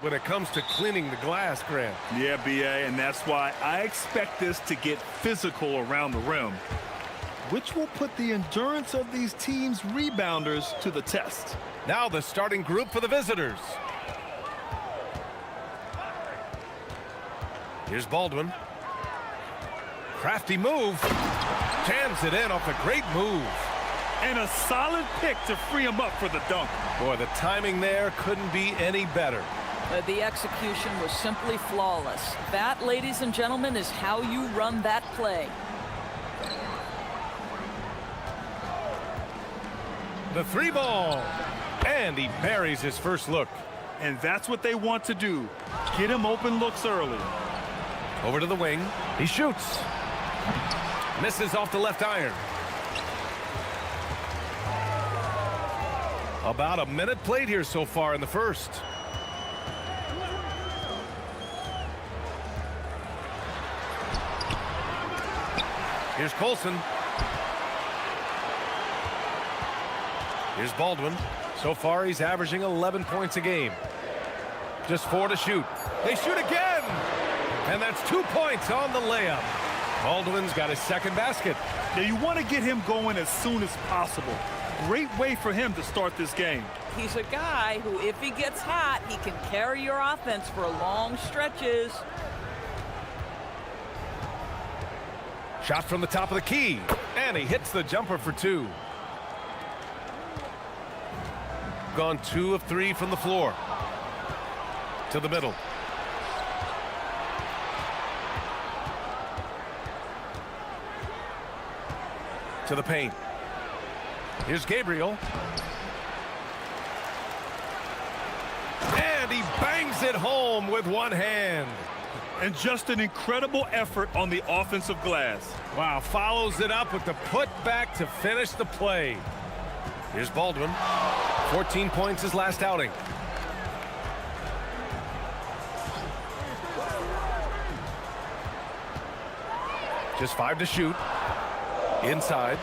when it comes to cleaning the glass, Grant. Yeah, B.A., and that's why I expect this to get physical around the rim, which will put the endurance of these teams' rebounders to the test. Now the starting group for the visitors. Here's Baldwin. Crafty move. Jams it in off a great move. And a solid pick to free him up for the dunk. Boy, the timing there couldn't be any better. The execution was simply flawless. That, ladies and gentlemen, is how you run that play. The three ball. And he buries his first look. And that's what they want to do. Get him open looks early. Over to the wing. He shoots. Misses off the left iron. About a minute played here so far in the first. Here's Colson. Here's Baldwin. So far, he's averaging 11 points a game. Just 4 to shoot. They shoot again! And that's 2 points on the layup. Baldwin's got his second basket. Now, you want to get him going as soon as possible. Great way for him to start this game. He's a guy who, if he gets hot, he can carry your offense for long stretches. Shot from the top of the key. And he hits the jumper for 2. Gone 2 of 3 from the floor. To the middle. To the paint. Here's Gabriel. And he bangs it home with one hand. And just an incredible effort on the offensive glass. Wow, follows it up with the putback to finish the play. Here's Baldwin. 14 points his last outing. Just 5 to shoot. Inside.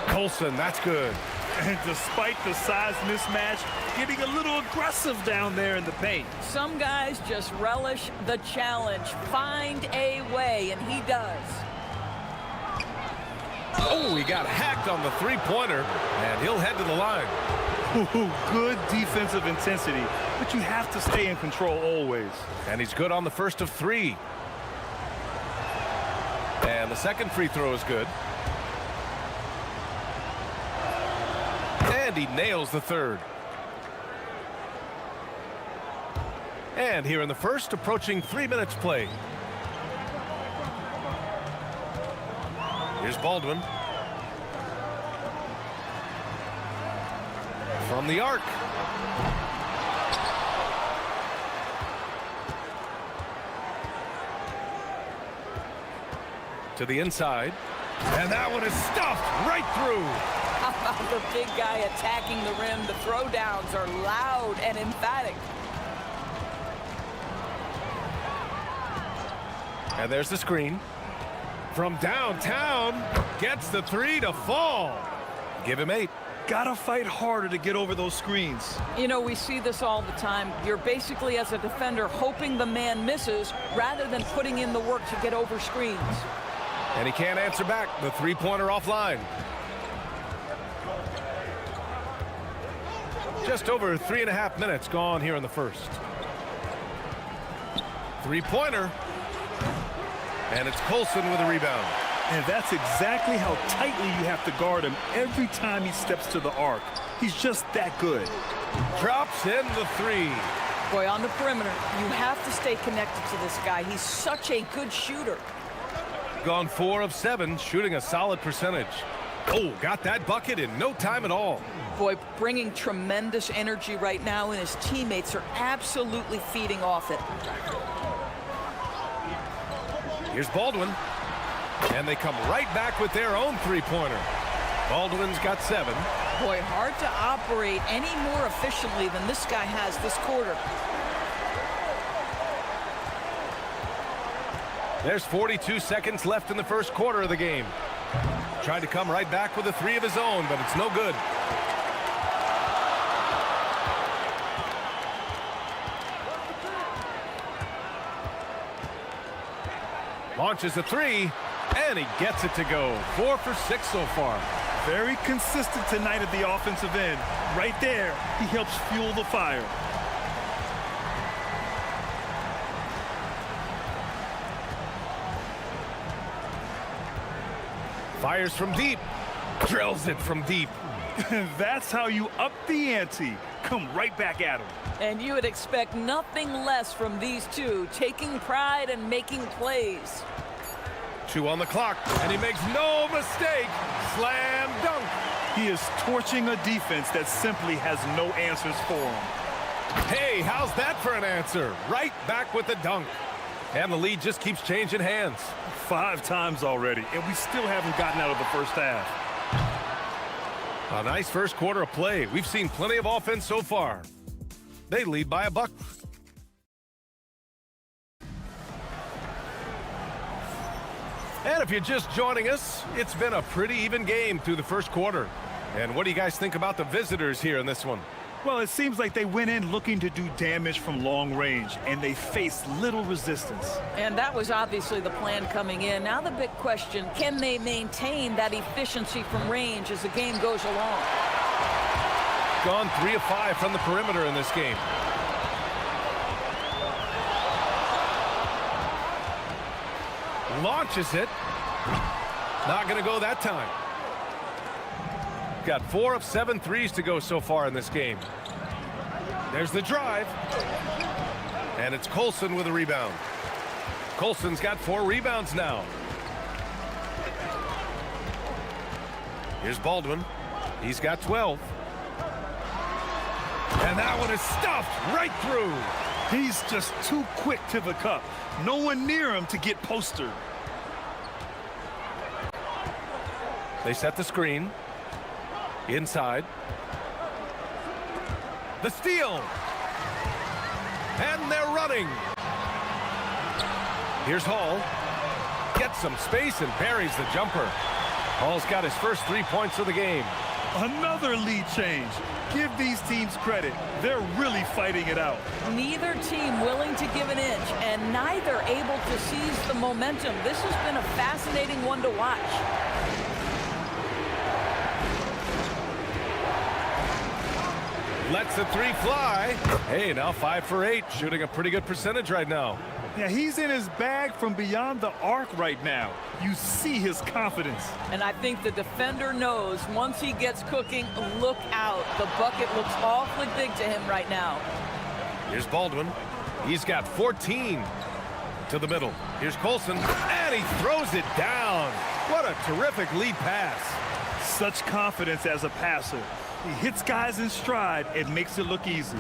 Colson, that's good. And despite the size mismatch, getting a little aggressive down there in the paint. Some guys just relish the challenge. Find a way, and he does. Oh, he got hacked on the three-pointer, and he'll head to the line. Ooh, good defensive intensity, but you have to stay in control always. And he's good on the first of 3. And the second free throw is good. And he nails the third. And here in the first, approaching 3 minutes played. Here's Baldwin. From the arc. To the inside. And that one is stuffed right through. How about the big guy attacking the rim? The throwdowns are loud and emphatic. And there's the screen. From downtown, gets the 3 to fall. Give him 8. Gotta fight harder to get over those screens. You know, we see this all the time. You're basically, as a defender, hoping the man misses rather than putting in the work to get over screens. And he can't answer back. The three-pointer offline. Just over 3.5 minutes gone here in the first. Three-pointer. And it's Colson with a rebound. And that's exactly how tightly you have to guard him every time he steps to the arc. He's just that good. Drops in the 3. Boy, on the perimeter, you have to stay connected to this guy. He's such a good shooter. Gone 4 of 7, shooting a solid percentage. Oh, got that bucket in no time at all. Boy, bringing tremendous energy right now, and his teammates are absolutely feeding off it. Here's Baldwin. And they come right back with their own three-pointer. Baldwin's got 7. Boy, hard to operate any more efficiently than this guy has this quarter. There's 42 seconds left in the first quarter of the game. Tried to come right back with a 3 of his own, but it's no good. Launches a three, and he gets it to go. 4 for 6 so far. Very consistent tonight at the offensive end. Right there, he helps fuel the fire. Fires from deep. Drills it from deep. That's how you up the ante. Come right back at him. And you would expect nothing less from these two, taking pride and making plays. 2 on the clock, and he makes no mistake. Slam dunk. He is torching a defense that simply has no answers for him. Hey, how's that for an answer? Right back with the dunk. And the lead just keeps changing hands. 5 times already, and we still haven't gotten out of the first half. A nice first quarter of play. We've seen plenty of offense so far. They lead by a buck. And if you're just joining us, it's been a pretty even game through the first quarter. And what do you guys think about the visitors here in this one? Well, it seems like they went in looking to do damage from long range, and they faced little resistance. And that was obviously the plan coming in. Now the big question, can they maintain that efficiency from range as the game goes along? Gone 3 of 5 from the perimeter in this game. Launches it. Not going to go that time. Got 4 of 7 threes to go so far in this game. There's the drive. And it's Colson with a rebound. Colson's got 4 rebounds now. Here's Baldwin. He's got 12. And that one is stuffed right through. He's just too quick to the cup. No one near him to get postered. They set the screen. Inside. The steal. And they're running. Here's Hall. Gets some space and buries the jumper. Hall's got his first 3 points of the game. Another lead change. Give these teams credit. They're really fighting it out. Neither team willing to give an inch, and neither able to seize the momentum. This has been a fascinating one to watch. Lets the 3 fly. Hey, now 5 for 8, shooting a pretty good percentage right now. Yeah, he's in his bag from beyond the arc right now. You see his confidence. And I think the defender knows once he gets cooking, look out. The bucket looks awfully big to him right now. Here's Baldwin. He's got 14 to the middle. Here's Colson, and he throws it down. What a terrific lead pass. Such confidence as a passer. He hits guys in stride and makes it look easy.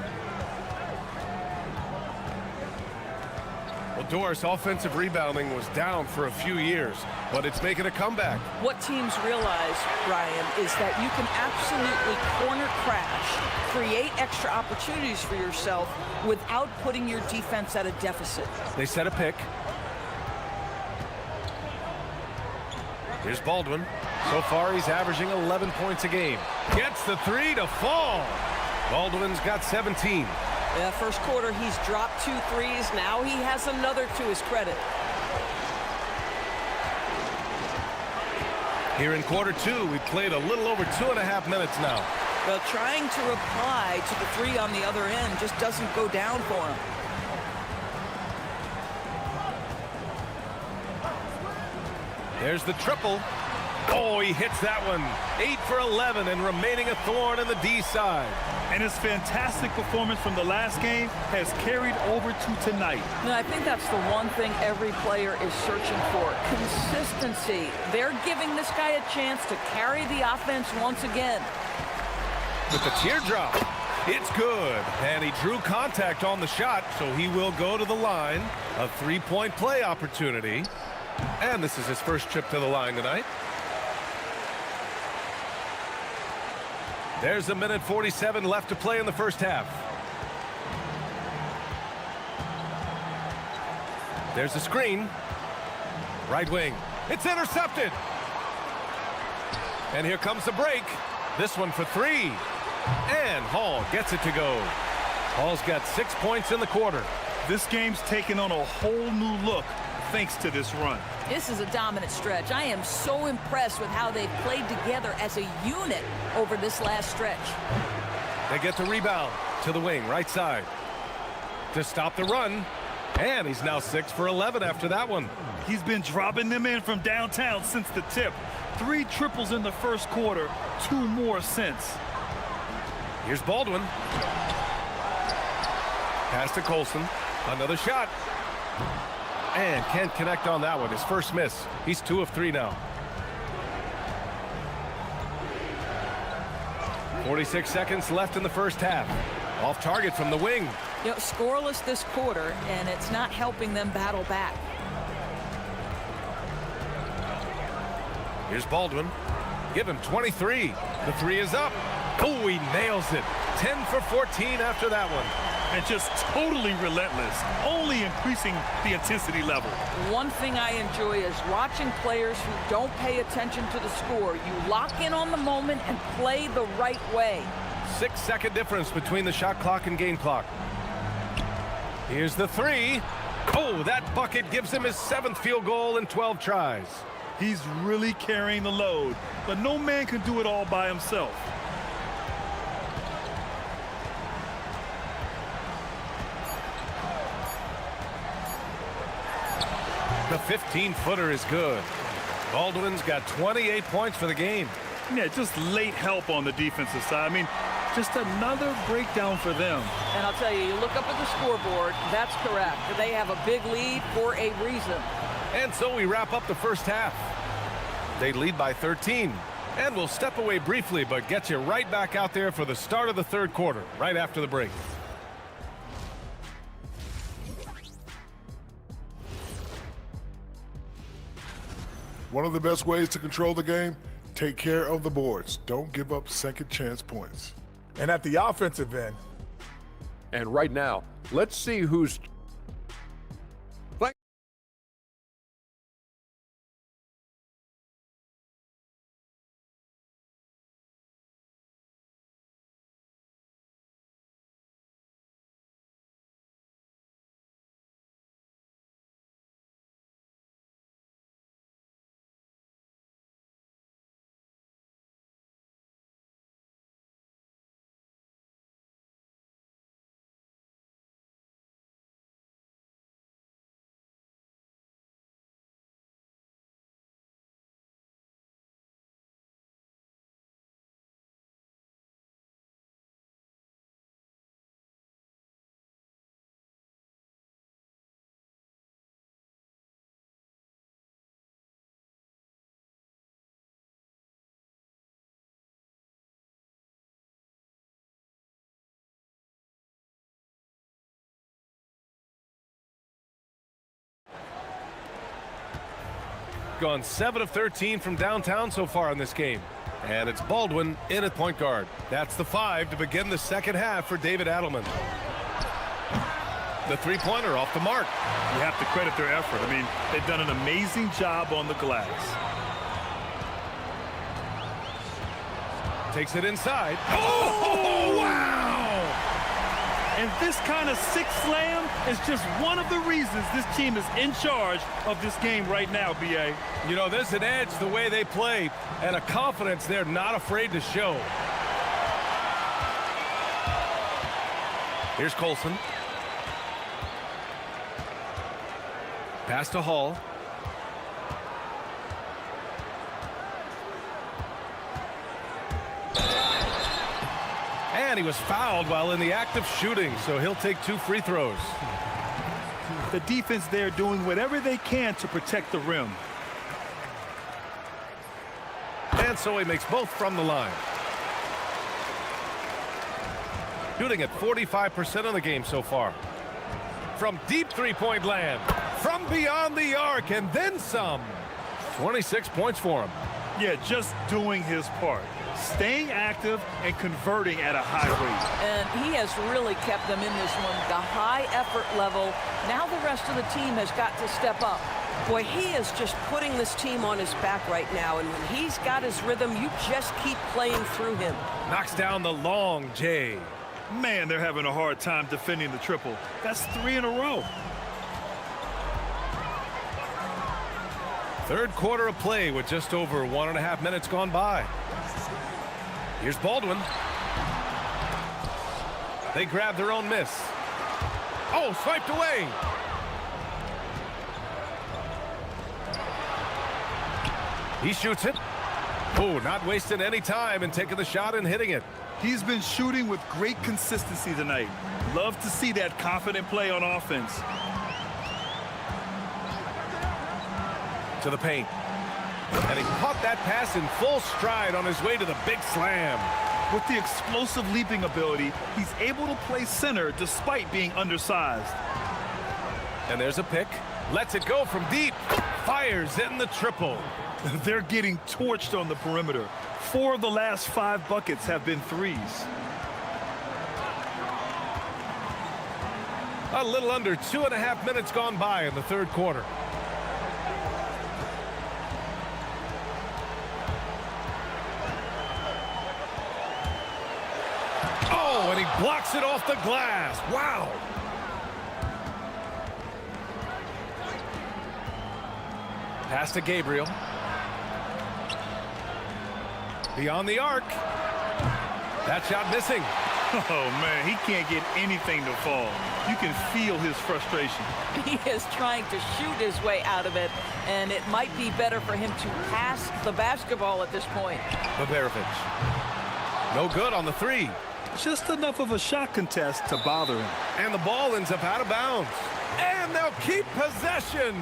Well, Doris, offensive rebounding was down for a few years, but it's making a comeback. What teams realize, Ryan, is that you can absolutely corner crash, create extra opportunities for yourself without putting your defense at a deficit. They set a pick. Here's Baldwin. So far, he's averaging 11 points a game. Gets the 3 to fall. Baldwin's got 17. Yeah, first quarter, he's dropped 2 threes. Now he has another to his credit. Here in quarter 2, we've played a little over 2.5 minutes now. Well, trying to reply to the 3 on the other end just doesn't go down for him. There's the triple. Oh, he hits that one. 8 for 11 and remaining a thorn in the D side. And his fantastic performance from the last game has carried over to tonight. And I think that's the one thing every player is searching for. Consistency. They're giving this guy a chance to carry the offense once again. With the teardrop. It's good. And he drew contact on the shot, so he will go to the line. A 3-point play opportunity. And this is his first trip to the line tonight. There's a minute 47 left to play in the first half. There's a screen. Right wing. It's intercepted. And here comes the break. This one for 3. And Hall gets it to go. Hall's got 6 points in the quarter. This game's taken on a whole new look. thanks to this run. This is a dominant stretch. I am so impressed with how they've played together as a unit over this last stretch. They get the rebound to the wing, right side. To stop the run. And he's now 6 for 11 after that one. He's been dropping them in from downtown since the tip. 3 triples in the first quarter, 2 more since. Here's Baldwin. Pass to Colson. Another shot. And can't connect on that one. His first miss. He's 2 of 3 now. 46 seconds left in the first half. Off target from the wing. You know, scoreless this quarter, and it's not helping them battle back. Here's Baldwin. Give him 23. The 3 is up. Oh, he nails it. 10 for 14 after that one. And just totally relentless, only increasing the intensity level. One thing I enjoy is watching players who don't pay attention to the score. You lock in on the moment and play the right way. 6-second difference between the shot clock and game clock. Here's the 3. Oh, that bucket gives him his 7th field goal in 12 tries. He's really carrying the load, but no man can do it all by himself. The 15-footer is good. Baldwin's got 28 points for the game. Yeah, just late help on the defensive side. I mean, just another breakdown for them. And I'll tell you, you look up at the scoreboard, that's correct. They have a big lead for a reason. And so we wrap up the first half. They lead by 13. And we'll step away briefly, but get you right back out there for the start of the third quarter, right after the break. One of the best ways to control the game, take care of the boards. Don't give up second chance points. And at the offensive end. And right now, let's see who's gone 7 of 13 from downtown so far in this game. And it's Baldwin in at point guard. That's the 5 to begin the second half for David Adelman. The three-pointer off the mark. You have to credit their effort. I mean, they've done an amazing job on the glass. Takes it inside. Oh, wow! And this kind of six slam is just one of the reasons this team is in charge of this game right now, B.A. You know, there's an edge the way they play and a confidence they're not afraid to show. Here's Colson. Pass to Hall. And he was fouled while in the act of shooting, so he'll take 2 free throws. The defense there doing whatever they can to protect the rim. And so he makes both from the line. Shooting at 45% of the game so far. From deep three-point land. From beyond the arc, and then some. 26 points for him. Yeah, just doing his part. Staying active and converting at a high rate. And he has really kept them in this one. The high effort level. Now the rest of the team has got to step up. Boy, he is just putting this team on his back right now. And when he's got his rhythm, you just keep playing through him. Knocks down the long J. Man, they're having a hard time defending the triple. That's 3 in a row. Third quarter of play with just over 1.5 minutes gone by. Here's Baldwin. They grab their own miss. Oh, swiped away. He shoots it. Oh, not wasting any time and taking the shot and hitting it. He's been shooting with great consistency tonight. Love to see that confident play on offense. To the paint. And he caught that pass in full stride on his way to the big slam. With the explosive leaping ability, he's able to play center despite being undersized. And there's a pick. Lets it go from deep. Fires in the triple. They're getting torched on the perimeter. 4 of the last 5 buckets have been threes. A little under 2.5 minutes gone by in the third quarter. Oh, and he blocks it off the glass. Wow. Pass to Gabriel. Beyond the arc. That shot missing. Oh, man, he can't get anything to fall. You can feel his frustration. He is trying to shoot his way out of it, and it might be better for him to pass the basketball at this point. Baberovic. No good on the three. Just enough of a shot contest to bother him. And the ball ends up out of bounds. And they'll keep possession.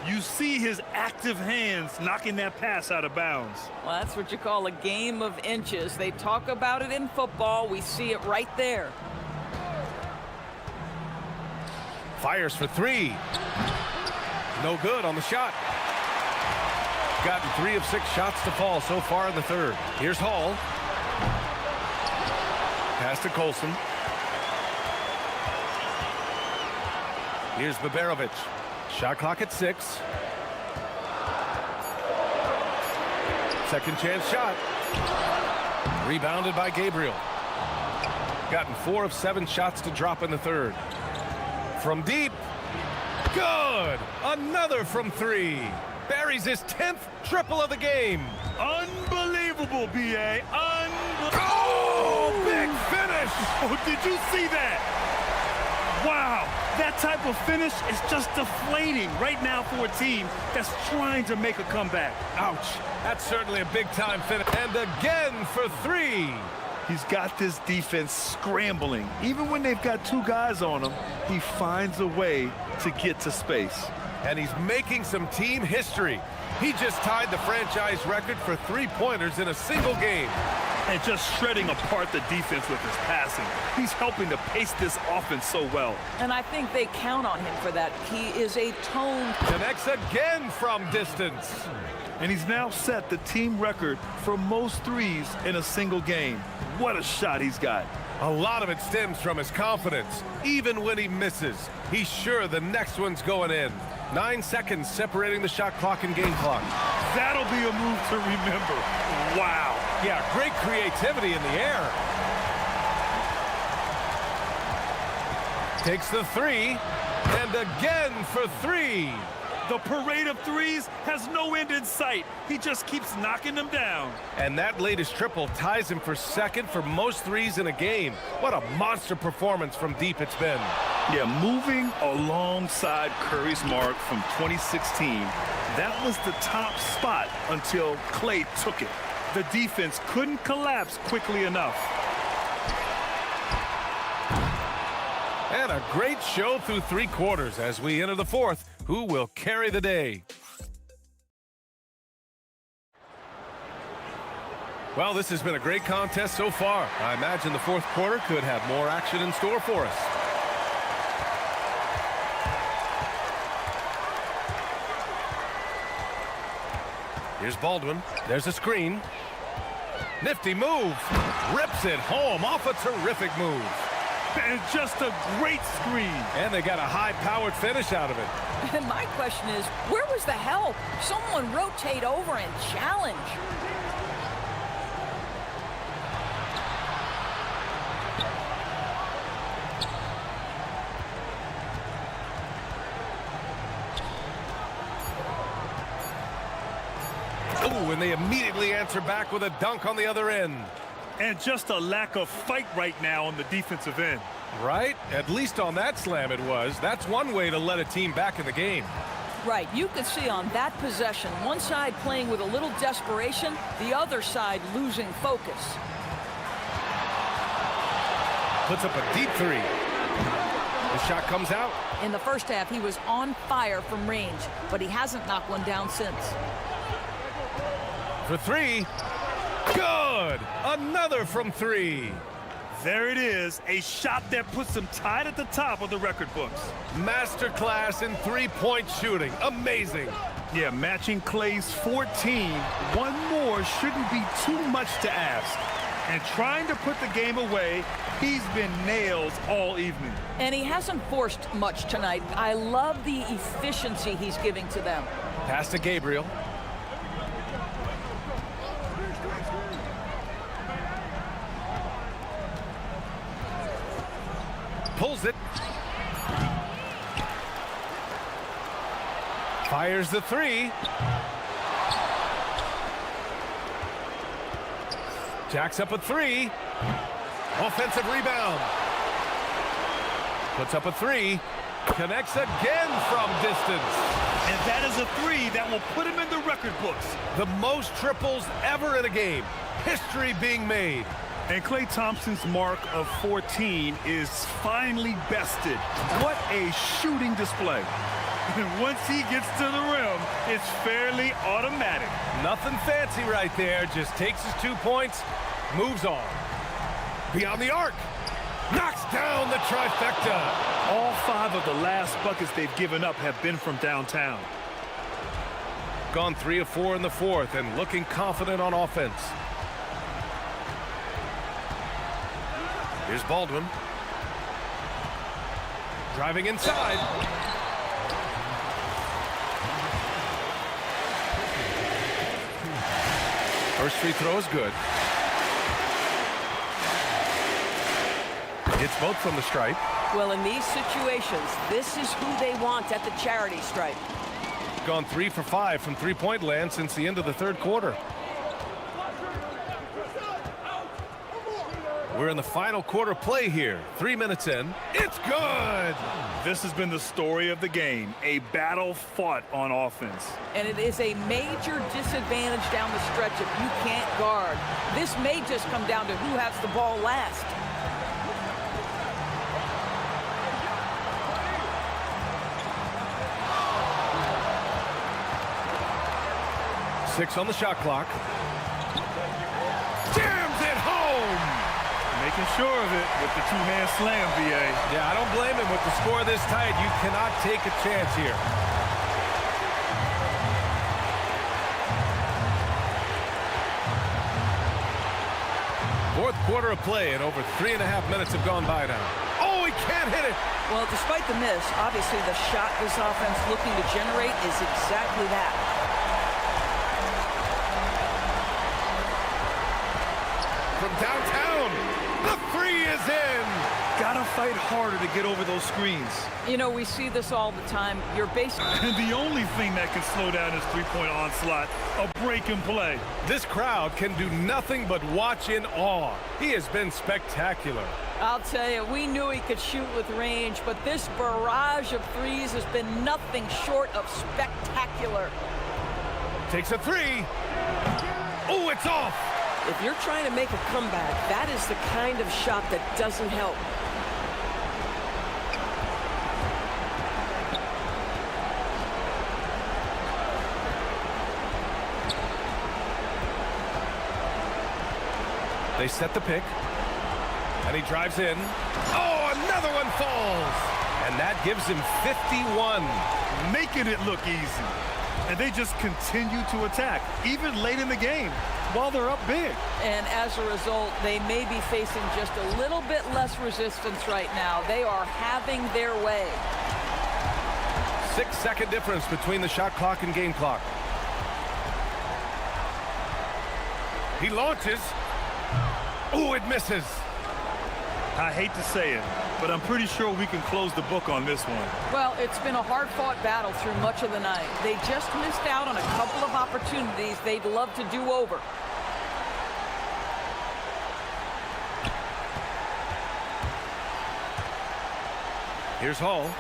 You see his active hands knocking that pass out of bounds. Well, that's what you call a game of inches. They talk about it in football. We see it right there. Fires for three. No good on the shot. Gotten 3 of 6 shots to fall so far in the third. Here's Hall. Pass to Colson. Here's Baberovic. Shot clock at 6. Second chance shot. Rebounded by Gabriel. Gotten 4 of 7 shots to drop in the third. From deep. Good. Another from 3. Buries his 10th triple of the game. Unbelievable, B.A. Oh, big finish. Oh, did you see that? Wow, that type of finish is just deflating right now for a team that's trying to make a comeback. Ouch. That's certainly a big-time finish. And again for 3. He's got this defense scrambling. Even when they've got 2 guys on him, he finds a way to get to space. And he's making some team history. He just tied the franchise record for 3-pointers in a single game. And just shredding apart the defense with his passing. He's helping to pace this offense so well. And I think they count on him for that. He is a tone. Connects again from distance. And he's now set the team record for most threes in a single game. What a shot he's got. A lot of it stems from his confidence. Even when he misses, he's sure the next one's going in. 9 seconds separating the shot clock and game clock. That'll be a move to remember. Wow. Yeah, great creativity in the air. Takes the 3, and again for 3. The parade of threes has no end in sight. He just keeps knocking them down. And that latest triple ties him for second for most threes in a game. What a monster performance from deep it's been. Yeah, moving alongside Curry's mark from 2016, that was the top spot until Clay took it. The defense couldn't collapse quickly enough. And a great show through 3 quarters as we enter the 4th. Who will carry the day? Well, this has been a great contest so far. I imagine the 4th quarter could have more action in store for us. Here's Baldwin. There's a screen. Nifty move. Rips it home off a terrific move. And just a great screen. And they got a high-powered finish out of it. And my question is, where was the help? Someone rotate over and challenge. and they immediately answer back with a dunk on the other end. And just a lack of fight right now on the defensive end. Right? At least on that slam it was. That's one way to let a team back in the game. Right, you could see on that possession, one side playing with a little desperation, the other side losing focus. Puts up a deep three. The shot comes out. In the first half, he was on fire from range, but he hasn't knocked one down since. For three. Good! Another from three. There it is, a shot that puts him tied at the top of the record books. Masterclass in three-point shooting. Amazing. Yeah, matching Clay's 14. One more shouldn't be too much to ask. And trying to put the game away, he's been nails all evening. And he hasn't forced much tonight. I love the efficiency he's giving to them. Pass to Gabriel. Pulls it. Fires the three. Jacks up a three. Offensive rebound. Puts up a three. Connects again from distance. And that is a three that will put him in the record books. The most triples ever in a game. History being made. And Klay Thompson's mark of 14 is finally bested. What a shooting display. And once he gets to the rim, it's fairly automatic. Nothing fancy right there. Just takes his 2 points, moves on. Beyond the arc. Knocks down the trifecta. All 5 of the last buckets they've given up have been from downtown. Gone 3 of 4 in the fourth and looking confident on offense. Here's Baldwin. Driving inside. First free throw is good. It's both from the stripe. Well, in these situations, this is who they want at the charity stripe. Gone 3 for 5 from three-point land since the end of the third quarter. We're in the final quarter play here. 3 minutes in. It's good! This has been the story of the game, a battle fought on offense. And it is a major disadvantage down the stretch if you can't guard. This may just come down to who has the ball last. Six on the shot clock. Jams it home! Making sure of it with the two-hand slam, BA. Yeah, I don't blame him. With the score this tight, you cannot take a chance here. Fourth quarter of play, and over 3.5 minutes have gone by now. Oh, he can't hit it! Well, despite the miss, obviously the shot this offense looking to generate is exactly that. From downtown, the three is in! Gotta fight harder to get over those screens. You know, we see this all the time. You're basically... And the only thing that can slow down his three-point onslaught, a break and play. This crowd can do nothing but watch in awe. He has been spectacular. I'll tell you, we knew he could shoot with range, but this barrage of threes has been nothing short of spectacular. Takes a three. Oh, it's off! If you're trying to make a comeback, that is the kind of shot that doesn't help. They set the pick, and he drives in. Oh, another one falls! And that gives him 51. Making it look easy. And they just continue to attack, even late in the game, while they're up big. And as a result, they may be facing just a little bit less resistance right now. They are having their way. 6-second difference between the shot clock and game clock. He launches. Oh, it misses. I hate to say it, but I'm pretty sure we can close the book on this one. Well, it's been a hard-fought battle through much of the night. They just missed out on a couple of opportunities they'd love to do over. Here's Hall.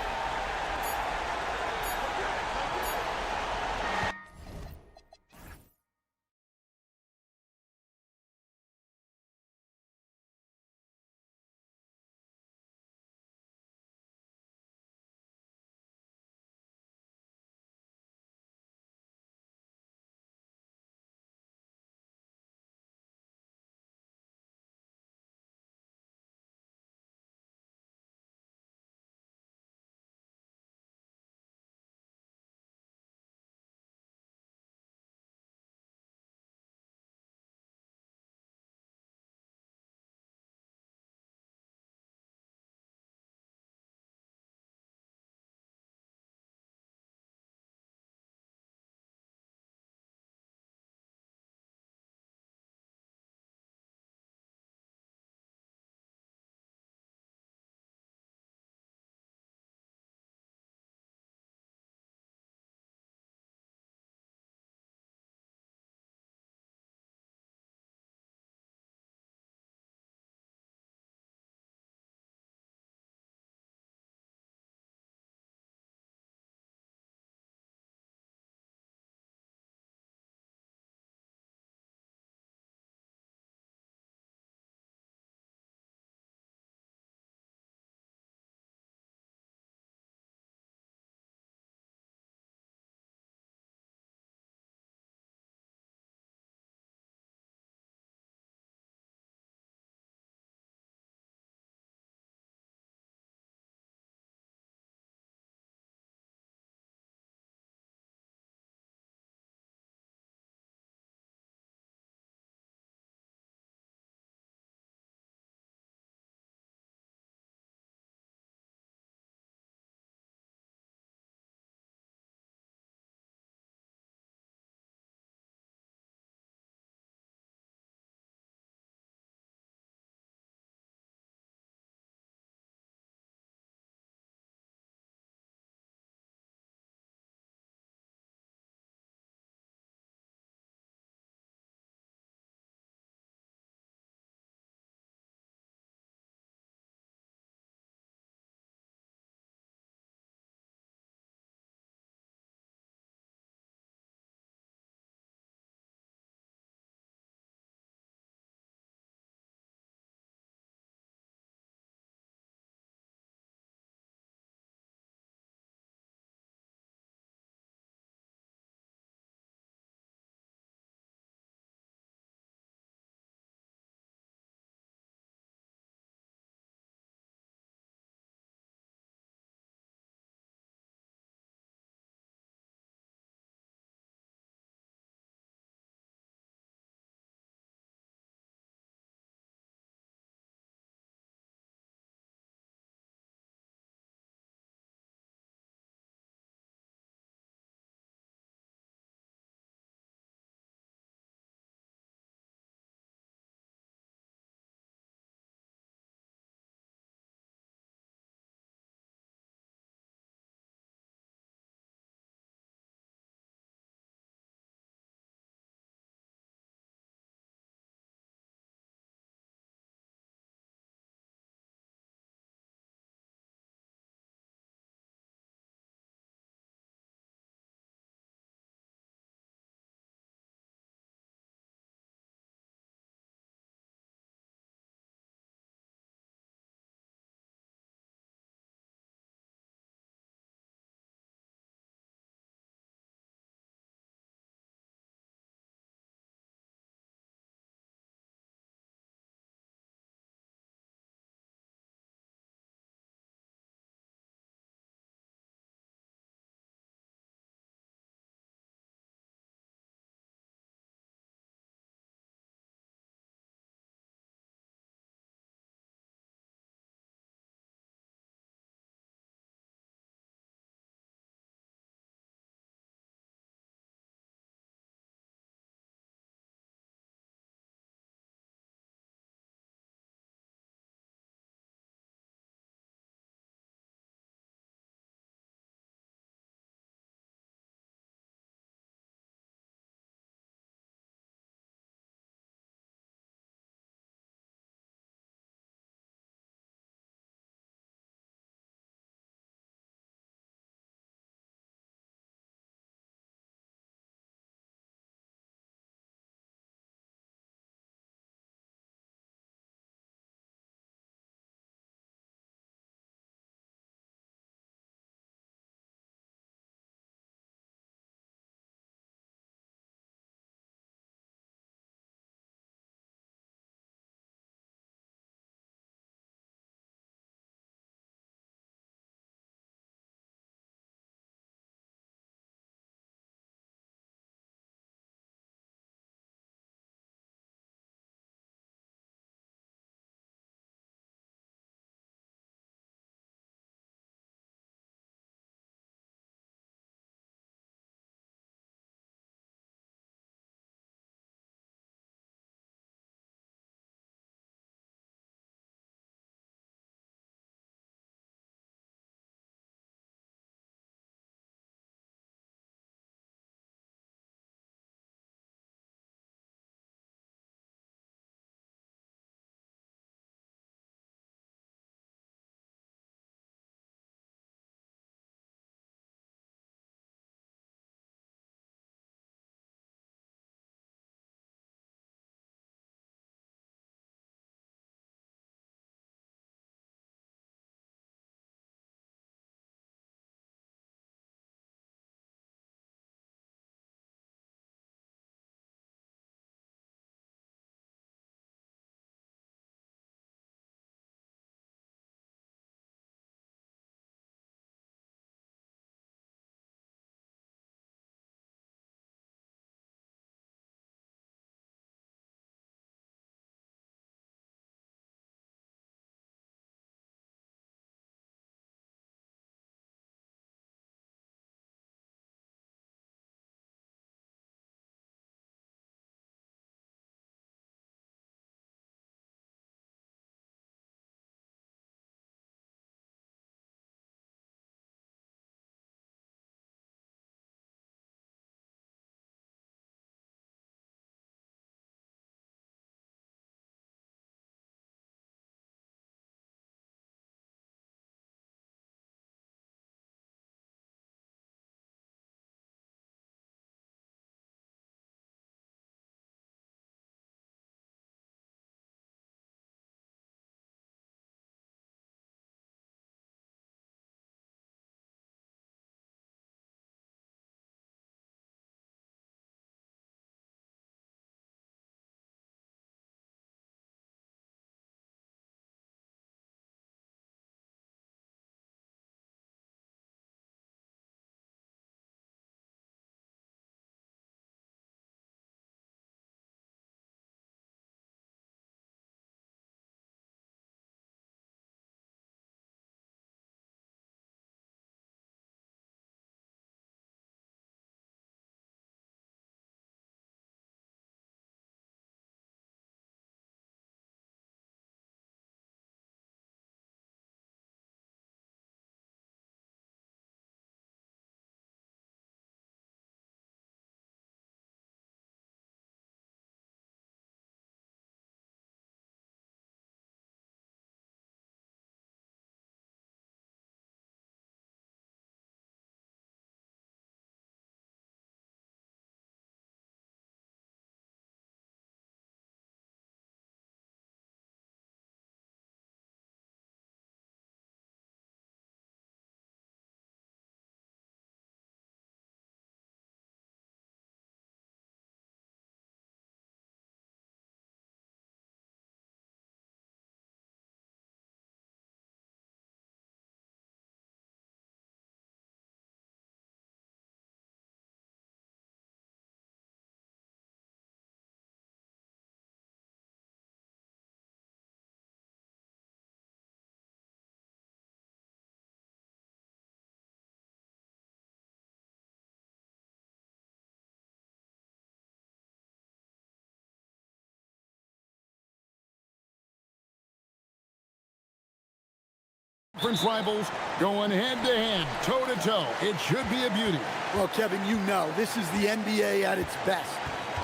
conference rivals going head-to-head, toe-to-toe. It should be a beauty. Well, Kevin, you know, this is the NBA at its best.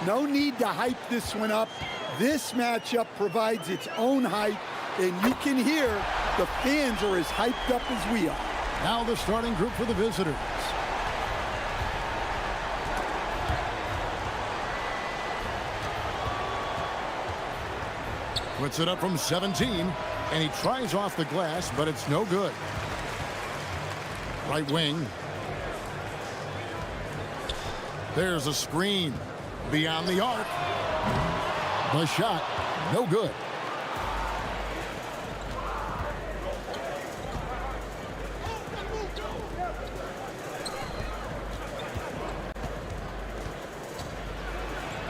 No need to hype this one up. This matchup provides its own hype, and you can hear the fans are as hyped up as we are. Now the starting group for the visitors. Puts it up from 17, and he tries off the glass, but it's no good. Right wing. There's a screen. Beyond the arc. The shot, no good.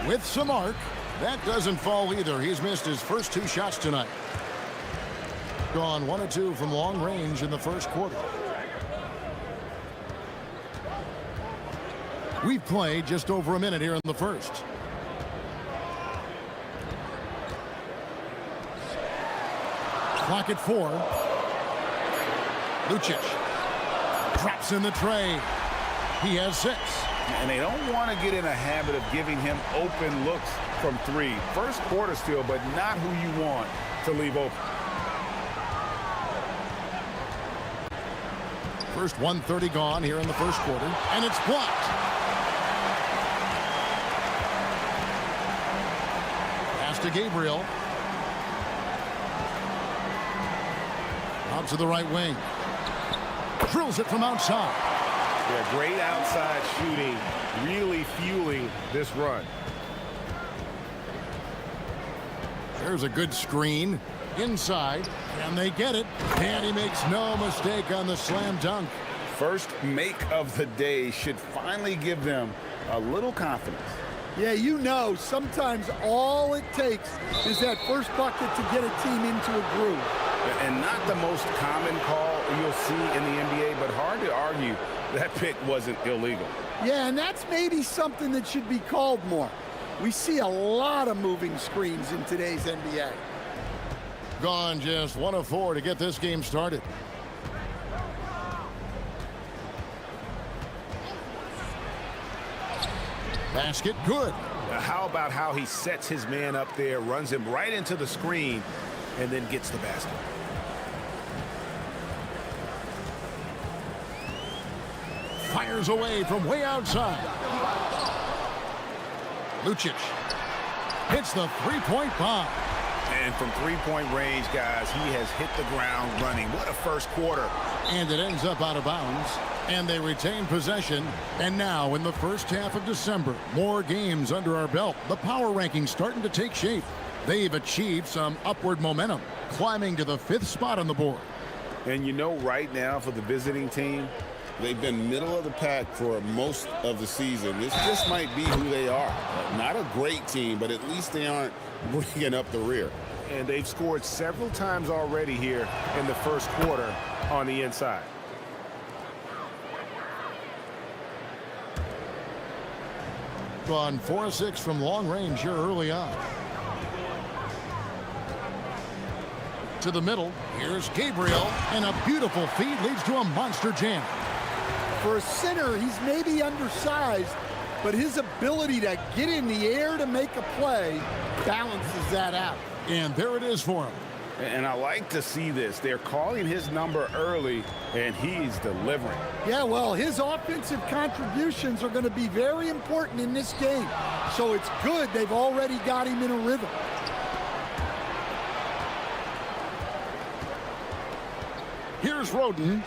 With some arc. That doesn't fall either. He's missed his first 2 shots tonight. Gone 1 of 2 from long range in the first quarter. We've played just over a minute here in the first. Clock at 4. Lucic drops in the tray. He has 6. And they don't want to get in a habit of giving him open looks from 3. First quarter still, but not who you want to leave open. First 1:30 gone here in the first quarter, and it's blocked. Pass to Gabriel. Out to the right wing. Drills it from outside. Yeah, great outside shooting, really fueling this run. There's a good screen. Inside, and they get it. And he makes no mistake on the slam dunk. First make of the day should finally give them a little confidence. Yeah, you know, sometimes all it takes is that first bucket to get a team into a groove. And not the most common call you'll see in the NBA, but hard to argue that pick wasn't illegal. Yeah, and that's maybe something that should be called more. We see a lot of moving screens in today's NBA. Gone just 1 of 4 to get this game started. Basket good. Now how about how he sets his man up there, runs him right into the screen, and then gets the basket. Fires away from way outside. Lucic hits the three-point bomb. And from three-point range, guys, he has hit the ground running. What a first quarter. And it ends up out of bounds. And they retain possession. And now in the first half of December, more games under our belt. The power rankings starting to take shape. They've achieved some upward momentum, climbing to the 5th spot on the board. And you know, right now for the visiting team, they've been middle of the pack for most of the season. This just might be who they are. Not a great team, but at least they aren't bringing up the rear. And they've scored several times already here in the first quarter on the inside. Gone 4 of 6 from long range here early on. To the middle, here's Gabriel, and a beautiful feed leads to a monster jam. For a center, he's maybe undersized, but his ability to get in the air to make a play balances that out. And there it is for him. And I like to see this. They're calling his number early, and he's delivering. Yeah, well, his offensive contributions are going to be very important in this game. So it's good they've already got him in a rhythm. Here's Roden.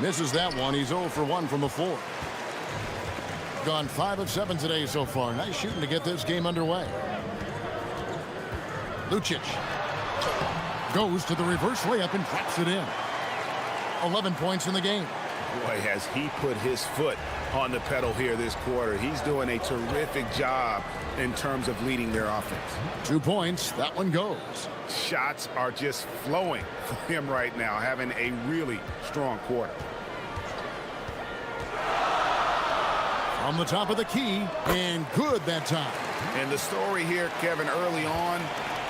Misses that one. He's 0 for 1 from the floor. Gone 5 of 7 today so far. Nice shooting to get this game underway. Lucic goes to the reverse layup and drops it in. 11 points in the game. Boy, has he put his foot on the pedal here this quarter. He's doing a terrific job in terms of leading their offense. 2 points. That one goes. Shots are just flowing for him right now, having a really strong quarter. From the top of the key, and good that time. And the story here, Kevin, early on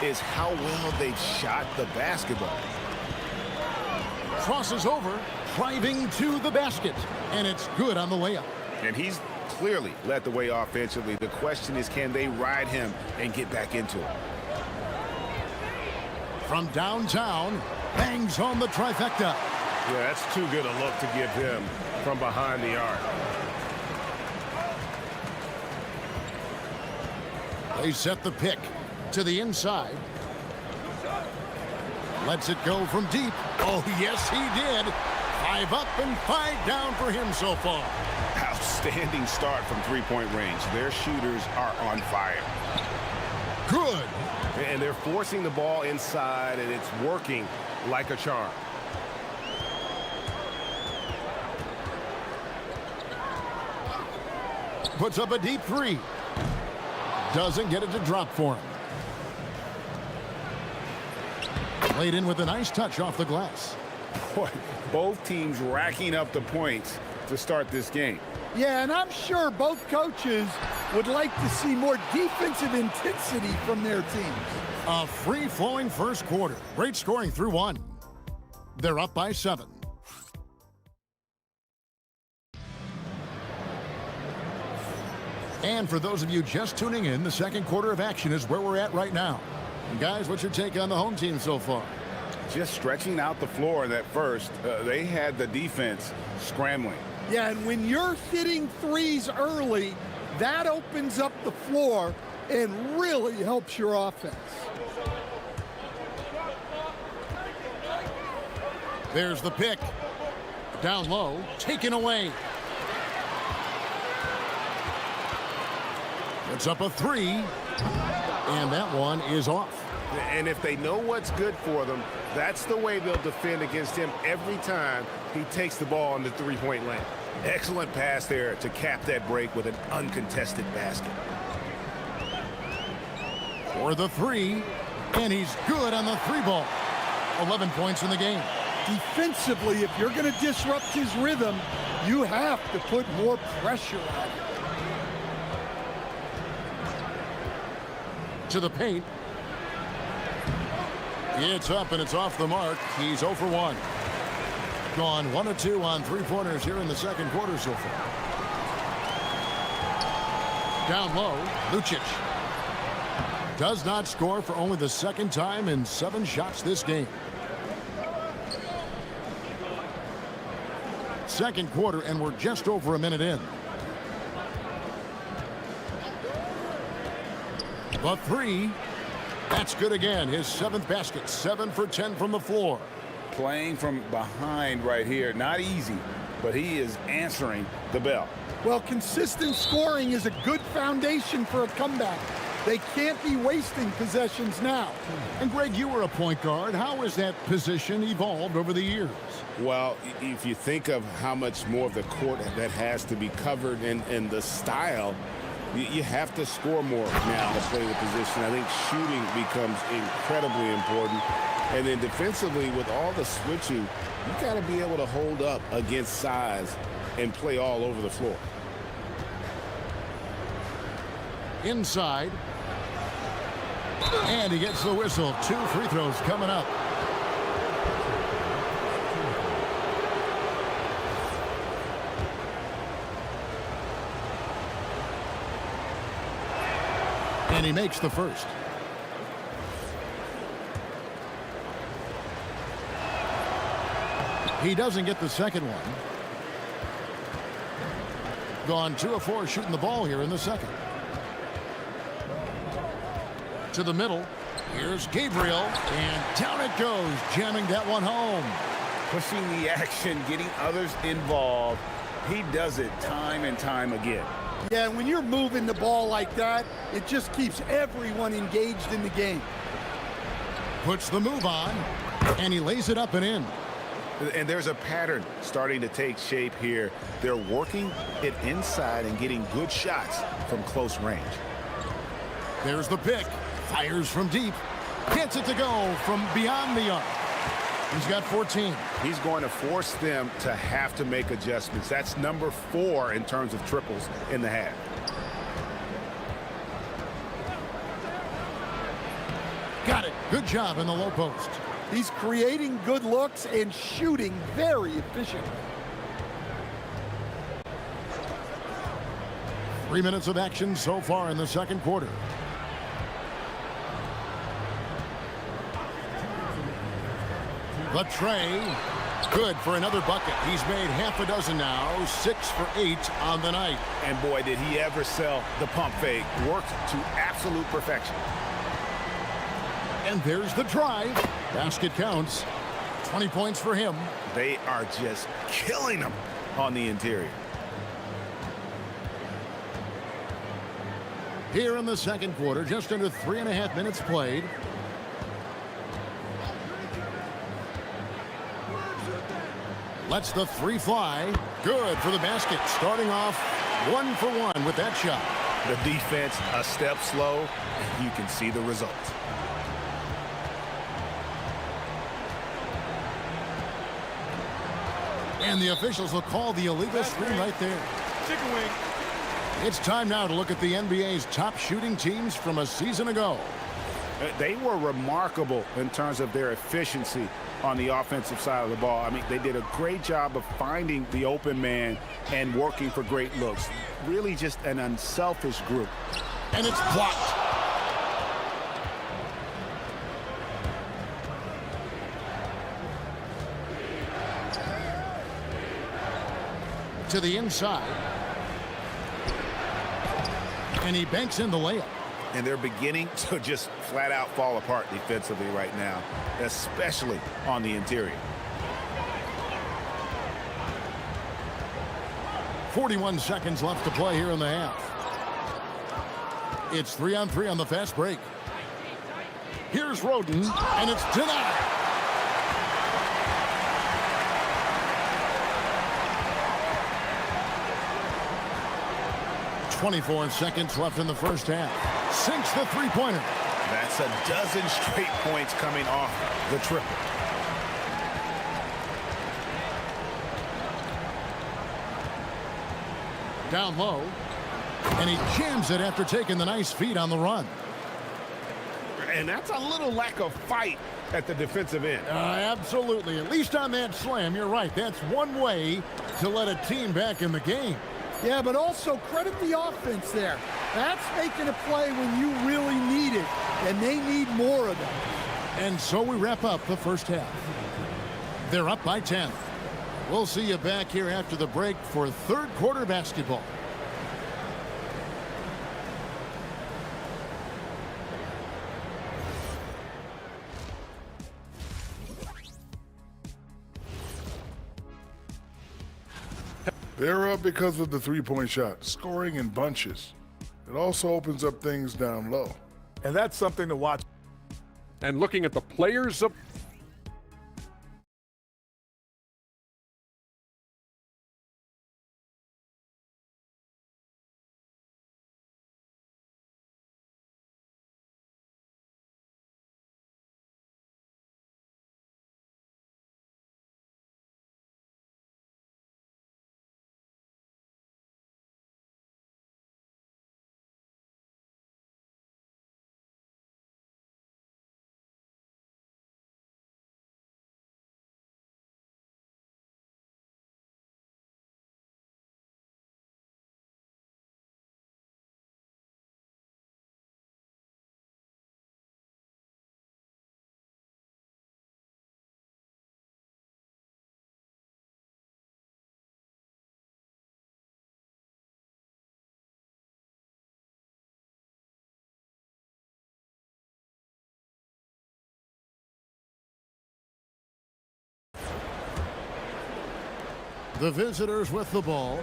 is how well they've shot the basketball. crosses over, driving to the basket, and it's good on the layup. And he's clearly led the way offensively. The question is, can they ride him and get back into it? From downtown, bangs on the trifecta. Yeah, that's too good a look to give him from behind the arc. They set the pick to the inside. Lets it go from deep. Oh, yes, he did. 5 up and 5 down for him so far. Outstanding start from three-point range. Their shooters are on fire. Good. And they're forcing the ball inside, and it's working like a charm. Puts up a deep 3. Doesn't get it to drop for him. Played in with a nice touch off the glass. Boy, both teams racking up the points to start this game. Yeah, and I'm sure both coaches would like to see more defensive intensity from their teams. A free-flowing first quarter. Great scoring through 1. They're up by 7. And for those of you just tuning in, the second quarter of action is where we're at right now. And guys, what's your take on the home team so far? Just stretching out the floor that first. They had the defense scrambling. Yeah, and when you're hitting threes early, that opens up the floor and really helps your offense. There's the pick. Down low, taken away. It's up a 3, and that one is off. And if they know what's good for them, that's the way they'll defend against him every time he takes the ball in the three-point lane. Excellent pass there to cap that break with an uncontested basket. For the 3, and he's good on the 3 ball. 11 points in the game. Defensively, if you're going to disrupt his rhythm, you have to put more pressure on him. To the paint. It's up and it's off the mark. He's 0 for 1. Gone 1 of 2 on 3-pointers here in the second quarter so far. Down low, Lucic. Does not score for only the second time in 7 shots this game. Second quarter, and we're just over a minute in. The 3, that's good again. His 7th basket, 7 for 10 from the floor. Playing from behind right here, not easy, but he is answering the bell. Well, consistent scoring is a good foundation for a comeback. They can't be wasting possessions now. And Greg, you were a point guard. How has that position evolved over the years? Well, if you think of how much more of the court that has to be covered and the style, you have to score more now to play the position. I think shooting becomes incredibly important. And then defensively, with all the switching, you got to be able to hold up against size and play all over the floor. Inside. And he gets the whistle. 2 free throws coming up. And he makes the first. He doesn't get the second one. Gone 2 of 4 shooting the ball here in the second. To the middle. Here's Gabriel. And down it goes, jamming that one home. Pushing the action, getting others involved. He does it time and time again. Yeah, when you're moving the ball like that, it just keeps everyone engaged in the game. Puts the move on, and he lays it up and in. And there's a pattern starting to take shape here. They're working it inside and getting good shots from close range. There's the pick. Fires from deep. Gets it to go from beyond the arc. He's got 14. He's going to force them to have to make adjustments. That's number 4 in terms of triples in the half. Got it. Good job in the low post. He's creating good looks and shooting very efficiently. 3 minutes of action so far in the second quarter. The tray, good for another bucket. He's made half a dozen now, 6 for 8 on the night. And boy, did he ever sell the pump fake. Worked to absolute perfection. And there's the drive. Basket counts. 20 points for him. They are just killing him on the interior. Here in the second quarter, just under 3.5 minutes played. Lets the three fly. Good for the basket. Starting off 1 for 1 with that shot. The defense a step slow, and you can see the result. And the officials will call the illegal screen right there. Chicken wing. It's time now to look at the NBA's top shooting teams from a season ago. They were remarkable in terms of their efficiency on the offensive side of the ball. I mean, they did a great job of finding the open man and working for great looks. Really just an unselfish group. And it's blocked. To the inside. And he banks in the layup. And they're beginning to just flat out fall apart defensively right now, especially on the interior. 41 seconds left to play here in the half. It's 3-on-3 on the fast break. Here's Roden, and it's denied. .24 seconds left in the first half. Sinks the three-pointer. That's a dozen straight points coming off the triple. Down low. And he jams it after taking the nice feed on the run. And that's a little lack of fight at the defensive end. Absolutely. At least on that slam, you're right. That's one way to let a team back in the game. Yeah, but also credit the offense there. That's making a play when you really need it, and they need more of that. And so we wrap up the first half. They're up by 10. We'll see you back here after the break for third quarter basketball. They're up because of the three-point shot, scoring in bunches. It also opens up things down low. And that's something to watch. And looking at the players of the visitors with the ball,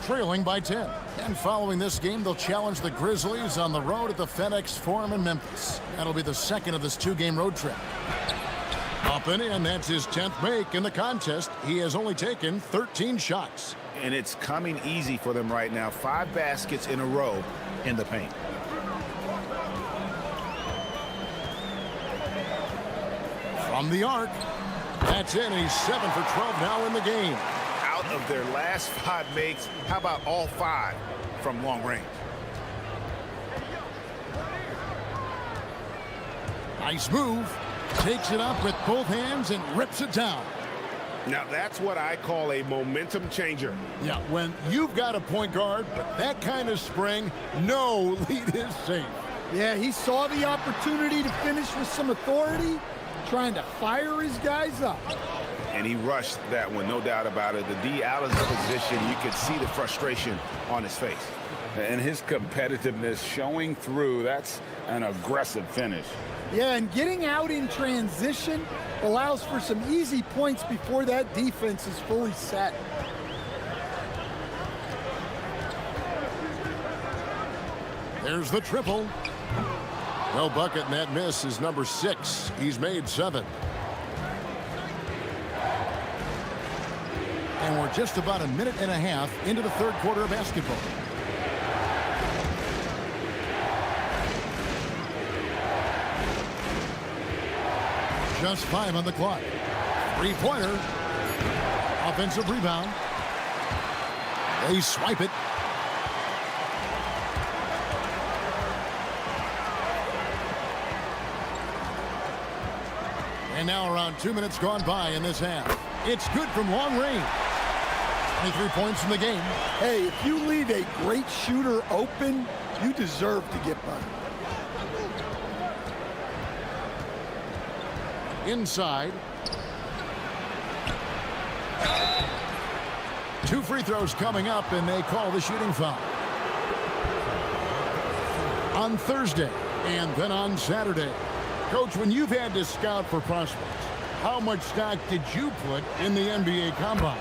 trailing by 10. And following this game, they'll challenge the Grizzlies on the road at the FedEx Forum in Memphis. That'll be the second of this two-game road trip. Up and in, that's his 10th make in the contest. He has only taken 13 shots. And it's coming easy for them right now. 5 baskets in a row in the paint. From the arc, that's in. He's 7 for 12 now in the game. Out of their last 5 makes, how about all 5 from long range? Nice move. Takes it up with both hands and rips it down. Now, that's what I call a momentum changer. Yeah, when you've got a point guard with that kind of spring, no lead is safe. Yeah, he saw the opportunity to finish with some authority, trying to fire his guys up. And he rushed that one, no doubt about it. The D out of the position, you could see the frustration on his face. And his competitiveness showing through. That's an aggressive finish. Yeah, and getting out in transition allows for some easy points before that defense is fully set. There's the triple. No bucket, and that miss is number 6. He's made 7. And we're just about a minute and a half into the third quarter of basketball. Just 5 on the clock. Three-pointer. Offensive rebound. They swipe it. And now around 2 minutes gone by in this half. It's good from long range. 23 points in the game. Hey, if you leave a great shooter open, you deserve to get by. Inside. 2 free throws coming up, and they call the shooting foul. On Thursday and then on Saturday. Coach, when you've had to scout for prospects, how much stock did you put in the NBA Combine?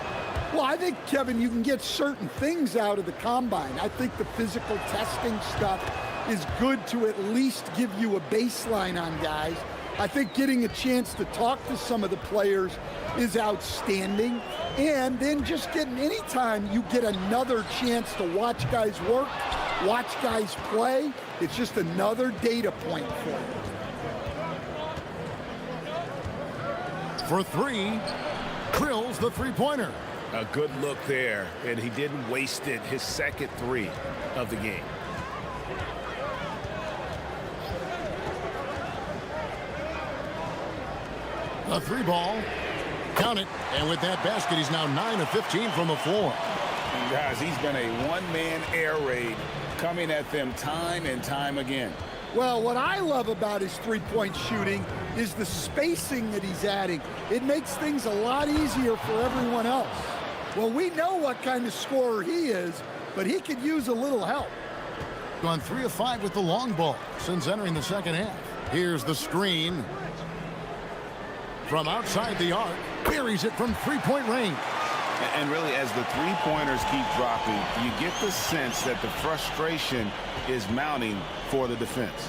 Well, I think, Kevin, you can get certain things out of the Combine. I think the physical testing stuff is good to at least give you a baseline on guys. I think getting a chance to talk to some of the players is outstanding. And then just getting anytime you get another chance to watch guys work, watch guys play, it's just another data point for you. For 3, drills the three-pointer. A good look there, and he didn't waste it. His second 3 of the game. A 3-ball. Count it. And with that basket, he's now 9 of 15 from the floor. And guys, he's been a one-man air raid coming at them time and time again. Well, what I love about his three-point shooting is the spacing that he's adding. It makes things a lot easier for everyone else. Well, we know what kind of scorer he is, but he could use a little help. Gone 3 of 5 with the long ball since entering the second half. Here's the screen. From outside the arc, buries it from three-point range. And really, as the three-pointers keep dropping, you get the sense that the frustration is mounting for the defense.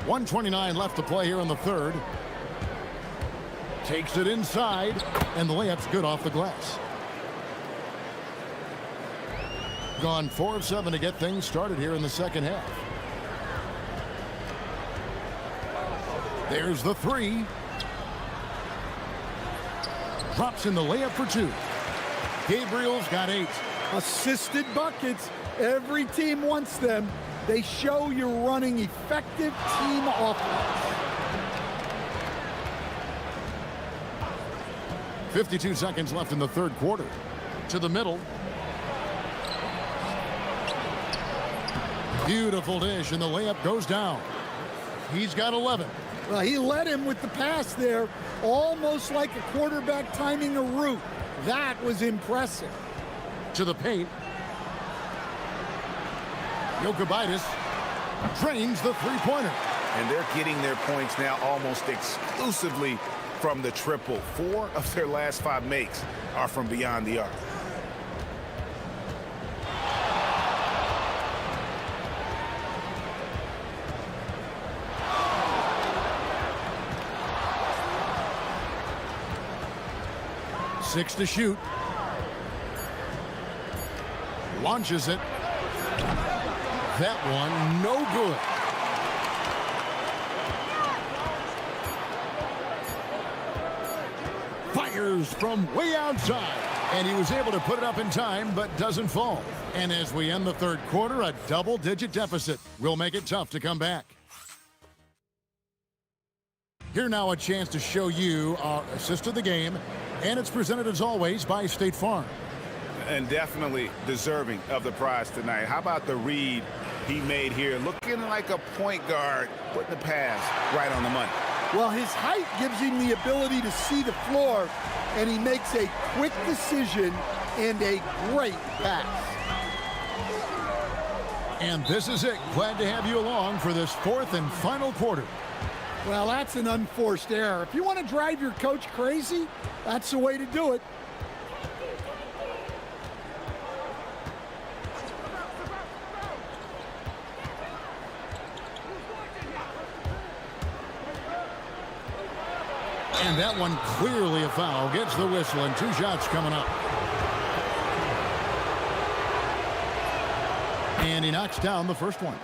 1:29 left to play here in the third. Takes it inside, and the layup's good off the glass. Gone 4 of 7 to get things started here in the second half. There's the 3. Drops in the layup for 2. Gabriel's got 8. Assisted buckets. Every team wants them. They show you're running effective team offense. 52 seconds left in the third quarter. To the middle. Beautiful dish, and the layup goes down. He's got 11. Well, he led him with the pass there, almost like a quarterback timing a route. That was impressive. To the paint. Jokibitis drains the three-pointer. And they're getting their points now almost exclusively from the triple. 4 of their last 5 makes are from beyond the arc. Six to shoot. Launches it. That one, no good. Fires from way outside. And he was able to put it up in time, but doesn't fall. And as we end the third quarter, a double-digit deficit will make it tough to come back. Here now a chance to show you our assist of the game, and it's presented as always by State Farm. And definitely deserving of the prize tonight. How about the read he made here? Looking like a point guard, putting the pass right on the money. Well, his height gives him the ability to see the floor, and he makes a quick decision and a great pass. And this is it. Glad to have you along for this fourth and final quarter. Well, that's an unforced error. If you want to drive your coach crazy, that's the way to do it. And that one clearly a foul. Gets the whistle, and 2 shots coming up. And he knocks down the first one.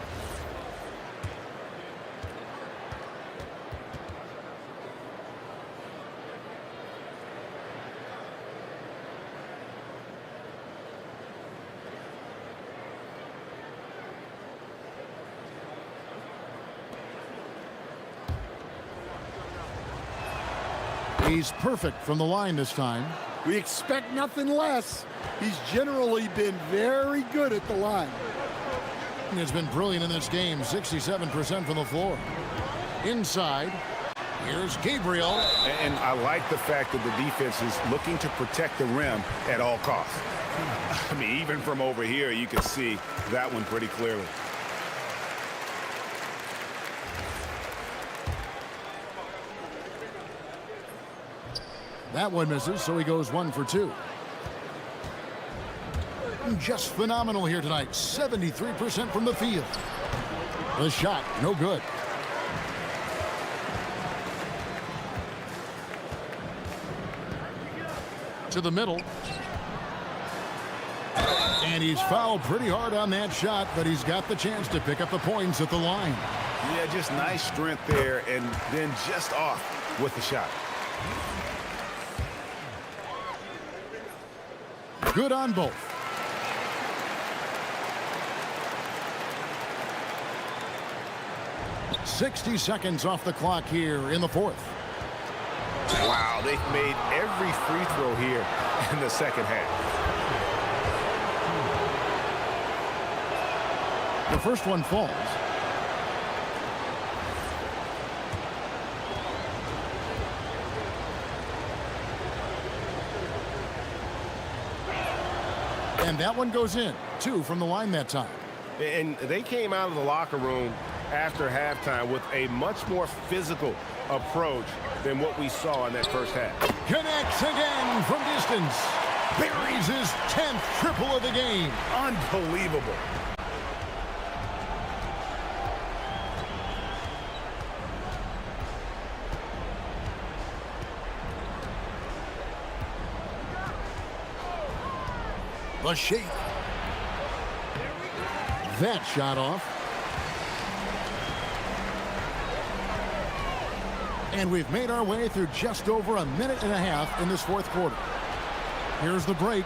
He's perfect from the line this time. We expect nothing less. He's generally been very good at the line. Has been brilliant in this game, 67% from the floor. Inside, here's Gabriel. And I like the fact that the defense is looking to protect the rim at all costs. I mean, even from over here, you can see that one pretty clearly. That one misses, so he goes 1 for 2. Just phenomenal here tonight. 73% from the field. The shot, no good. To the middle. And he's fouled pretty hard on that shot, but he's got the chance to pick up the points at the line. Yeah, just nice strength there, and then just off with the shot. Good on both. "60 seconds off the clock here in the fourth." Wow, they've made every free throw here in the second half. The first one falls. And that one goes in. 2 from the line that time. And they came out of the locker room after halftime with a much more physical approach than what we saw in that first half. Connects again from distance. Buries his 10th triple of the game. Unbelievable. The shake. That shot off. And we've made our way through just over a minute and a half in this fourth quarter. Here's the break.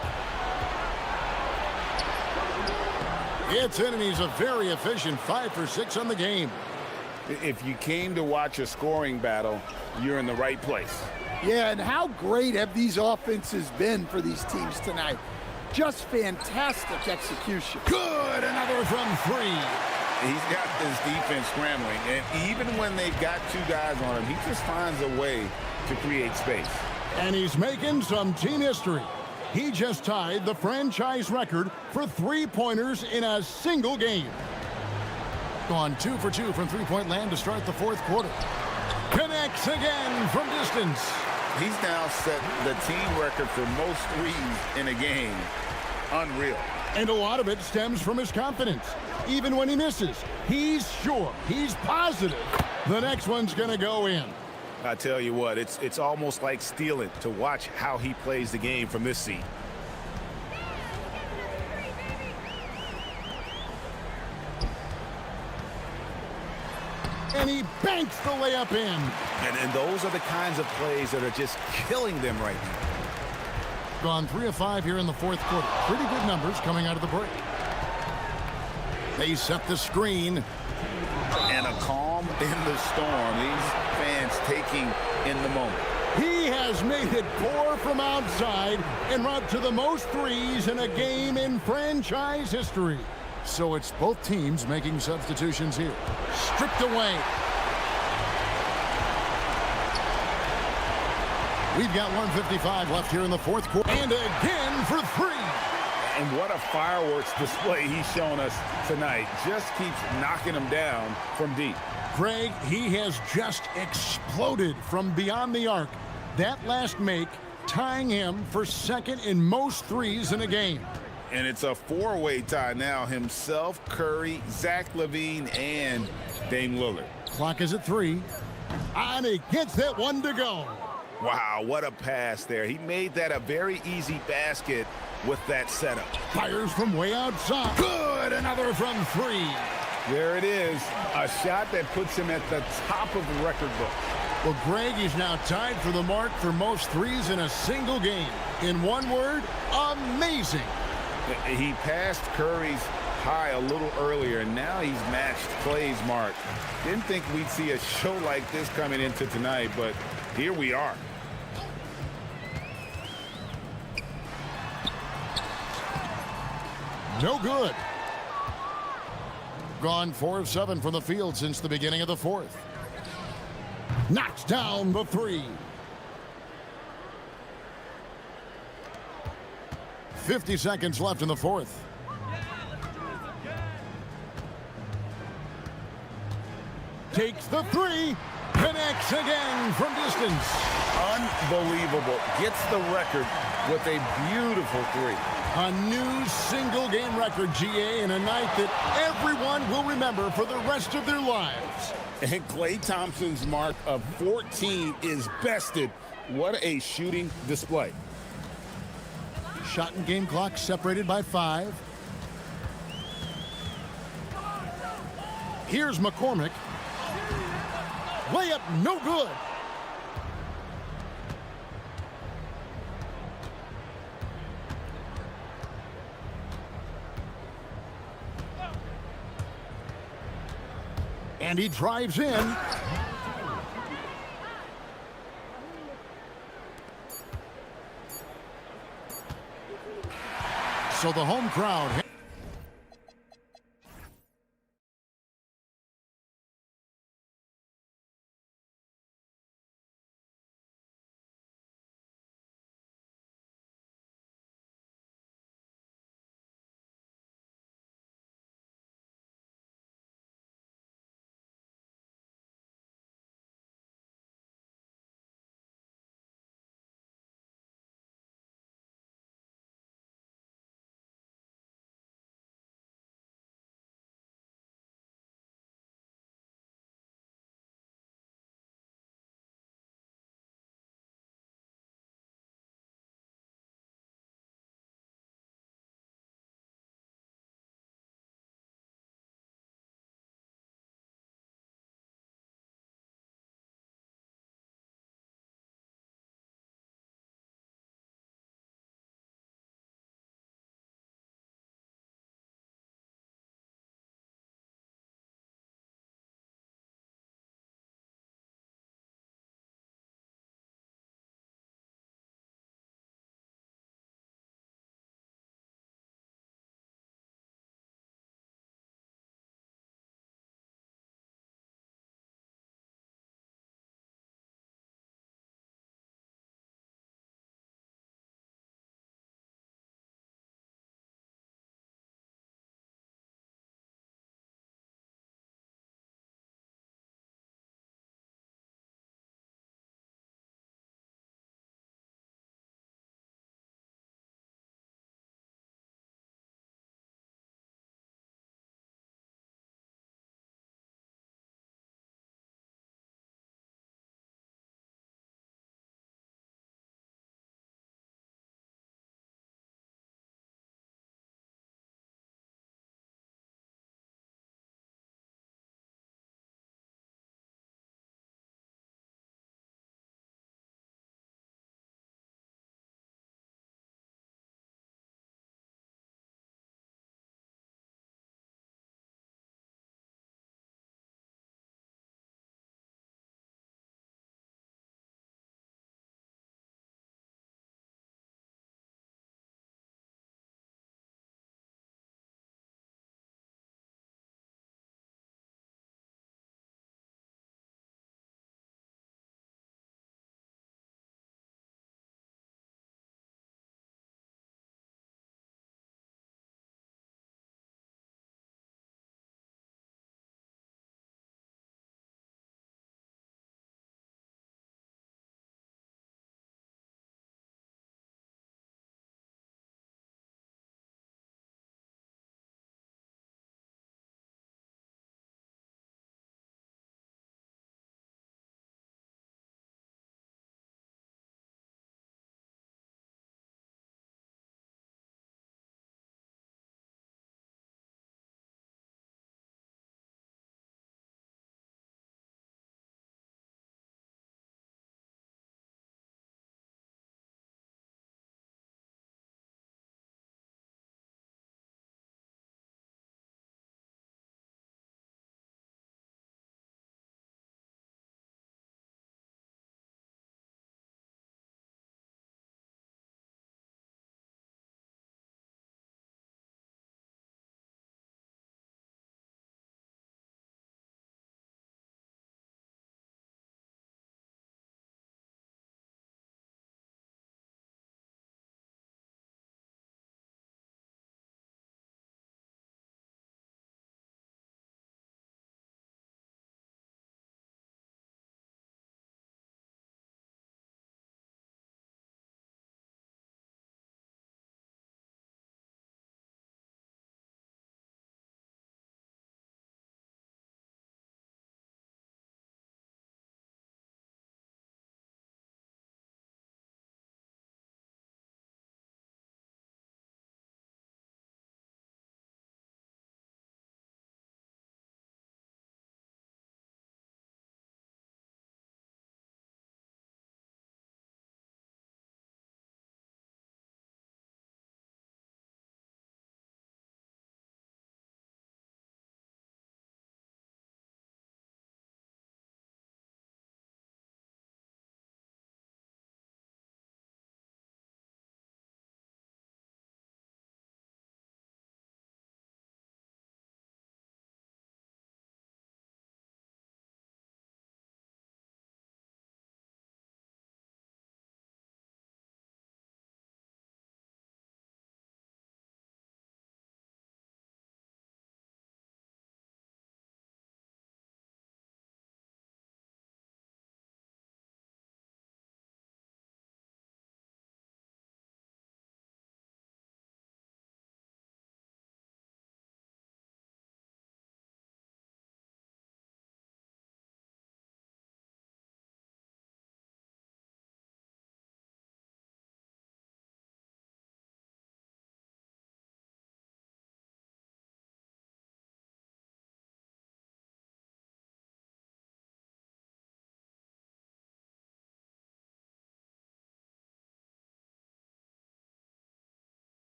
It's in, and he's a very efficient 5 for 6 on the game. If you came to watch a scoring battle, you're in the right place. Yeah, and how great have these offenses been for these teams tonight? Just fantastic execution. Good, another from 3. He's got this defense scrambling, and even when they've got 2 guys on him, he just finds a way to create space. And he's making some team history. He just tied the franchise record for 3-pointers in a single game. Gone 2 for 2 from three-point land to start the fourth quarter. Connects again from distance. He's now set the team record for most threes in a game. Unreal. And a lot of it stems from his confidence. Even when he misses, he's sure, he's positive the next one's going to go in. I tell you what, it's almost like stealing to watch how he plays the game from this seat. And he banks the layup in. And those are the kinds of plays that are just killing them right now. Gone 3 of 5 here in the fourth quarter. Pretty good numbers coming out of the break. They set the screen. And a calm in the storm. These fans taking in the moment. He has made it pour from outside and route to the most threes in a game in franchise history. So it's both teams making substitutions here. Stripped away. We've got 1:55 left here in the fourth quarter. And again for three. And what a fireworks display he's shown us tonight. Just keeps knocking them down from deep. Greg, he has just exploded from beyond the arc. That last make tying him for second in most threes in a game. And it's a four-way tie now. Himself, Curry, Zach LaVine, and Dame Lillard. Clock is at 3. And he gets that one to go. Wow, what a pass there. He made that a very easy basket with that setup. Fires from way outside. Good, another from 3. There it is, a shot that puts him at the top of the record book. Well, Greg is now tied for the mark for most threes in a single game. In one word, amazing. He passed Curry's high a little earlier, and now he's matched Clay's mark. Didn't think we'd see a show like this coming into tonight, but here we are. No good. Gone 4 of 7 from the field since the beginning of the fourth. Knocks down the 3. 50 seconds left in the fourth. Takes the 3. Connects again from distance. Unbelievable. Gets the record with a beautiful 3. A new single-game record, GA, in a night that everyone will remember for the rest of their lives. And Klay Thompson's mark of 14 is bested. What a shooting display. Shot and game clock separated by 5. Here's McCormick. Layup no good. And he drives in. So the home crowd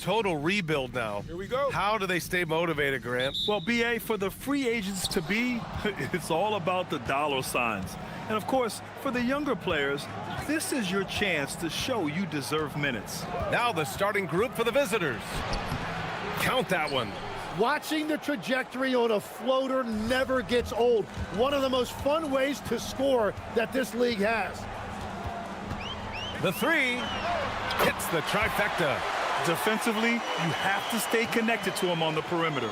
Total rebuild now. Here we go. How do they stay motivated, Grant? Well, BA, for the free agents to be, it's all about the dollar signs. And of course, for the younger players, this is your chance to show you deserve minutes. Now the starting group for the visitors. Count that one. Watching the trajectory on a floater never gets old. One of the most fun ways to score that this league has. The three hits the trifecta. Defensively, you have to stay connected to him on the perimeter.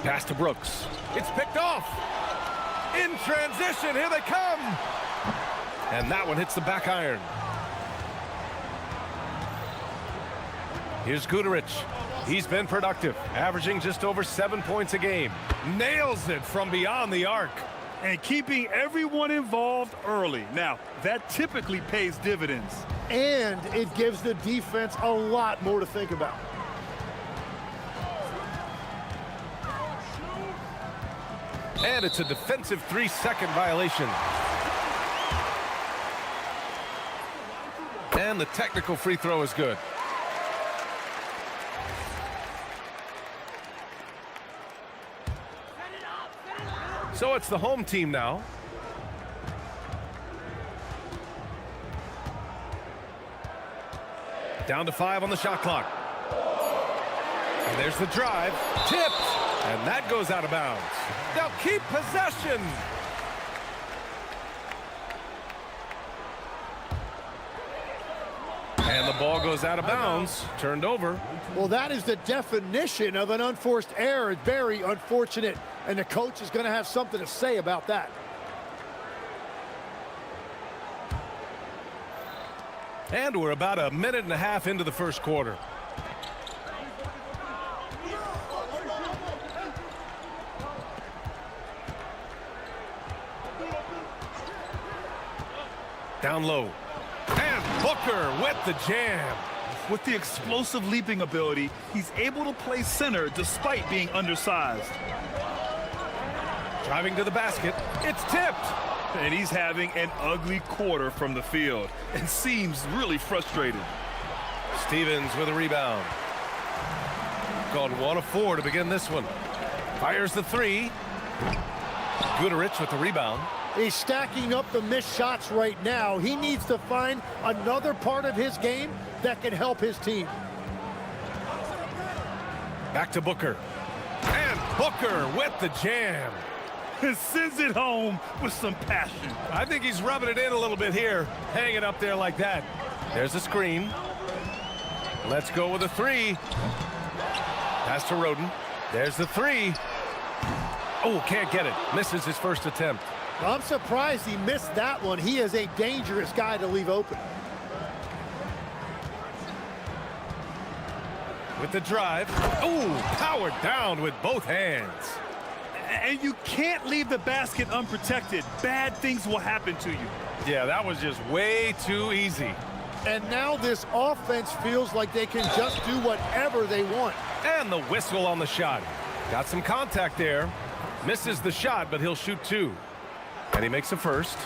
Pass to Brooks. It's picked off. In transition, here they come. And that one hits the back iron. Here's Guterich. He's been productive, averaging just over 7 points a game. Nails it from beyond the arc. And keeping everyone involved early. Now, that typically pays dividends. And it gives the defense a lot more to think about. And it's a defensive 3-second violation. And the technical free throw is good. So it's the home team now. Down to 5 on the shot clock. And there's the drive. Tipped. And that goes out of bounds. They'll keep possession. And the ball goes out of bounds. Turned over. Well, that is the definition of an unforced error. It's very unfortunate. And the coach is going to have something to say about that. And we're about a minute and a half into the first quarter. Down low. And Booker with the jam. With the explosive leaping ability, he's able to play center despite being undersized. Driving to the basket. It's tipped. And he's having an ugly quarter from the field and seems really frustrated. Stevens with a rebound. Gone 1 of 4 to begin this one. Fires the three. Guterich with the rebound. He's stacking up the missed shots right now. He needs to find another part of his game that can help his team. Back to Booker. And Booker with the jam. And sends it home with some passion. I think he's rubbing it in a little bit here. Hang it up there like that. There's a screen. Let's go with a three. Pass to Roden. There's the three. Oh, can't get it. Misses his first attempt. I'm surprised he missed that one. He is a dangerous guy to leave open. With the drive. Oh, powered down with both hands. And you can't leave the basket unprotected. Bad things will happen to you. Yeah, that was just way too easy. And now this offense feels like they can just do whatever they want. And the whistle on the shot. Got some contact there. Misses the shot, but he'll shoot 2. And he makes a first.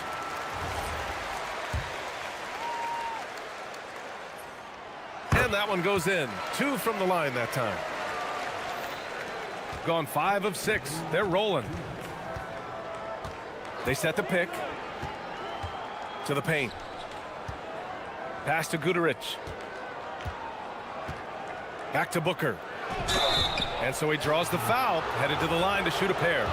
And that one goes in. 2 from the line that time. Gone 5 of 6. They're rolling. They set the pick. To the paint. Pass to Guterich. Back to Booker. And so he draws the foul. Headed to the line to shoot a pair.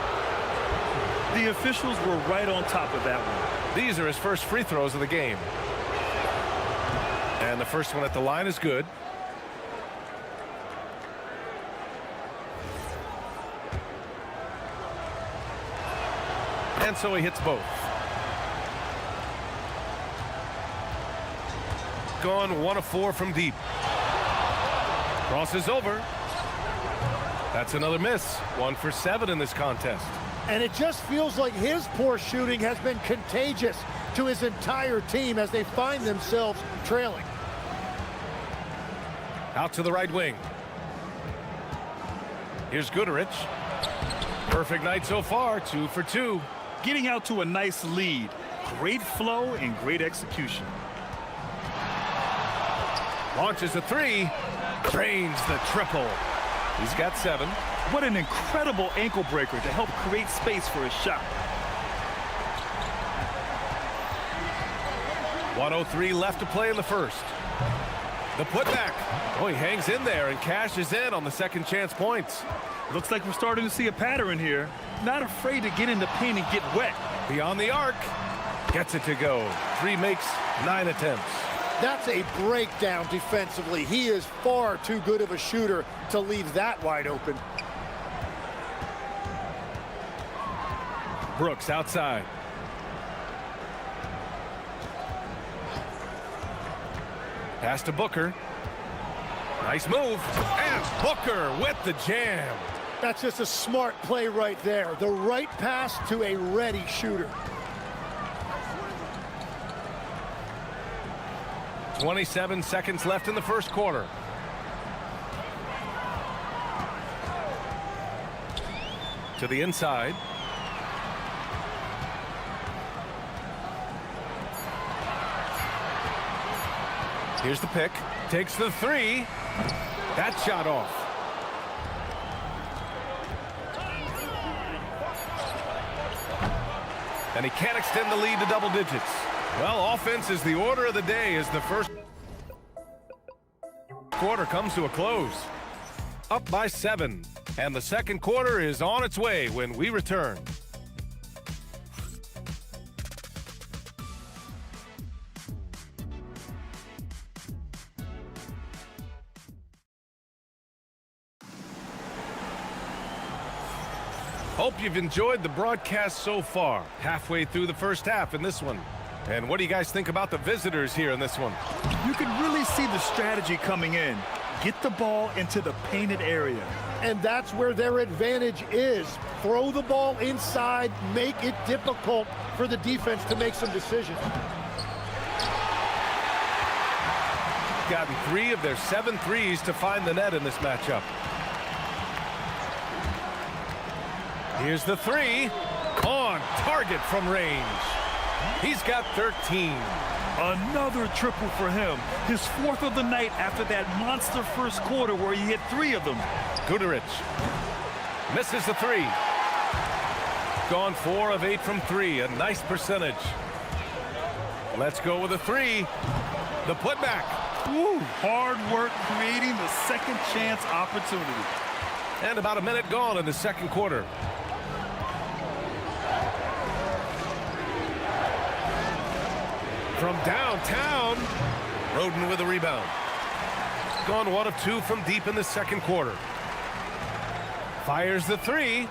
The officials were right on top of that one. These are his first free throws of the game. And the first one at the line is good. And so he hits both. Gone 1 of 4 from deep. Crosses over. That's another miss. 1 for 7 in this contest. And it just feels like his poor shooting has been contagious to his entire team as they find themselves trailing. Out to the right wing. Here's Goodrich. Perfect night so far, 2 for 2. Getting out to a nice lead. Great flow and great execution. Launches a 3. Drains the triple. He's got 7. What an incredible ankle breaker to help create space for his shot. 1:03 left to play in the first. The putback. Oh, he hangs in there and cashes in on the second chance points. Looks like we're starting to see a pattern here. Not afraid to get in the paint and get wet. Beyond the arc. Gets it to go. 3 makes 9 attempts. That's a breakdown defensively. He is far too good of a shooter to leave that wide open. Brooks outside. Pass to Booker. Nice move. And Booker with the jam. That's just a smart play right there. The right pass to a ready shooter. 27 seconds left in the first quarter. To the inside. Here's the pick. Takes the 3. That shot off. And he can't extend the lead to double digits. Well, offense is the order of the day as the first quarter comes to a close. Up by 7. And the second quarter is on its way when we return. Hope you've enjoyed the broadcast so far. Halfway through the first half in this one. And what do you guys think about the visitors here in this one? You can really see the strategy coming in. Get the ball into the painted area. And that's where their advantage is. Throw the ball inside, make it difficult for the defense to make some decisions. Gotten 3 of their 7 threes to find the net in this matchup. Here's the 3. On target from range. He's got 13. Another triple for him. His 4th of the night after that monster first quarter where he hit 3 of them. Goodrich misses the 3. Gone 4 of 8 from 3. A nice percentage. Let's go with a 3. The putback. Ooh, hard work creating the second chance opportunity. And about a minute gone in the second quarter. From downtown, Roden with a rebound. Gone 1 of 2 from deep in the second quarter. Fires the 3.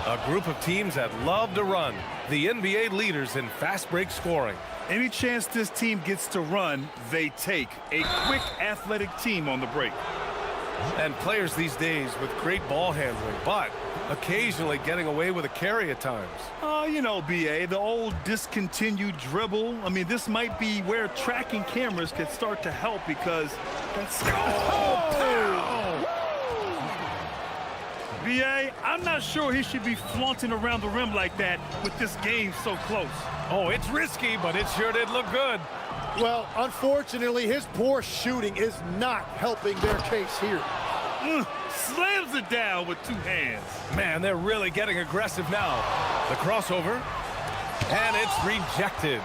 A group of teams that love to run. The NBA leaders in fast break scoring. Any chance this team gets to run, they take. A quick, athletic team on the break. And players these days with great ball handling, but occasionally getting away with a carry at times. You know, BA, the old discontinued dribble. I mean, this might be where tracking cameras could start to help because that's... BA, I'm not sure he should be flaunting around the rim like that with this game so close. Oh, it's risky, but it sure did look good. Well, unfortunately, his poor shooting is not helping their case here. Slams it down with 2 hands. Man, they're really getting aggressive now. The crossover, and it's rejected.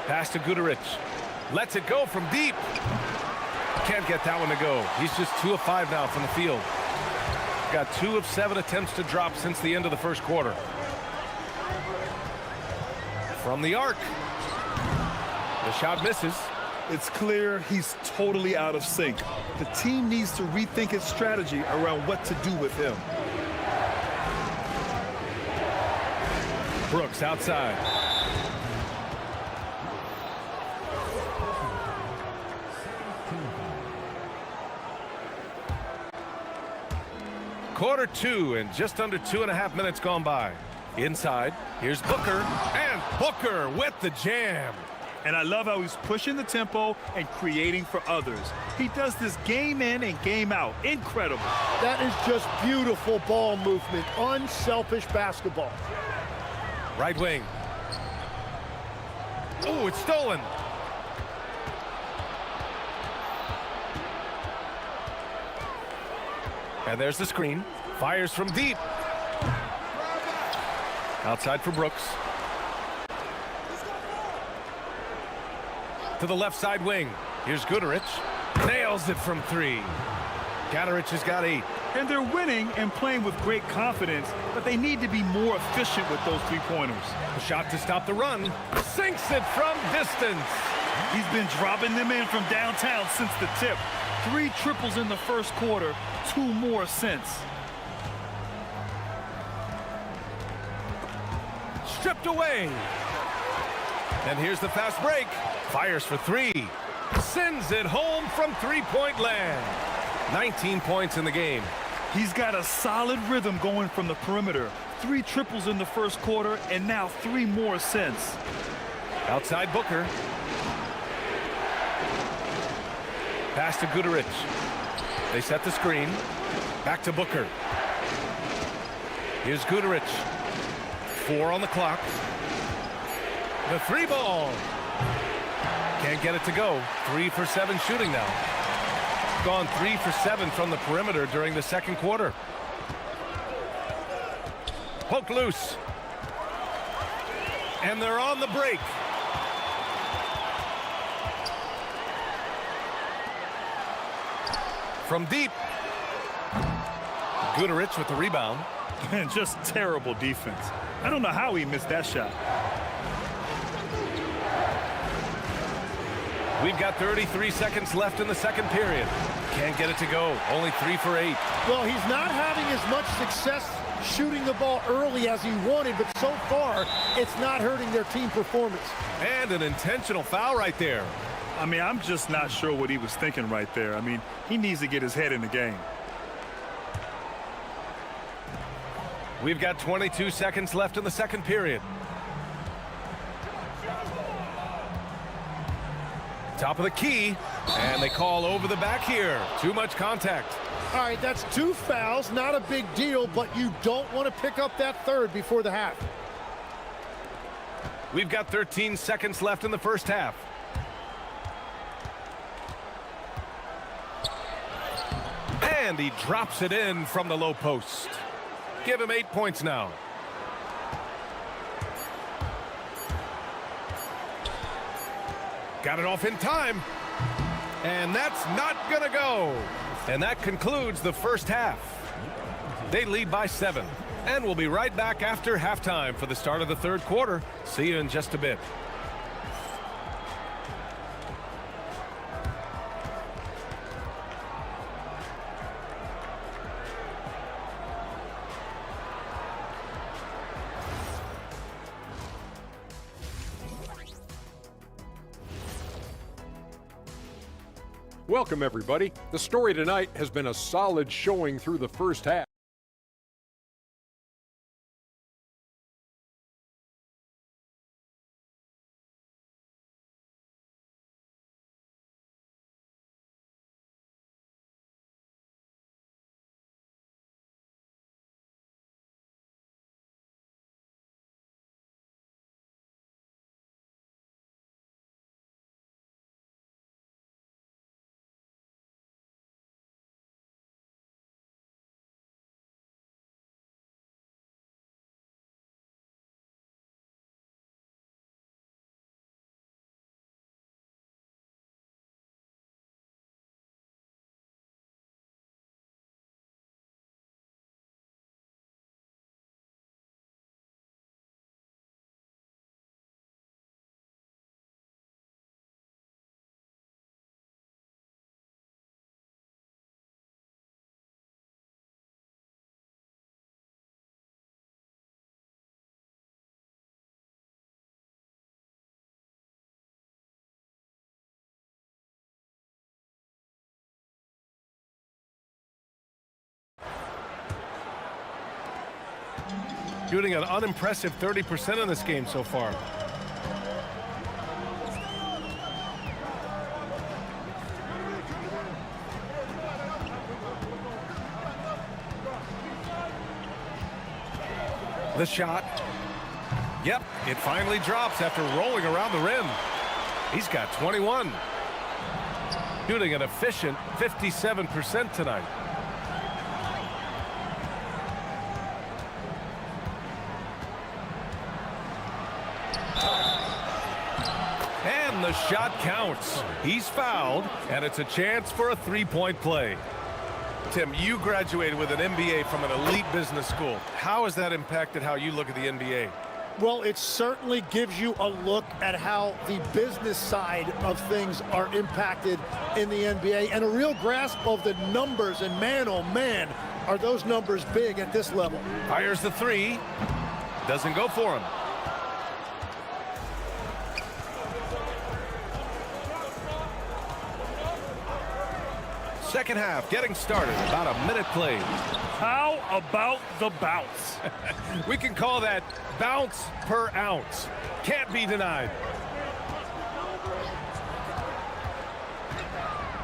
Pass to Goodrich. Lets it go from deep. Can't get that one to go. He's just 2 of 5 now from the field. Got 2 of 7 attempts to drop since the end of the first quarter. From the arc. The shot misses. It's clear he's totally out of sync. The team needs to rethink its strategy around what to do with him. Brooks outside. Quarter 2 and just under 2.5 minutes gone by. Inside, here's Booker, and Booker with the jam. And I love how he's pushing the tempo and creating for others. He does this game in and game out. Incredible. That is just beautiful ball movement. Unselfish basketball. Right wing. Oh, it's stolen. And there's the screen. Fires from deep. Outside for Brooks. To the left side wing. Here's Goodrich. Nails it from 3. Goodrich has got 8. And they're winning and playing with great confidence, but they need to be more efficient with those three-pointers. A shot to stop the run. Sinks it from distance. He's been dropping them in from downtown since the tip. 3 triples in the first quarter, 2 more since. Stripped away. And here's the fast break. Fires for 3. Sends it home from three-point land. 19 points in the game. He's got a solid rhythm going from the perimeter. 3 triples in the first quarter, and now 3 more since. Outside Booker. Pass to Goodrich. They set the screen. Back to Booker. Here's Goodrich. 4 on the clock. The 3 ball. Can't get it to go. 3 for 7 shooting now. Gone 3 for 7 from the perimeter during the second quarter. Poked loose. And they're on the break. From deep. Goodrich with the rebound. And just terrible defense. I don't know how he missed that shot. We've got 33 seconds left in the second period. Can't get it to go. Only 3 for 8. Well, he's not having as much success shooting the ball early as he wanted, but so far, it's not hurting their team performance. And an intentional foul right there. I mean, I'm just not sure what he was thinking right there. I mean, he needs to get his head in the game. We've got 22 seconds left in the second period. Top of the key, and they call over the back here. Too much contact. All right, that's 2 fouls, not a big deal, but you don't want to pick up that third before the half. We've got 13 seconds left in the first half. And he drops it in from the low post. Give him 8 points now. Got it off in time. And that's not going to go. And that concludes the first half. They lead by 7. And we'll be right back after halftime for the start of the third quarter. See you in just a bit. Welcome, everybody. The story tonight has been a solid showing through the first half. Shooting an unimpressive 30% in this game so far. The shot. Yep, it finally drops after rolling around the rim. He's got 21. Shooting an efficient 57% tonight. And the shot counts. He's fouled, and it's a chance for a three-point play. Tim, you graduated with an MBA from an elite business school. How has that impacted how you look at the NBA? Well, it certainly gives you a look at how the business side of things are impacted in the NBA and a real grasp of the numbers. And man, oh man, are those numbers big at this level. Fires the three. Doesn't go for him. Second half getting started. About a minute played. How about the bounce? We can call that bounce per ounce. Can't be denied.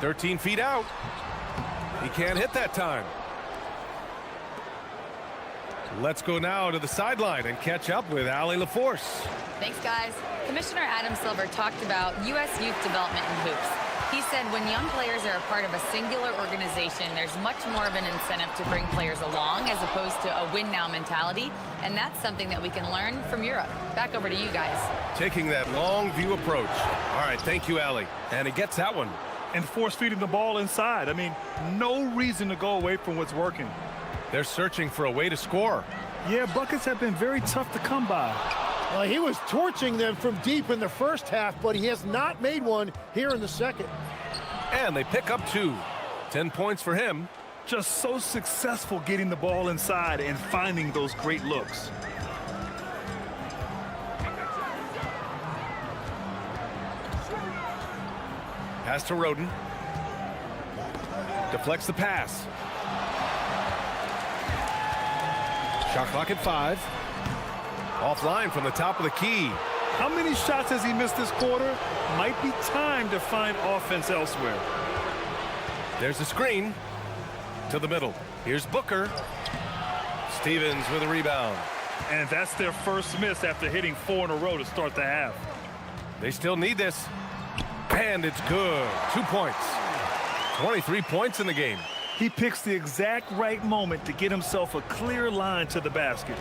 13 feet out. He can't hit that time. Let's go now to the sideline and catch up with Allie LaForce. Thanks, guys. Commissioner Adam Silver talked about U.S. youth development in hoops. He said when young players are a part of a singular organization, there's much more of an incentive to bring players along as opposed to a win-now mentality, and that's something that we can learn from Europe. Back over to you guys. Taking that long view approach. All right, thank you, Allie. And he gets that one. And force-feeding the ball inside. I mean, no reason to go away from what's working. They're searching for a way to score. Yeah, buckets have been very tough to come by. Well, he was torching them from deep in the first half, but he has not made one here in the second. And they pick up 2. 10 points for him. Just so successful getting the ball inside and finding those great looks. Pass to Roden. Deflects the pass. Shot clock at 5. Offline from the top of the key. How many shots has he missed this quarter? Might be time to find offense elsewhere. There's the screen to the middle. Here's Booker. Stevens with a rebound. And that's their first miss after hitting 4 in a row to start the half. They still need this. And it's good. 2 points. 23 points in the game. He picks the exact right moment to get himself a clear line to the basket.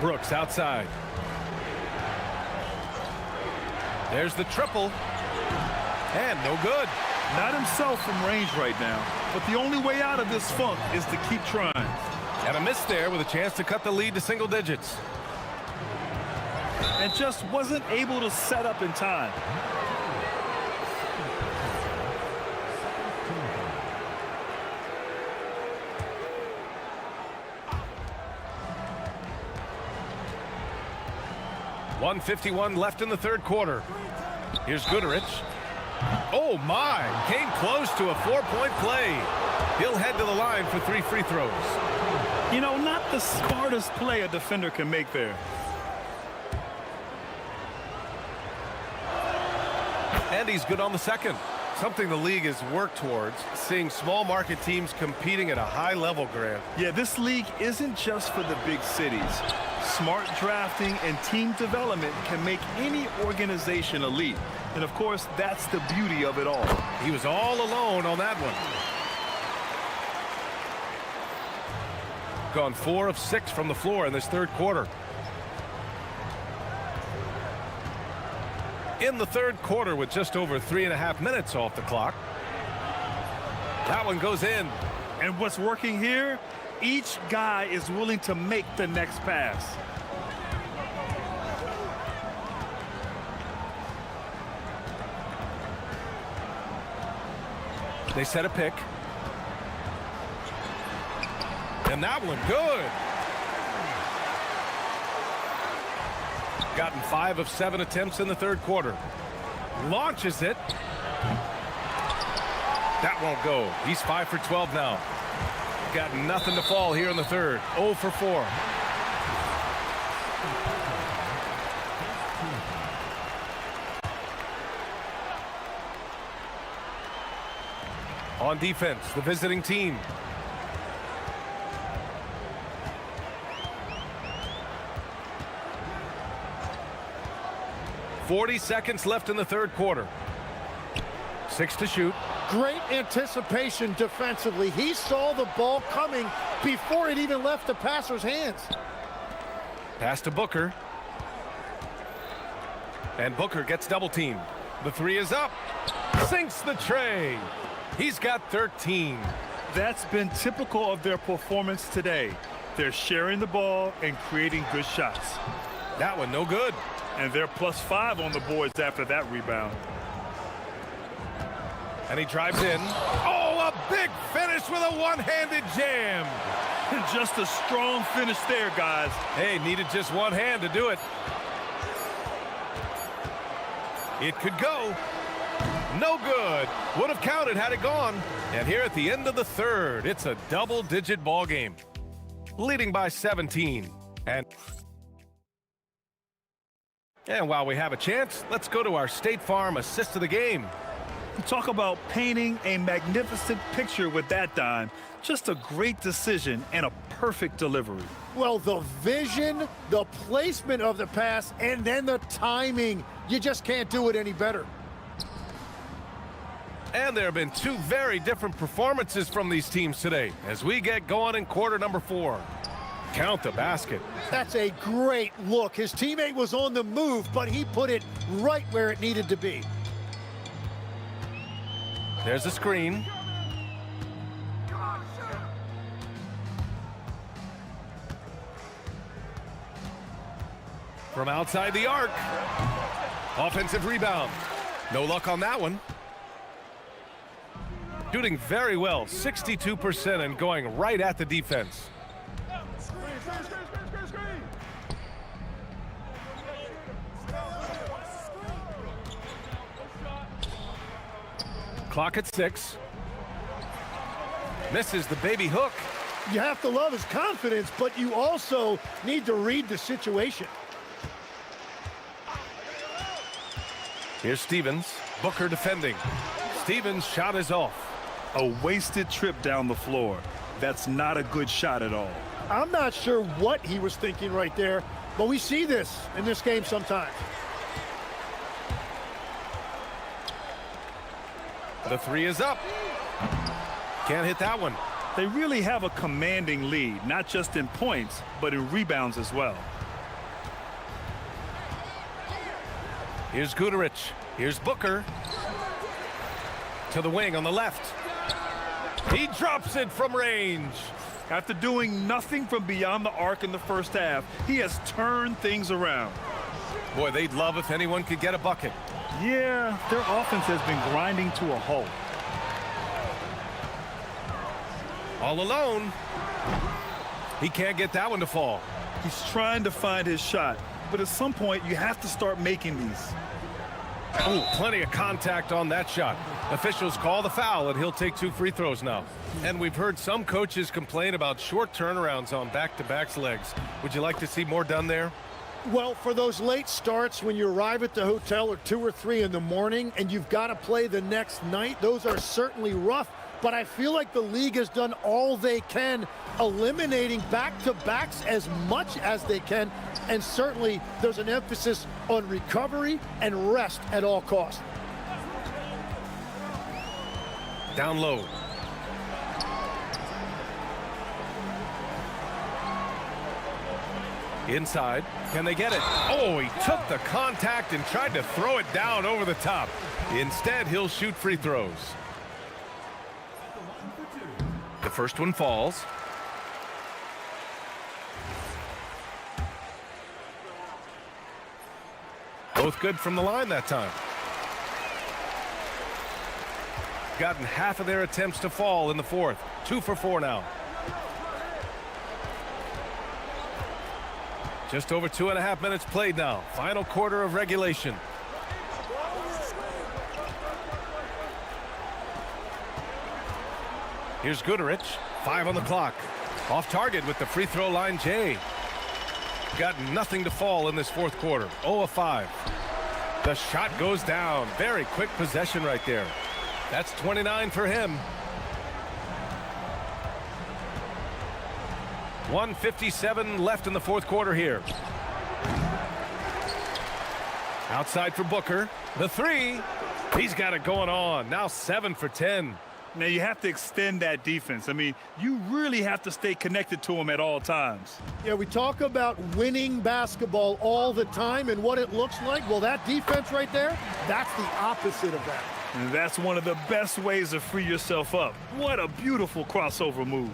Brooks outside. There's the triple. And no good. Not himself from range right now. But the only way out of this funk is to keep trying. And a miss there with a chance to cut the lead to single digits. And just wasn't able to set up in time. .151 left in the third quarter. Here's Goodrich. Oh my, came close to a 4-point play. He'll head to the line for 3 free throws. You know, not the smartest play a defender can make there. And he's good on the second. Something the league has worked towards, seeing small market teams competing at a high level, Grant. Yeah, this league isn't just for the big cities. Smart drafting and team development can make any organization elite. And of course, that's the beauty of it all. He was all alone on that one. Gone 4 of 6 from the floor in this third quarter. In the third quarter with just over 3.5 minutes off the clock. That one goes in. And what's working here? Each guy is willing to make the next pass. They set a pick. And that one good. Gotten 5 of 7 attempts in the third quarter. Launches it. That won't go. He's 5 for 12 now. Got nothing to fall here in the third. 0 for 4. On defense, the visiting team. 40 seconds left in the third quarter. 6 to shoot. Great anticipation defensively. He saw the ball coming before it even left the passer's hands. Pass to Booker. And Booker gets double teamed. The three is up. Sinks the tray. He's got 13. That's been typical of their performance today. They're sharing the ball and creating good shots. That one no good. And they're +5 on the boards after that rebound. And he drives in. Oh, a big finish with a one-handed jam. Just a strong finish there, guys. Hey, needed just one hand to do it. It could go. No good. Would have counted had it gone. And here at the end of the third, it's a double-digit ball game. Leading by 17. And while we have a chance, let's go to our State Farm assist of the game. Talk about painting a magnificent picture with that dime. Just a great decision and a perfect delivery. Well, the vision, the placement of the pass, and then the timing. You just can't do it any better. And there have been two very different performances from these teams today as we get going in quarter number 4. Count the basket. That's a great look. His teammate was on the move, but he put it right where it needed to be. There's a screen. From outside the arc. Offensive rebound. No luck on that one. Shooting very well, 62% and going right at the defense. Clock at 6. Misses the baby hook. You have to love his confidence, but you also need to read the situation. Here's Stevens. Booker defending. Stevens' shot is off. A wasted trip down the floor. That's not a good shot at all. I'm not sure what he was thinking right there, but we see this in this game sometimes. The three is up. Can't hit that one. They really have a commanding lead, not just in points, but in rebounds as well. Here's Guterich. Here's Booker. To the wing on the left. He drops it from range. After doing nothing from beyond the arc in the first half, he has turned things around. Boy, they'd love if anyone could get a bucket. Yeah, their offense has been grinding to a halt. All alone. He can't get that one to fall. He's trying to find his shot, but at some point you have to start making these. Oh, plenty of contact on that shot. Officials call the foul, and he'll take 2 free throws now. And we've heard some coaches complain about short turnarounds on back-to-back legs. Would you like to see more done there? Well, for those late starts when you arrive at the hotel at 2 or 3 in the morning and you've got to play the next night, those are certainly rough. But I feel like the league has done all they can, eliminating back-to-backs as much as they can. And certainly there's an emphasis on recovery and rest at all costs. Down low. Inside. Can they get it? Oh, he took the contact and tried to throw it down over the top. Instead, he'll shoot free throws. The first one falls. Both good from the line that time. Gotten half of their attempts to fall in the fourth. 2 for 4 now. Just over 2.5 minutes played now. Final quarter of regulation. Here's Guterich. 5 on the clock. Off target with the free throw line, Jay. Got nothing to fall in this fourth quarter. 0 of 5. The shot goes down. Very quick possession right there. That's 29 for him. 1:57 left in the fourth quarter here. Outside for Booker. The three. He's got it going on. Now 7 for 10. Now, you have to extend that defense. I mean, you really have to stay connected to him at all times. Yeah, we talk about winning basketball all the time and what it looks like. Well, that defense right there, that's the opposite of that. And that's one of the best ways to free yourself up. What a beautiful crossover move.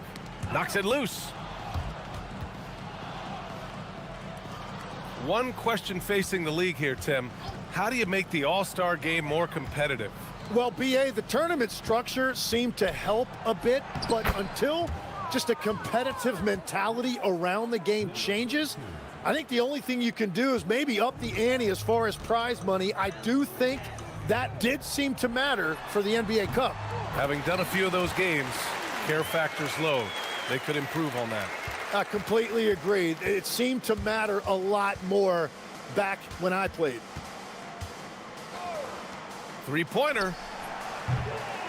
Knocks it loose. One question facing the league here, Tim. How do you make the All-Star game more competitive? Well, BA, the tournament structure seemed to help a bit, but until just a competitive mentality around the game changes, I think the only thing you can do is maybe up the ante as far as prize money. I do think that did seem to matter for the NBA Cup. Having done a few of those games, care factor's low. They could improve on that. I completely agree. It seemed to matter a lot more back when I played. Three-pointer.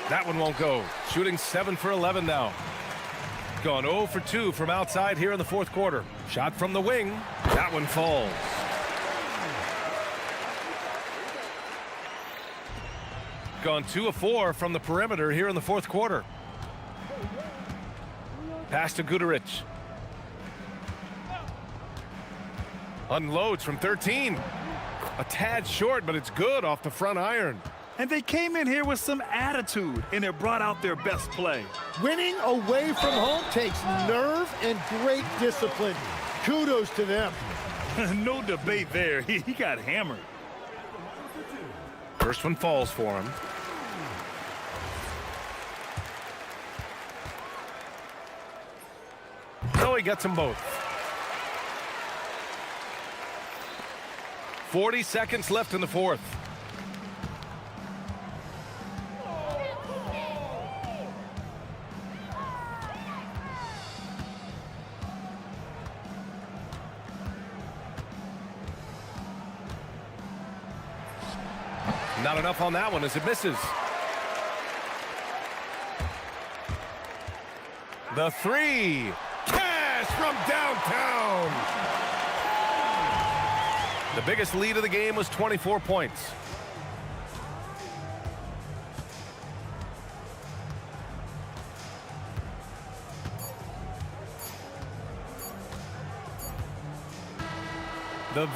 That one won't go. Shooting 7 for 11 now. Gone 0 for 2 from outside here in the fourth quarter. Shot from the wing. That one falls. Gone 2 of 4 from the perimeter here in the fourth quarter. Pass to Guduric. Unloads from 13. A tad short, but it's good off the front iron. And they came in here with some attitude, and it brought out their best play. Winning away from home takes nerve and great discipline. Kudos to them. No debate there. He got hammered. First one falls for him. No, he gets them both. 40 seconds left in the fourth. Not enough on that one as it misses. The three. Cash from downtown. The biggest lead of the game was 24 points. The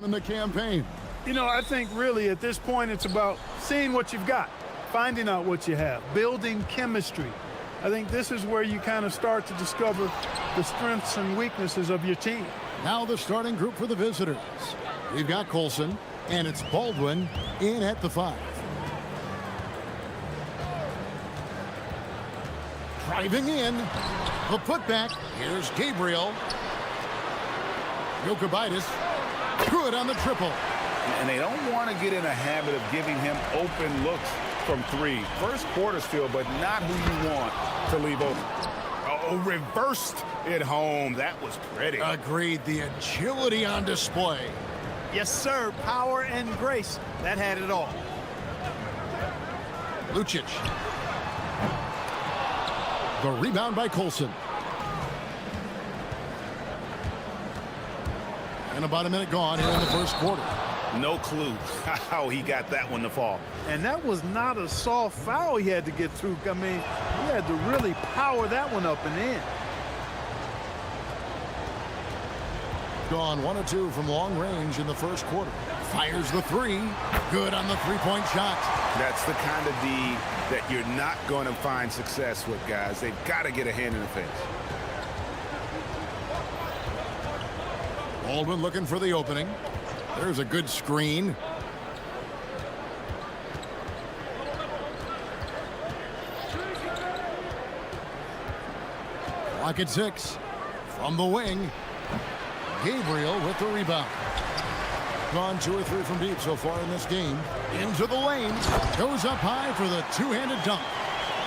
in the campaign. You know, I think really at this point it's about seeing what you've got, finding out what you have, building chemistry. I think this is where you kind of start to discover the strengths and weaknesses of your team. Now the starting group for the visitors. We've got Colson, and it's Baldwin in at the 5. Driving in, the putback. Here's Gabriel. Jokibitis, good on the triple. And they don't want to get in a habit of giving him open looks from 3. First quarter still, but not who you want to leave open. Oh, reversed it home. That was pretty. Agreed. The agility on display. Yes, sir. Power and grace. That had it all. Lucic. The rebound by Colson. And about a minute gone here in the first quarter. No clue how he got that one to fall. And that was not a soft foul he had to get through. I mean, he had to really power that one up and in. Gone 1 of 2 from long range in the first quarter. Fires the 3. Good on the three-point shot. That's the kind of D that you're not going to find success with, guys. They've got to get a hand in the face. Baldwin looking for the opening. There's a good screen. Clock at 6. From the wing. Gabriel with the rebound. Gone 2 or 3 from deep so far in this game. Into the lane. Goes up high for the two-handed dunk.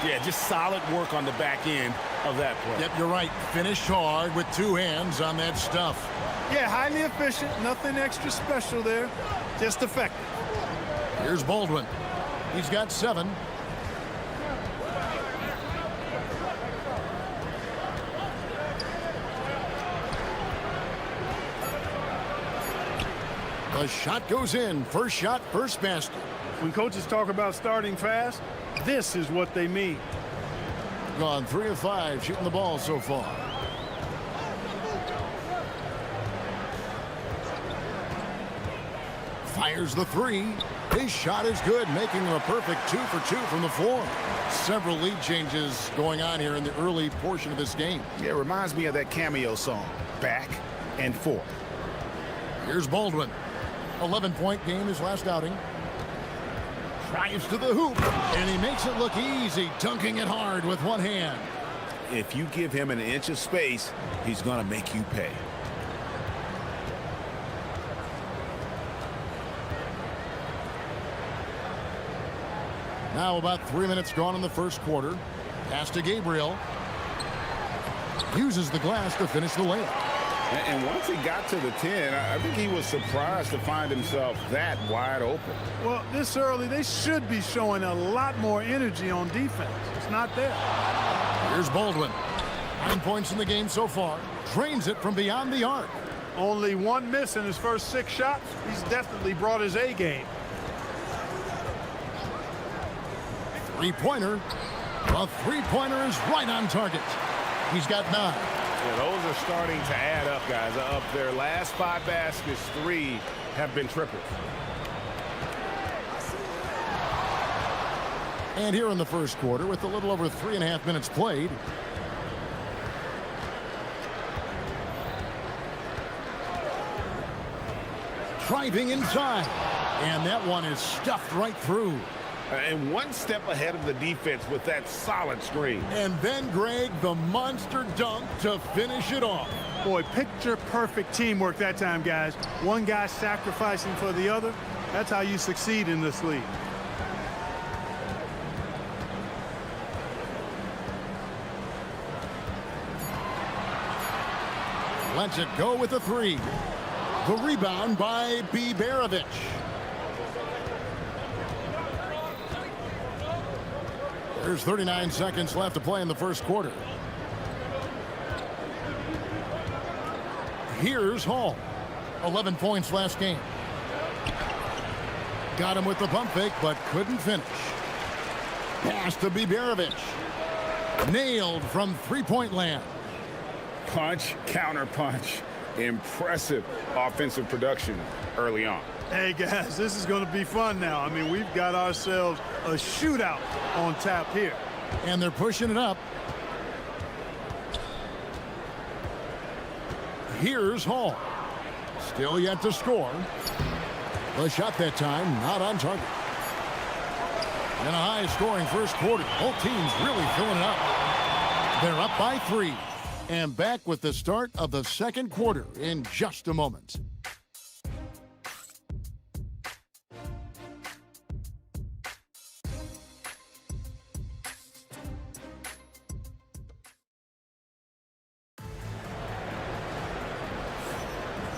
Yeah, just solid work on the back end of that play. Yep, you're right. Finished hard with 2 hands on that stuff. Yeah, highly efficient. Nothing extra special there. Just effective. Here's Baldwin. He's got 7. The shot goes in. First shot, first basket. When coaches talk about starting fast, this is what they mean. Gone 3 of 5 shooting the ball so far. Fires the 3. His shot is good, making him a perfect 2 for 2 from the floor. Several lead changes going on here in the early portion of this game. Yeah, it reminds me of that Cameo song, Back and Forth. Here's Baldwin. 11-point game his last outing. Drives to the hoop, and he makes it look easy, dunking it hard with one hand. If you give him an inch of space, he's going to make you pay. Now about 3 minutes gone in the first quarter. Pass to Gabriel. Uses the glass to finish the layup. And once he got to the 10, I think he was surprised to find himself that wide open. Well, this early, they should be showing a lot more energy on defense. It's not there. Here's Baldwin. 9 points in the game so far. Drains it from beyond the arc. Only 1 miss in his first 6 shots. He's definitely brought his A game. Three-pointer. The three-pointer is right on target. He's got 9. Yeah, those are starting to add up, guys. Up their last 5 baskets, 3 have been triples. And here in the first quarter, with a little over 3.5 minutes played, driving inside, and that one is stuffed right through. And 1 step ahead of the defense with that solid screen. And then, Greg, the monster dunk to finish it off. Boy, picture-perfect teamwork that time, guys. One guy sacrificing for the other. That's how you succeed in this league. Lets it go with a 3. The rebound by Biberovic. There's 39 seconds left to play in the first quarter. Here's Hall. 11 points last game. Got him with the pump fake, but couldn't finish. Pass to Biberovic. Nailed from three-point land. Punch, counter punch. Impressive offensive production early on. Hey, guys, this is going to be fun now. I mean, we've got ourselves a shootout on tap here. And they're pushing it up. Here's Hall. Still yet to score. The shot that time not on target. And a high-scoring first quarter. Both teams really filling it up. They're up by 3. And back with the start of the second quarter in just a moment.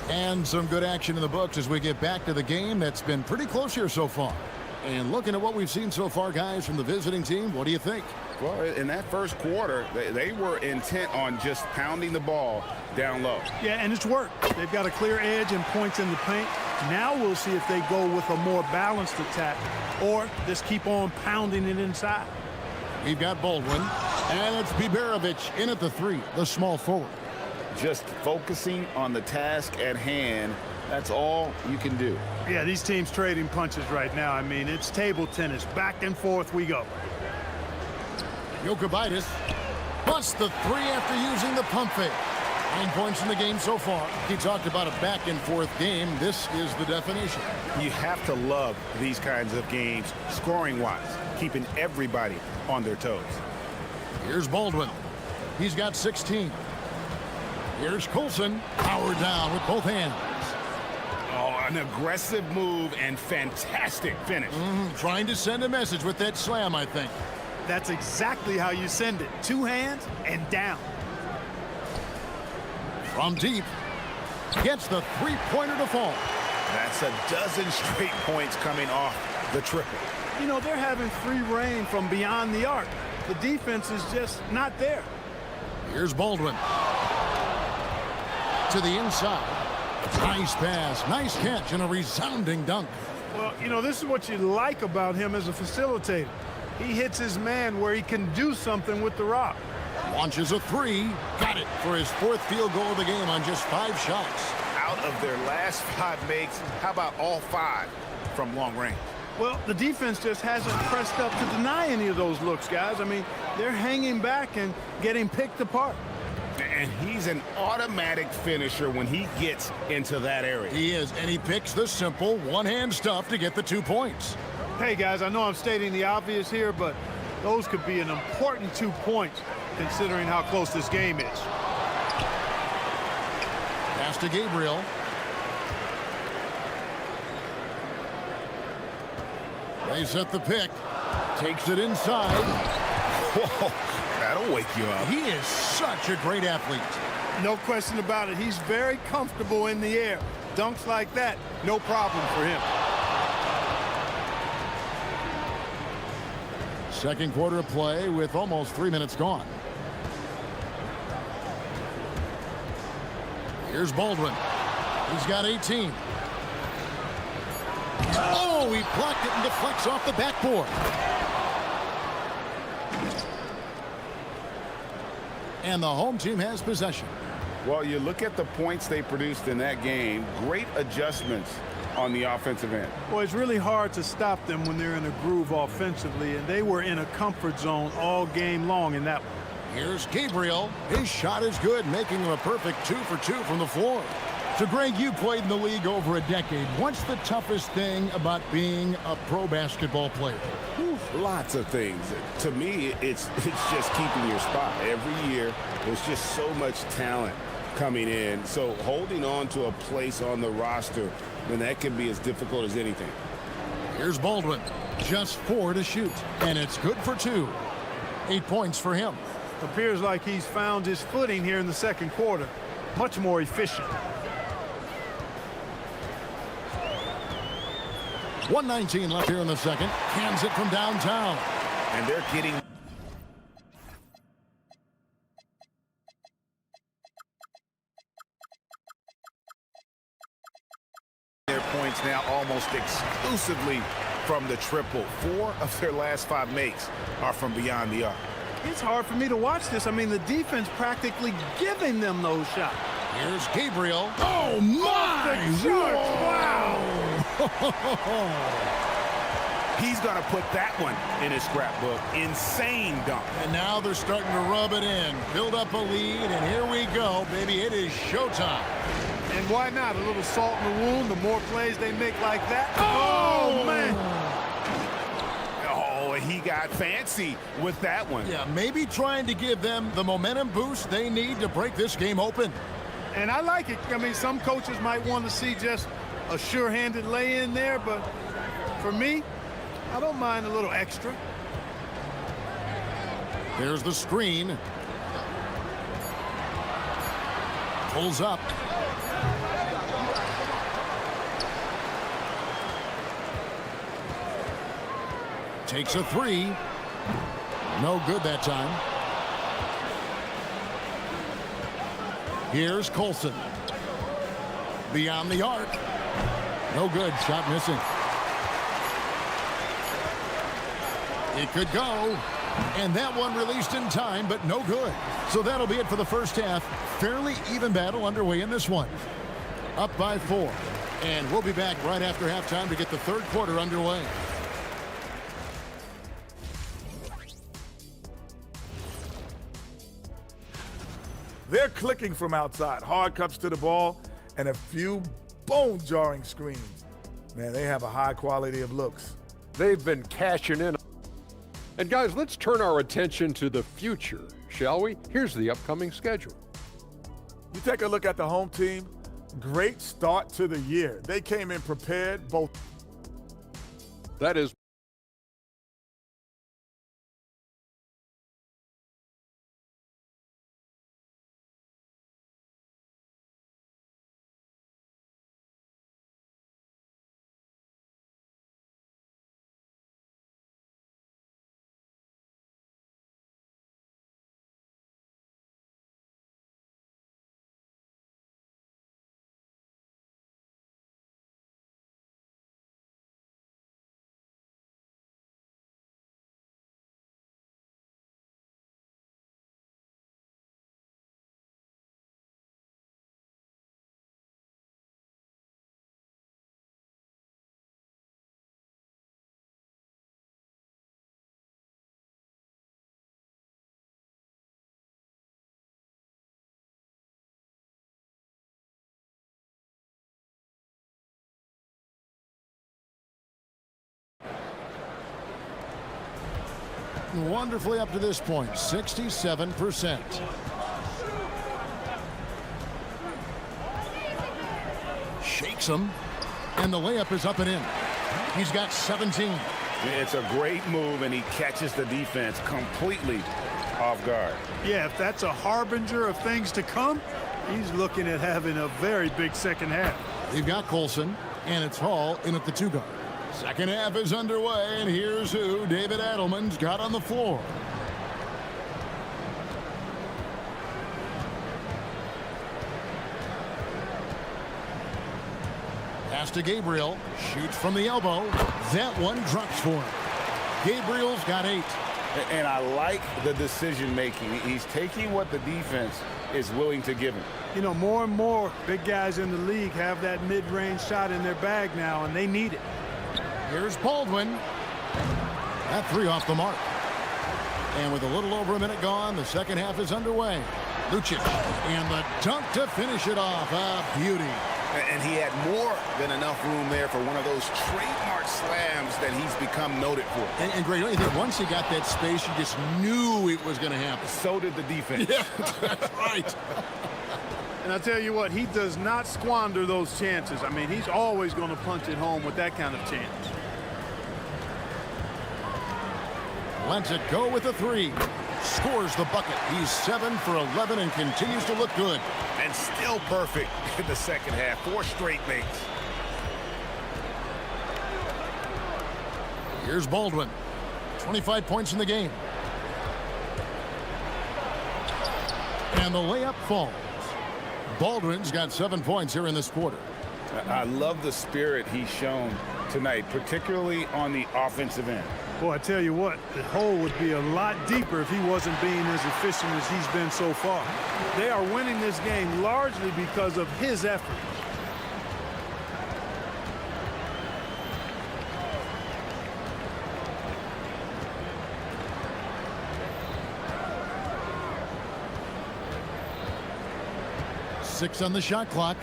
And some good action in the books as we get back to the game that's been pretty close here so far. And looking at what we've seen so far, guys, from the visiting team, what do you think? Well, in that first quarter, they were intent on just pounding the ball down low. Yeah, and it's worked. They've got a clear edge and points in the paint. Now we'll see if they go with a more balanced attack or just keep on pounding it inside. We've got Baldwin, and it's Biberovic in at the 3, the small forward. Just focusing on the task at hand, that's all you can do. Yeah, these teams trading punches right now. I mean, it's table tennis. Back and forth we go. Jokubaitis busts the 3 after using the pump fake. 9 points in the game so far. He talked about a back-and-forth game. This is the definition. You have to love these kinds of games, scoring-wise, keeping everybody on their toes. Here's Baldwin. He's got 16. Here's Coulson, powered down with both hands. Oh, an aggressive move and fantastic finish. Trying to send a message with that slam, I think. That's exactly how you send it. 2 hands and down. From deep, gets the 3-pointer to fall. That's a dozen straight points coming off the triple. You know, they're having free reign from beyond the arc. The defense is just not there. Here's Baldwin. To the inside. Nice pass, nice catch, and a resounding dunk. Well, you know, this is what you like about him as a facilitator. He hits his man where he can do something with the rock. Launches a 3. Got it for his 4th field goal of the game on just 5 shots. Out of their last 5 makes, how about all 5 from long range? Well, the defense just hasn't pressed up to deny any of those looks, guys. I mean, they're hanging back and getting picked apart. And he's an automatic finisher when he gets into that area. He is, and he picks the simple one-hand stuff to get the 2 points. Hey, guys, I know I'm stating the obvious here, but those could be an important 2 points considering how close this game is. Pass to Gabriel. They set the pick. Takes it inside. Whoa, that'll wake you up. He is such a great athlete. No question about it. He's very comfortable in the air. Dunks like that, no problem for him. Second quarter of play with almost 3 minutes gone. Here's Baldwin. He's got 18. Oh, he blocked it and deflects off the backboard. And the home team has possession. Well, you look at the points they produced in that game. Great adjustments on the offensive end. Well, it's really hard to stop them when they're in a groove offensively, and they were in a comfort zone all game long in that one. Here's Gabriel. His shot is good, making him a perfect 2 for 2 from the floor. So, Greg, you played in the league over a decade. What's the toughest thing about being a pro basketball player? Lots of things. To me, it's just keeping your spot. Every year, there's just so much talent coming in. So holding on to a place on the roster, then that can be as difficult as anything. Here's Baldwin. Just 4 to shoot. And it's good for 2. 8 points for him. Appears like he's found his footing here in the second quarter. Much more efficient. 1:19 left here in the second. Hands it from downtown. And they're getting... their points now almost exclusively from the triple. 4 of their last 5 makes are from beyond the arc. It's hard for me to watch this. I mean, the defense practically giving them those shots. Here's Gabriel. Oh, my! Wow! He's going to put that one in his scrapbook. Insane dunk. And now they're starting to rub it in. Build up a lead, and here we go, baby. It is showtime. And why not? A little salt in the wound. The more plays they make like that. Oh, man. Oh, he got fancy with that one. Yeah, maybe trying to give them the momentum boost they need to break this game open. And I like it. I mean, some coaches might want to see just a sure-handed lay-in there, but for me, I don't mind a little extra. There's the screen. Pulls up. Takes a three. No good that time. Here's Colson. Beyond the arc. No good. Shot missing. It could go. And that one released in time, but no good. So that'll be it for the first half. Fairly even battle underway in this one. Up by 4. And we'll be back right after halftime to get the third quarter underway. They're clicking from outside. Hard cuts to the ball and a few bone-jarring screens. Man, they have a high quality of looks. They've been cashing in. And guys, let's turn our attention to the future, shall we? Here's the upcoming schedule. You take a look at the home team. Great start to the year. They came in prepared both. That is wonderfully up to this point, 67%. Shakes him, and the layup is up and in. He's got 17. It's a great move, and he catches the defense completely off guard. Yeah, if that's a harbinger of things to come, he's looking at having a very big second half. We've got Colson, and it's Hall in at the 2 guard. Second half is underway, and here's who David Adelman's got on the floor. Pass to Gabriel. Shoots from the elbow. That one drops for him. Gabriel's got 8. And I like the decision-making. He's taking what the defense is willing to give him. You know, more and more big guys in the league have that mid-range shot in their bag now, and they need it. Here's Baldwin. That 3 off the mark. And with a little over a minute gone, the second half is underway. Lucic. And the dunk to finish it off. A beauty. And he had more than enough room there for one of those trademark slams that he's become noted for. And Greg, don't you think once he got that space, you just knew it was going to happen? So did the defense. Yeah, that's right. And I tell you what, he does not squander those chances. I mean, he's always going to punch it home with that kind of chance. Lets it go with a 3. Scores the bucket. He's 7 for 11 and continues to look good. And still perfect in the second half. 4 straight makes. Here's Baldwin. 25 points in the game. And the layup falls. Baldwin's got 7 points here in this quarter. I love the spirit he's shown tonight, particularly on the offensive end. Well, I tell you what, the hole would be a lot deeper if he wasn't being as efficient as he's been so far. They are winning this game largely because of his effort. Six on the shot clock.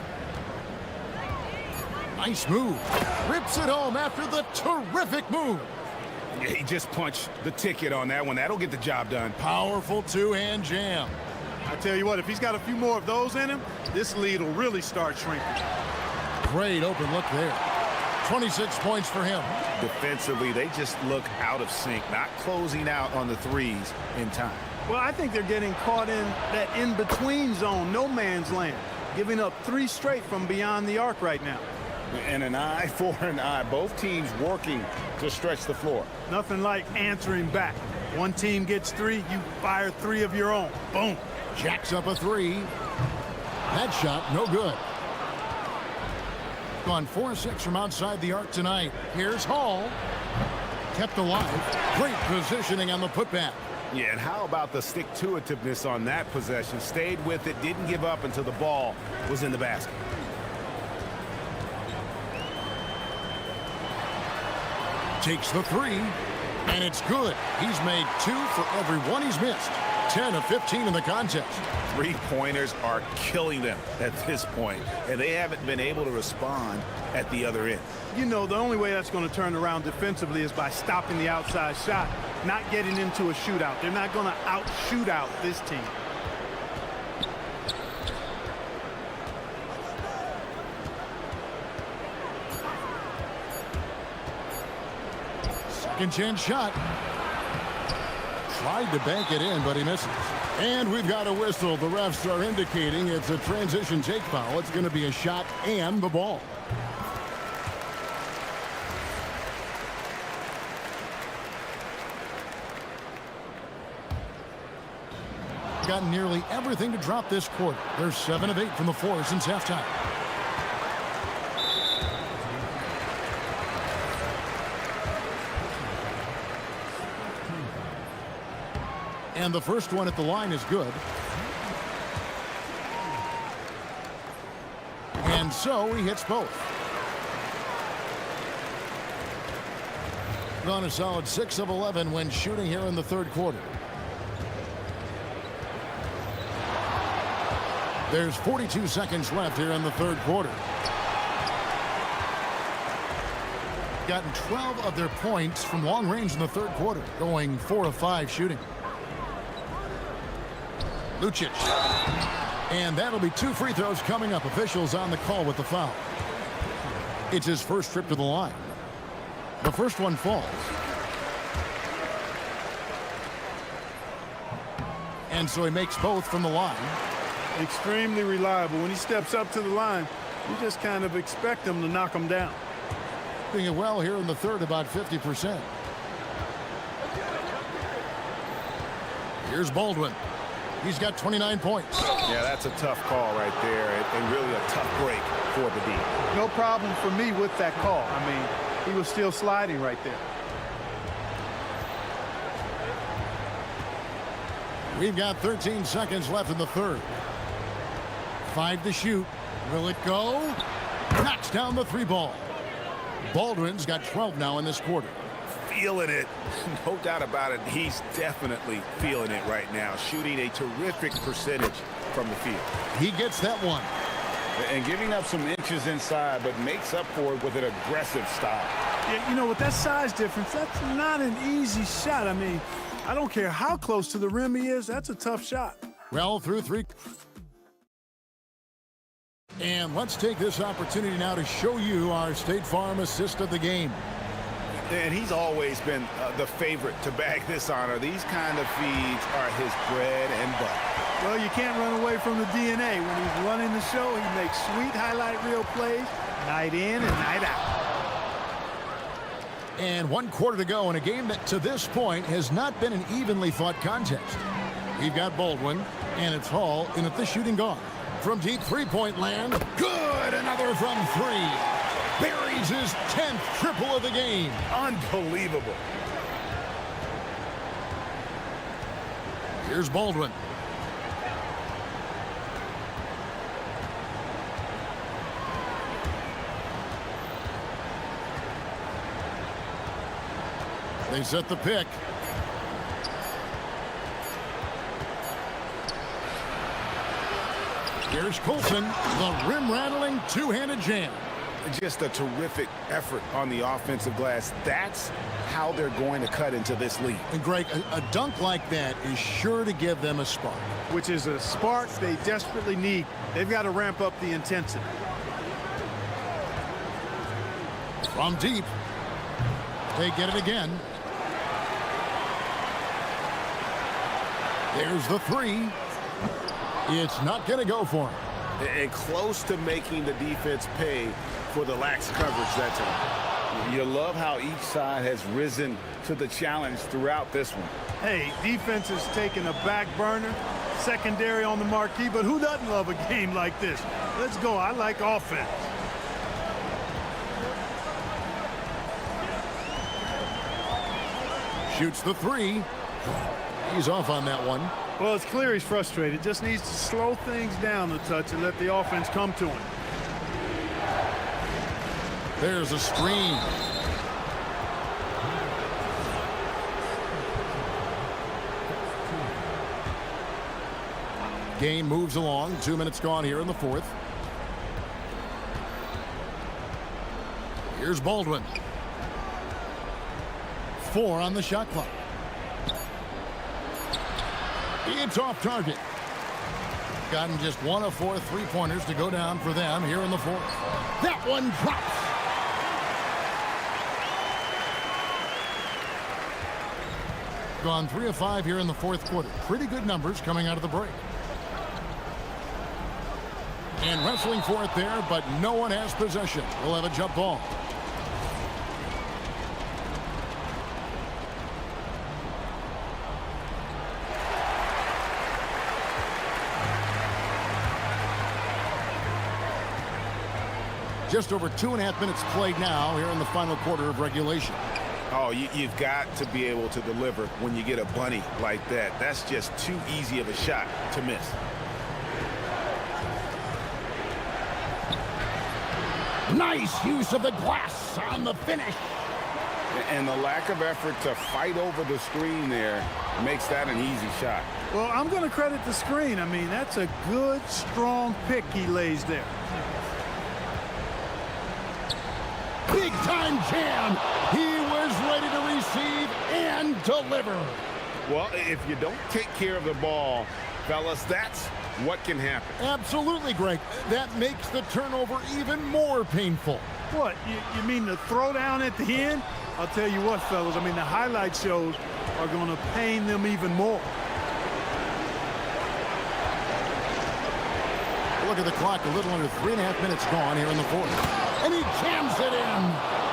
Nice move. Rips it home after the terrific move. Yeah, he just punched the ticket on that one. That'll get the job done. Powerful two-hand jam. I tell you what, if he's got a few more of those in him, this lead will really start shrinking. Great open look there. 26 points for him. Defensively, they just look out of sync, not closing out on the threes in time. Well, I think they're getting caught in that in-between zone, no man's land, giving up 3 straight from beyond the arc right now. And an eye for an eye. Both teams working to stretch the floor. Nothing like answering back. One team gets 3, you fire 3 of your own. Boom. Jacks up a 3. That shot, no good. Gone 4-6 from outside the arc tonight. Here's Hall. Kept alive. Great positioning on the putback. Yeah, and how about the stick-to-itiveness on that possession? Stayed with it, didn't give up until the ball was in the basket. Takes the 3, and it's good. He's made 2 for every one he's missed. 10 of 15 in the contest. 3-pointers are killing them at this point, and they haven't been able to respond at the other end. You know, the only way that's going to turn around defensively is by stopping the outside shot, not getting into a shootout. They're not going to out-shoot out this team. Second chance shot. Tried to bank it in, but he misses. And we've got a whistle. The refs are indicating it's a transition take foul. It's going to be a shot and the ball. Got nearly everything to drop this quarter. They're 7 of 8 from the floor since halftime. And the first one at the line is good. And so he hits both. On a solid 6 of 11 when shooting here in the third quarter. There's 42 seconds left here in the third quarter. Gotten 12 of their points from long range in the third quarter, going 4 of 5 shooting. Lucic. And that'll be 2 free throws coming up. Officials on the call with the foul. It's his first trip to the line. The first one falls. And so he makes both from the line. Extremely reliable. When he steps up to the line, you just kind of expect him to knock him down. Doing it well here in the third, about 50%. Here's Baldwin. He's got 29 points. Yeah, that's a tough call right there, and really a tough break for the D. No problem for me with that call. I mean, he was still sliding right there. We've got 13 seconds left in the third. 5 to shoot. Will it go? Knocks down the 3 ball. Baldwin's got 12 now in this quarter. Feeling it. No doubt about it. He's definitely feeling it right now. Shooting a terrific percentage from the field. He gets that one. And giving up some inches inside, but makes up for it with an aggressive style. Yeah, you know, with that size difference, that's not an easy shot. I mean, I don't care how close to the rim he is. That's a tough shot. Well, through 3. And let's take this opportunity now to show you our State Farm assist of the game. And he's always been the favorite to bag this honor. These kind of feeds are his bread and butter. Well, you can't run away from the DNA. When he's running the show, he makes sweet highlight reel plays night in and night out. And 1 quarter to go in a game that to this point has not been an evenly fought contest. We've got Baldwin, and it's Hall in at the shooting guard. From deep 3-point land, good! Another from 3. buries his 10th triple of the game. Unbelievable. Here's Baldwin. They set the pick. Here's Colson, the rim-rattling two-handed jam. Just a terrific effort on the offensive glass. That's how they're going to cut into this lead. And Greg, a dunk like that is sure to give them a spark. Which is a spark they desperately need. They've got to ramp up the intensity. From deep. They get it again. There's the three. It's not going to go for him. And close to making the defense pay for the lax coverage that time. You love how each side has risen to the challenge throughout this one. Hey, defense is taking a back burner, secondary on the marquee, but who doesn't love a game like this? Let's go. I like offense. Shoots the three. He's off on that one. Well, it's clear he's frustrated. Just needs to slow things down a touch and let the offense come to him. There's a screen. Game moves along. 2 minutes gone here in the fourth. Here's Baldwin. 4 on the shot clock. It's off target. Gotten just 1 of 4 three-pointers to go down for them here in the fourth. That one drops. Gone 3 of 5 here in the fourth quarter. Pretty good numbers coming out of the break. And wrestling for it there, but no one has possession. We'll have a jump ball. Just over 2.5 minutes played now here in the final quarter of regulation. Oh, you've got to be able to deliver when you get a bunny like that. That's just too easy of a shot to miss. Nice use of the glass on the finish. And the lack of effort to fight over the screen there makes that an easy shot. Well, I'm going to credit the screen. I mean, that's a good, strong pick he lays there. Big time jam. He was ready to receive and deliver. Well, if you don't take care of the ball, fellas, that's what can happen. Absolutely, Greg. That makes the turnover even more painful. What, you mean the throwdown at the end? I'll tell you what, fellas, I mean, the highlight shows are going to pain them even more. Look at the clock, a little under 3.5 minutes gone here in the fourth. And he jams it in.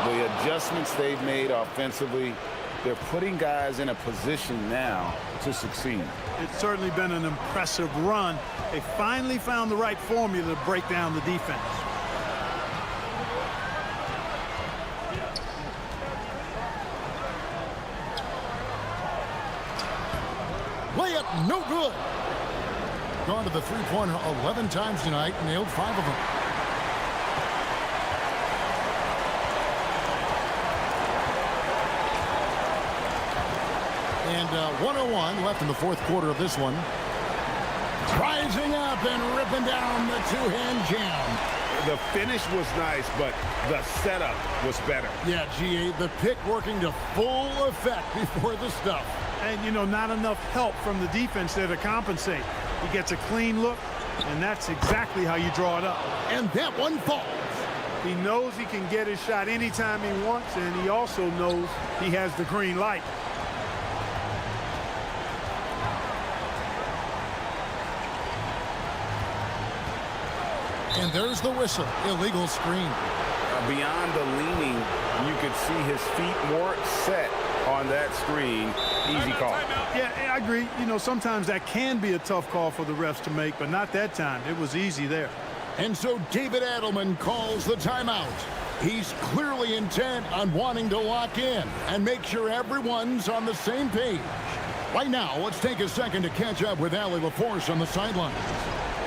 The adjustments they've made offensively, they're putting guys in a position now to succeed. It's certainly been an impressive run. They finally found the right formula to break down the defense. Layup, no good. Gone to the three-pointer 11 times tonight, nailed 5 of them. And 101 left in the fourth quarter of this one. Rising up and ripping down the two-hand jam. The finish was nice, but the setup was better. Yeah, GA, the pick working to full effect before the stuff. And, you know, not enough help from the defense there to compensate. He gets a clean look, and that's exactly how you draw it up. And that one falls. He knows he can get his shot anytime he wants, and he also knows he has the green light. And there's the whistle. Illegal screen. Beyond the leaning, you could see his feet more set on that screen. Easy call. Yeah, I agree. You know, sometimes that can be a tough call for the refs to make, but not that time. It was easy there. And so David Adelman calls the timeout. He's clearly intent on wanting to lock in and make sure everyone's on the same page. Right now, let's take a second to catch up with Allie LaForce on the sidelines.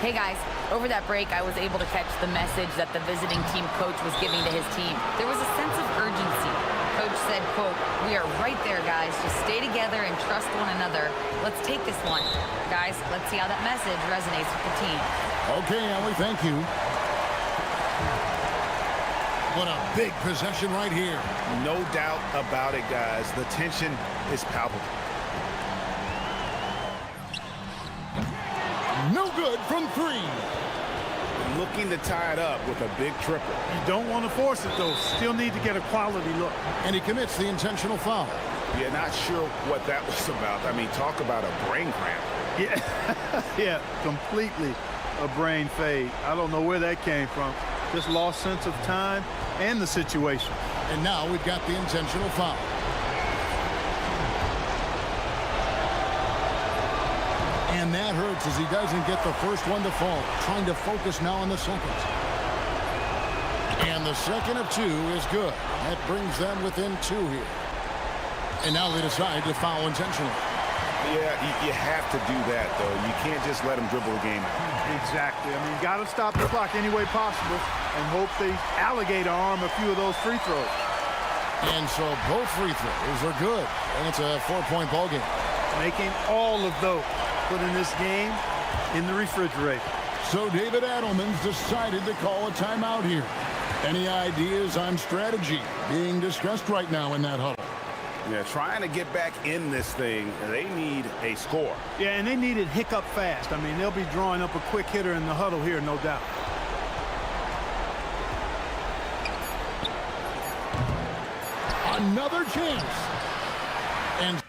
Hey guys, over that break, I was able to catch the message that the visiting team coach was giving to his team. There was a sense of urgency. Coach said, quote, "We are right there, guys. Just stay together and trust one another. Let's take this one." Guys, let's see how that message resonates with the team. Okay, Allie, thank you. What a big possession right here. No doubt about it, guys. The tension is palpable. No good from three. Looking to tie it up with a big triple. You don't want to force it, though. Still need to get a quality look. And he commits the intentional foul. Yeah, not sure what that was about. I mean, talk about a brain cramp. Yeah, yeah, completely a brain fade. I don't know where that came from. Just lost sense of time and the situation. And now we've got the intentional foul. And that hurts as he doesn't get the first one to fall. Trying to focus now on the second. And the second of two is good. That brings them within two here. And now they decide to foul intentionally. Yeah, you have to do that, though. You can't just let them dribble the game out. Exactly. I mean, you got to stop the clock any way possible and hope they alligator arm a few of those free throws. And so both free throws are good. And it's a 4-point ball game. Making all of those, putting this game in the refrigerator. So David Adelman's decided to call a timeout here. Any ideas on strategy being discussed right now in that huddle? Yeah, trying to get back in this thing, they need a score. Yeah, and they need it hiccup fast. I mean, they'll be drawing up a quick hitter in the huddle here, no doubt. Another chance. And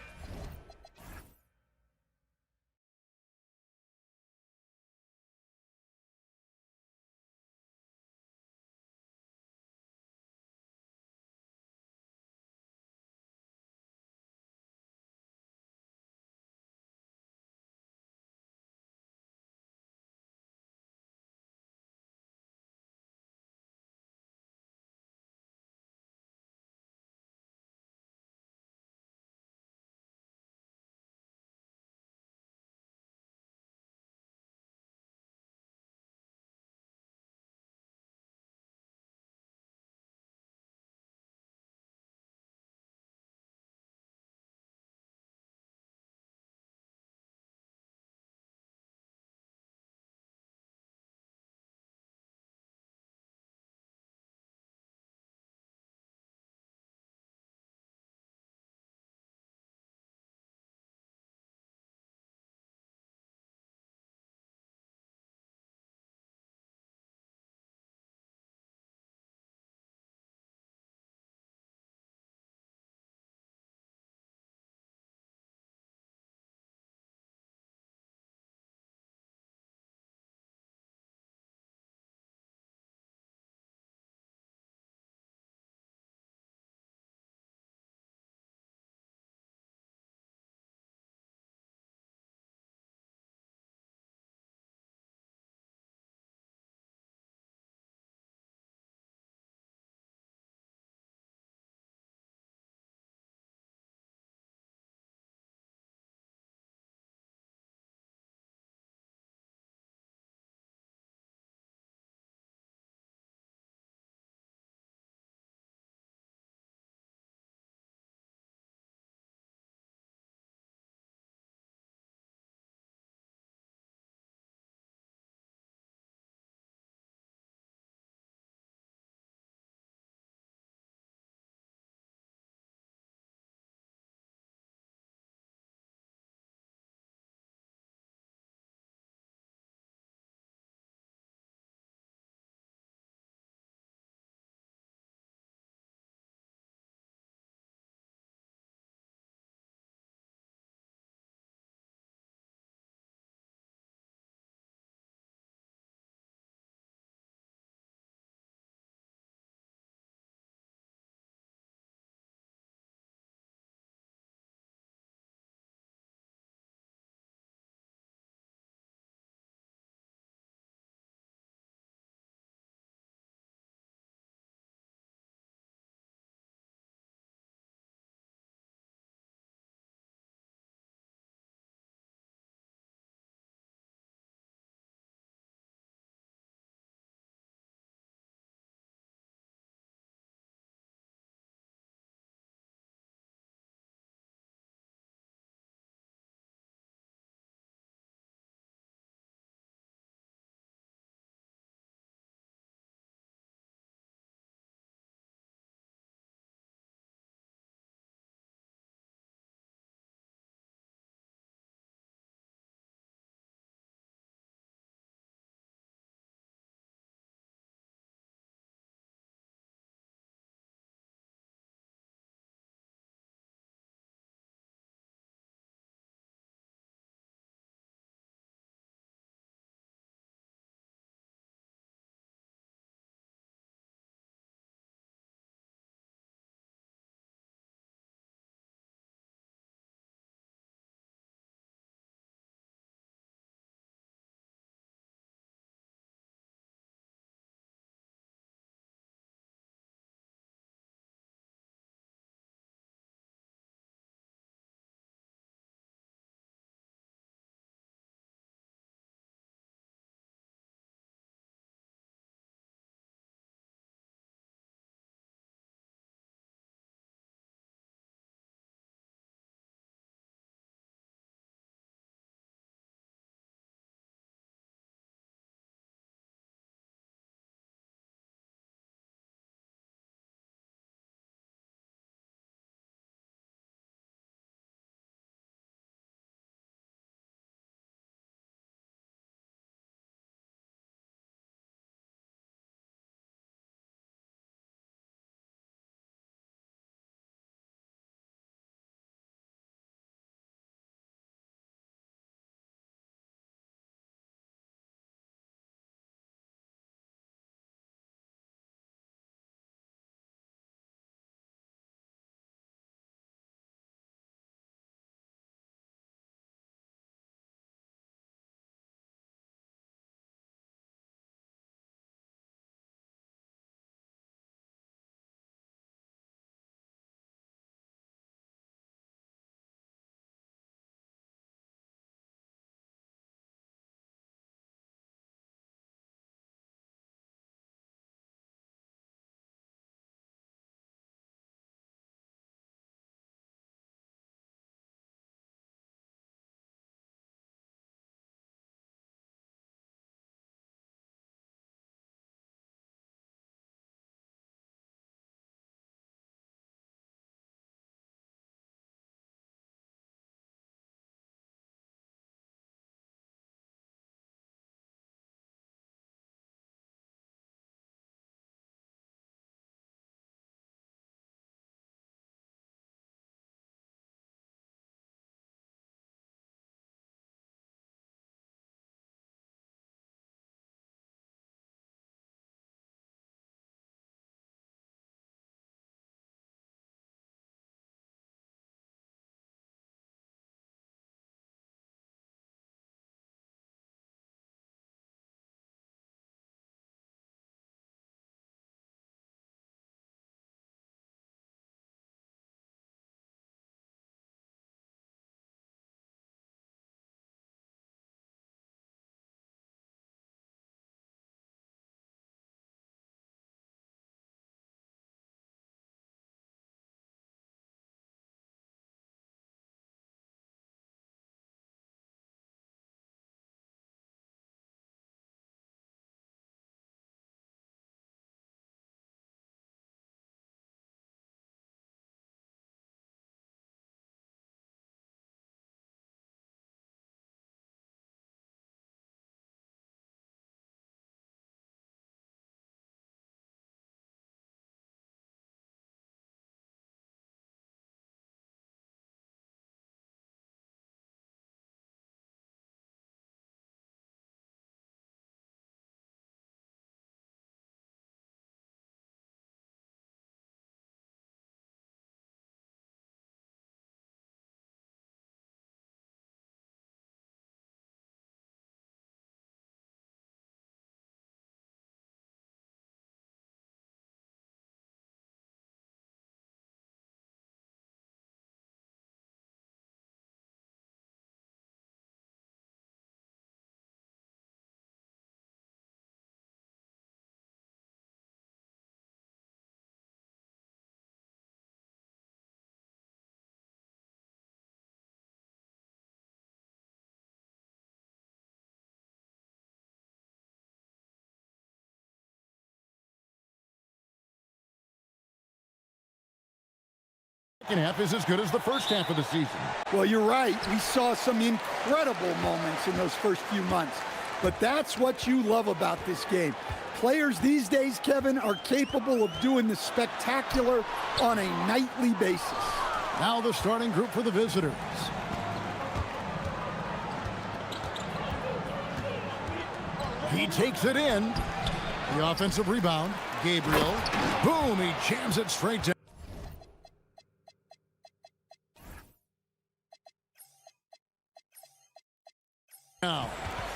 second half is as good as the first half of the season. Well, you're right. We saw some incredible moments in those first few months. But that's what you love about this game. Players these days, Kevin, are capable of doing the spectacular on a nightly basis. Now the starting group for the visitors. He takes it in. The offensive rebound. Gabriel. Boom, he jams it straight down. Now,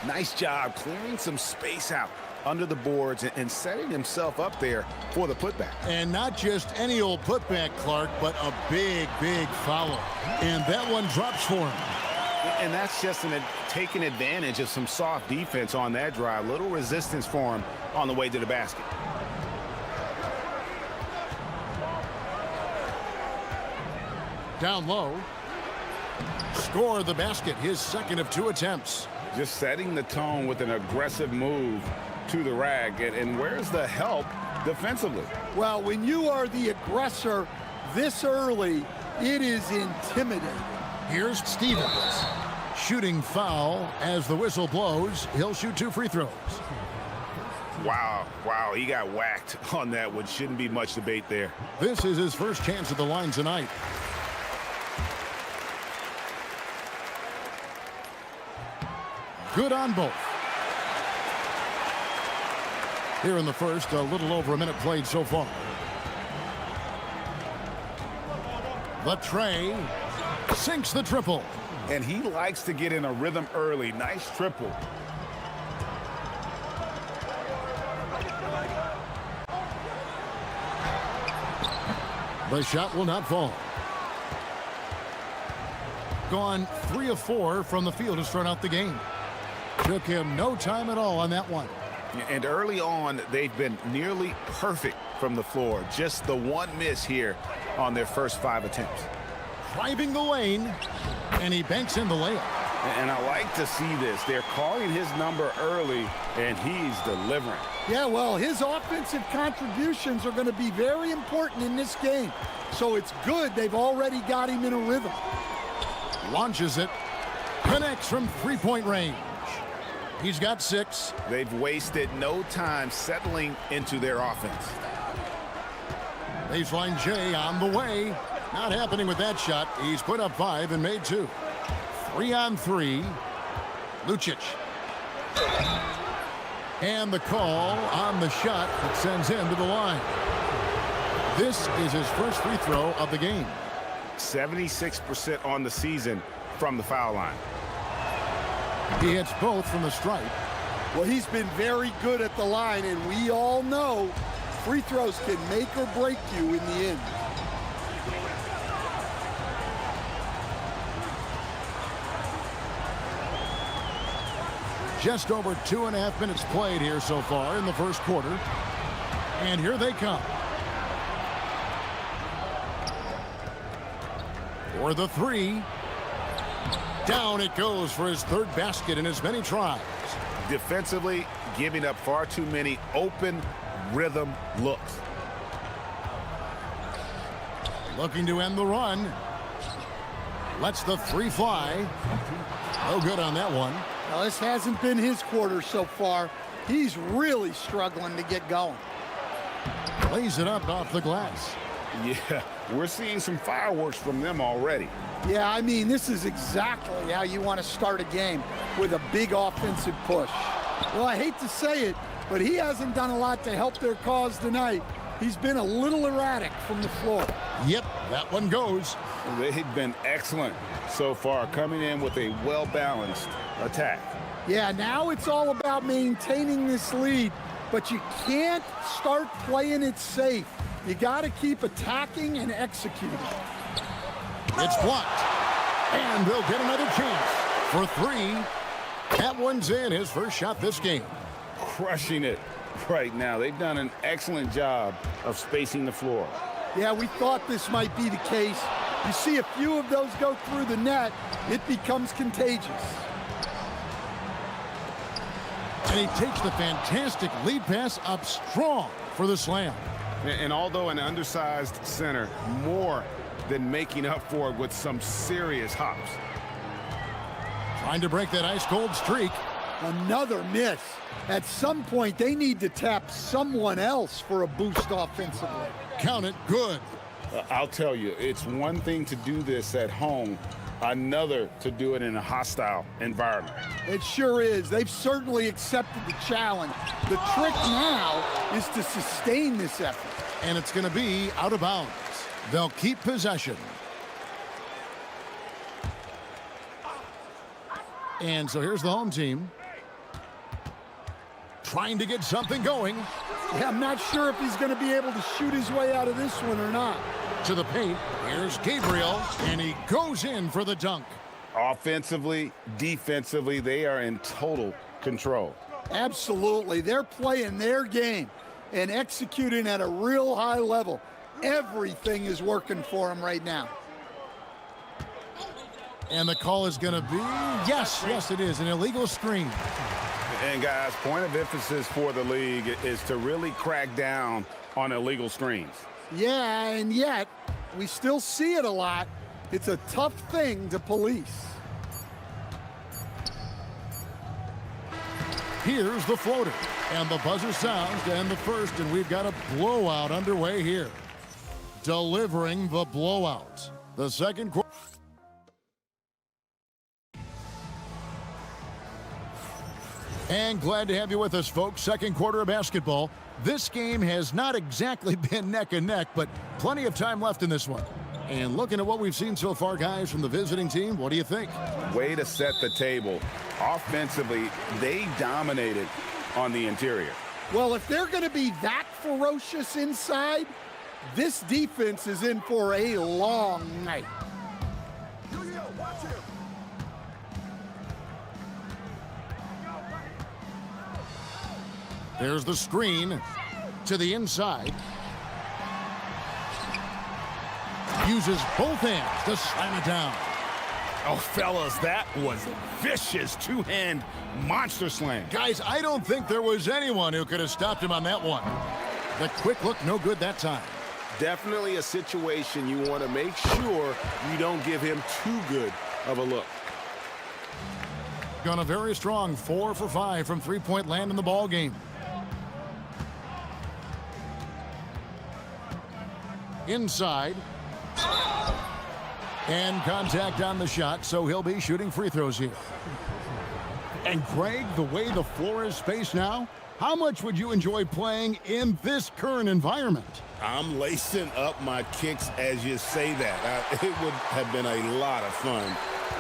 Nice job clearing some space out under the boards and setting himself up there for the putback. and not just any old putback, Clark, but a big, big foul. And that one drops for him. And that's just taking advantage of some soft defense on that drive. Little resistance for him on the way to the basket. Down low. Score the basket, his second of 2 attempts. Just setting the tone with an aggressive move to the rack. And where's the help defensively? Well, when you are the aggressor this early, it is intimidating. Here's Stevens. Shooting foul as the whistle blows. He'll shoot 2 free throws. Wow, he got whacked on that one. Shouldn't be much debate there. This is his first chance at the line tonight. Good on both. Here in the first, a little over a minute played so far. The tray sinks the triple. And he likes to get in a rhythm early. Nice triple. The shot will not fall. Gone 3 of 4 from the field to start out the game. Took him no time at all on that one. And early on, they've been nearly perfect from the floor. Just the one miss here on their first 5 attempts. Driving the lane, and he banks in the layup. And I like to see this. They're calling his number early, and he's delivering. Yeah, well, his offensive contributions are going to be very important in this game. So it's good they've already got him in a rhythm. Launches it. Connects from 3-point range. He's got 6. They've wasted no time settling into their offense. Baseline J on the way. Not happening with that shot. He's put up 5 and made 2. 3 on 3. Lucic. And the call on the shot that sends him to the line. This is his first free throw of the game. 76% on the season from the foul line. He hits both from the stripe. Well, he's been very good at the line, and we all know free throws can make or break you in the end. Just over 2.5 minutes played here so far in the first quarter. And here they come. For the 3. Down it goes for his 3rd basket in as many tries. Defensively, giving up far too many open rhythm looks. Looking to end the run. Lets the 3 fly. No good on that one. Now, this hasn't been his quarter so far. He's really struggling to get going. Lays it up off the glass. Yeah, we're seeing some fireworks from them already. Yeah, I mean, this is exactly how you want to start a game, with a big offensive push. Well, I hate to say it, but he hasn't done a lot to help their cause tonight. He's been a little erratic from the floor. Yep, that one goes. They've been excellent so far, coming in with a well-balanced attack. Yeah, now it's all about maintaining this lead, but you can't start playing it safe. You got to keep attacking and executing. It's blocked. And they'll get another chance for 3. That one's in, his first shot this game. Crushing it right now. They've done an excellent job of spacing the floor. Yeah, we thought this might be the case. You see a few of those go through the net, it becomes contagious. And he takes the fantastic lead pass up strong for the slam. And although an undersized center, more than making up for it with some serious hops. Trying to break that ice-cold streak. Another miss. At some point, they need to tap someone else for a boost offensively. Count it, good. I'll tell you, it's one thing to do this at home, another to do it in a hostile environment. It sure is. They've certainly accepted the challenge. The trick now is to sustain this effort. And it's going to be out of bounds. They'll keep possession. And so here's the home team. Trying to get something going. Yeah, I'm not sure if he's going to be able to shoot his way out of this one or not. To the paint, here's Gabriel, and he goes in for the dunk. Offensively, defensively, they are in total control. Absolutely. They're playing their game and executing at a real high level. Everything is working for them right now. And the call is going to be, yes, it is, an illegal screen. And guys, point of emphasis for the league is to really crack down on illegal screens. Yeah, and yet, we still see it a lot. It's a tough thing to police. Here's the floater, and the buzzer sounds to end the first, and we've got a blowout underway here. Delivering the blowout. The second quarter. And glad to have you with us, folks. Second quarter of basketball. This game has not exactly been neck and neck, but plenty of time left in this one. And looking at what we've seen so far, guys, from the visiting team, what do you think? Way to set the table. Offensively, they dominated on the interior. Well, if they're going to be that ferocious inside, this defense is in for a long night. There's the screen to the inside. Uses both hands to slam it down. Oh, fellas, that was a vicious two-hand monster slam. Guys, I don't think there was anyone who could have stopped him on that one. The quick look, no good that time. Definitely a situation you want to make sure you don't give him too good of a look. Gone a very strong 4 for 5 from three-point land in the ball game. Inside. And contact on the shot, so he'll be shooting free throws here. And Greg, the way the floor is spaced now, how much would you enjoy playing in this current environment? I'm lacing up my kicks as you say that. It would have been a lot of fun.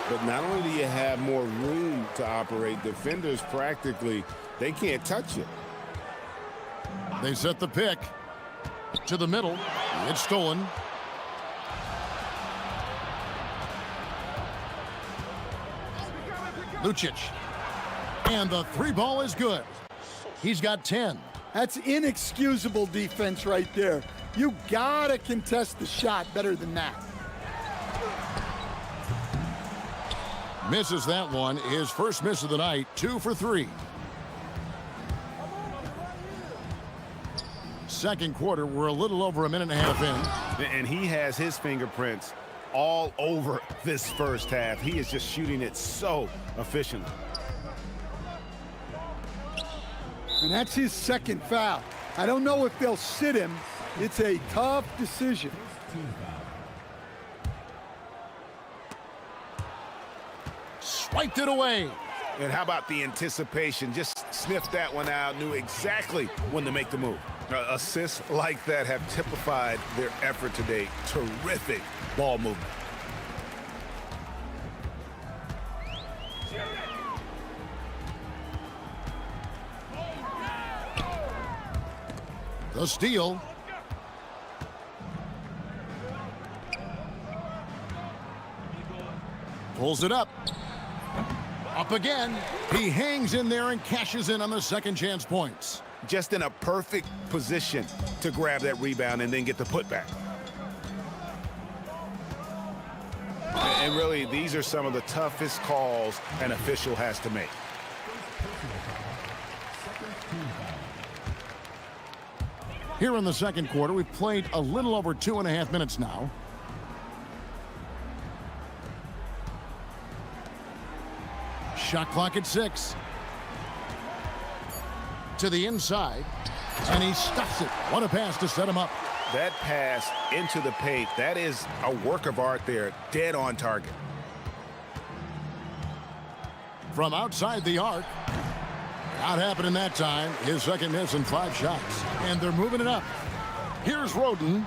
But not only do you have more room to operate, defenders practically, they can't touch it. They set the pick to the middle. It's stolen. Lucic. And the three ball is good. He's got 10. That's inexcusable defense right there. You gotta contest the shot better than that. Misses that one. His first miss of the night, 2 for 3. Second quarter, we're a little over a minute and a half in. And he has his fingerprints all over this first half. He is just shooting it so efficiently. And that's his second foul. I don't know if they'll sit him. It's a tough decision. Swiped it away. And how about the anticipation? Just sniffed that one out, knew exactly when to make the move. Assists like that have typified their effort today. Terrific ball movement. The steal. Pulls it up. Up again. He hangs in there and cashes in on the second chance points. Just in a perfect position to grab that rebound and then get the putback. And really, these are some of the toughest calls an official has to make. Here in the second quarter, we've played a little over 2.5 minutes now. Shot clock at 6. To the inside, and he stuffs it. What a pass to set him up. That pass into the paint, that is a work of art there, dead on target. From outside the arc. Not happening that time. His second miss in 5 shots. And they're moving it up. Here's Roden.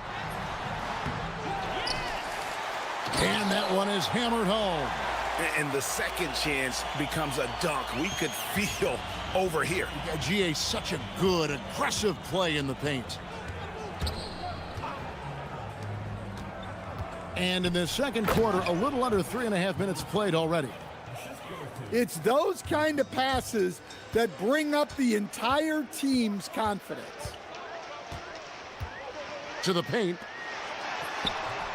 And that one is hammered home. And the second chance becomes a dunk. We could feel over here. GA, such a good, aggressive play in the paint. And in the second quarter, a little under 3.5 minutes played already. It's those kind of passes that bring up the entire team's confidence. To the paint.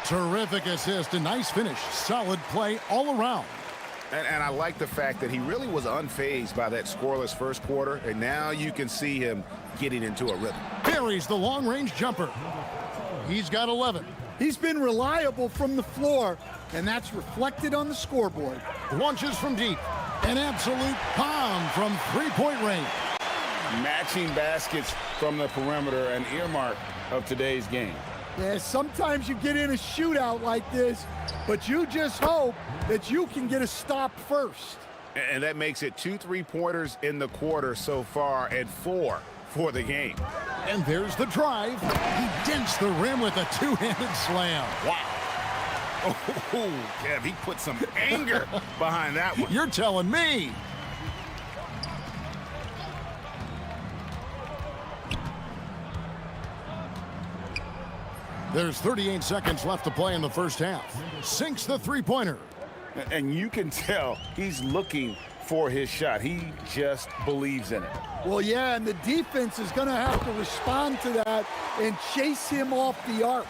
Terrific assist, a nice finish. Solid play all around. And I like the fact that he really was unfazed by that scoreless first quarter, and now you can see him getting into a rhythm. Buries the long-range jumper. He's got 11. He's been reliable from the floor, and that's reflected on the scoreboard. Launches from deep. An absolute bomb from three-point range. Matching baskets from the perimeter, an earmark of today's game. Yeah, sometimes you get in a shootout like this, but you just hope that you can get a stop first. And that makes it 2 3-pointers in the quarter so far and 4 for the game. And there's the drive. He dents the rim with a two-handed slam. Wow. Oh, Kev, he put some anger behind that one. You're telling me. There's 38 seconds left to play in the first half. Sinks the three-pointer. And you can tell he's looking for his shot. He just believes in it. Well, yeah, and the defense is going to have to respond to that and chase him off the arc.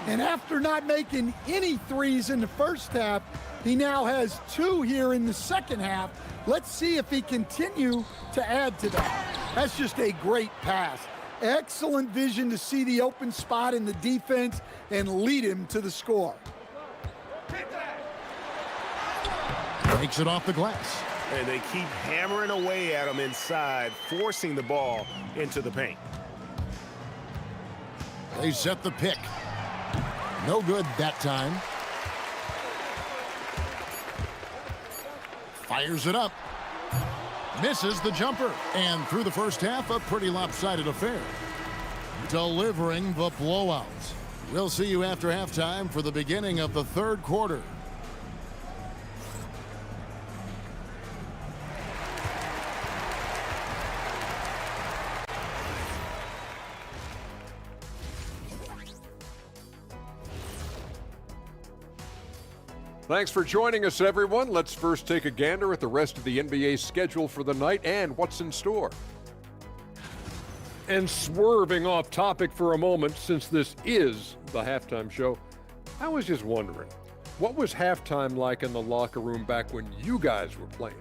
And after not making any threes in the first half, he now has 2 here in the second half. Let's see if he continue to add to that. That's just a great pass. Excellent vision to see the open spot in the defense and lead him to the score. Takes it off the glass. And they keep hammering away at him inside, forcing the ball into the paint. They set the pick. No good that time. Fires it up. Misses the jumper. And through the first half, a pretty lopsided affair. Delivering the blowout. We'll see you after halftime for the beginning of the third quarter. Thanks for joining us, everyone. Let's first take a gander at the rest of the NBA schedule for the night and what's in store. And swerving off topic for a moment, since this is the halftime show, I was just wondering, what was halftime like in the locker room back when you guys were playing?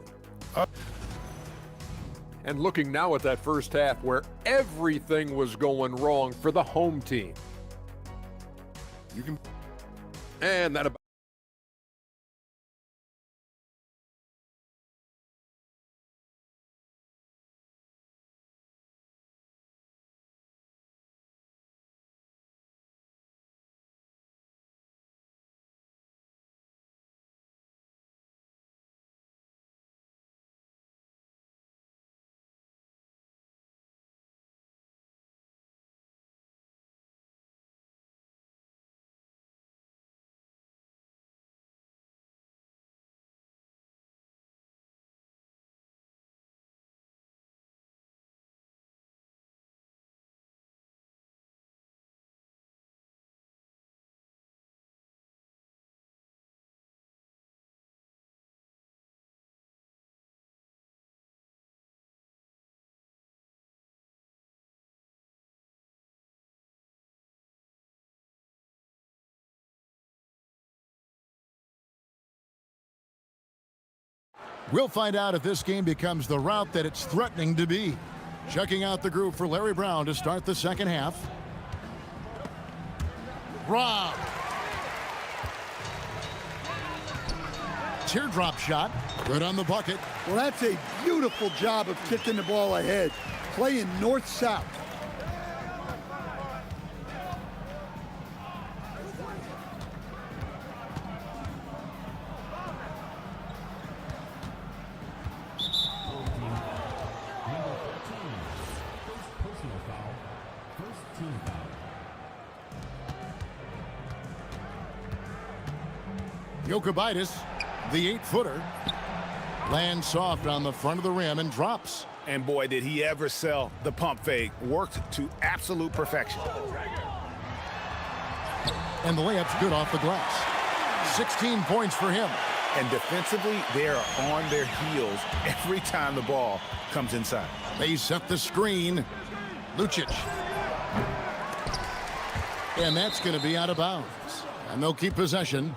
And looking now at that first half where everything was going wrong for the home team. And that about We'll find out if this game becomes the route that it's threatening to be. Checking out the group for Larry Brown to start the second half. Rob. teardrop shot. Good on the bucket. Well, that's a beautiful job of kicking the ball ahead. Playing north-south. Jokibitis, the 8-footer, lands soft on the front of the rim and drops. And boy, did he ever sell the pump fake. Worked to absolute perfection. And the layup's good off the glass. 16 points for him. And defensively, they are on their heels every time the ball comes inside. They set the screen. Lucic. And that's going to be out of bounds. And they'll keep possession.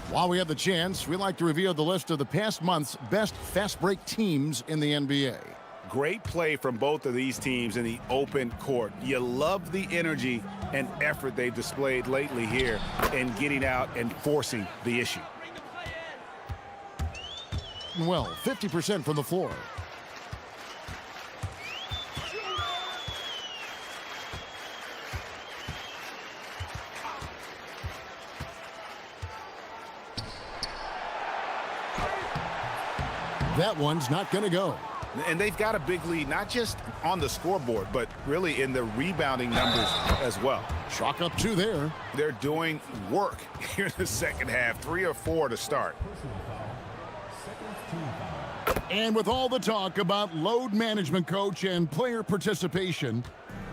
While we have the chance, we like to reveal the list of the past month's best fast break teams in the NBA. Great play from both of these teams in the open court. You love the energy and effort they've displayed lately here in getting out and forcing the issue. Well, 50% from the floor. That one's not going to go. And they've got a big lead, not just on the scoreboard, but really in the rebounding numbers as well. Chalk up 2 there. They're doing work here in the second half, 3 or 4 to start. And with all the talk about load management, coach, and player participation,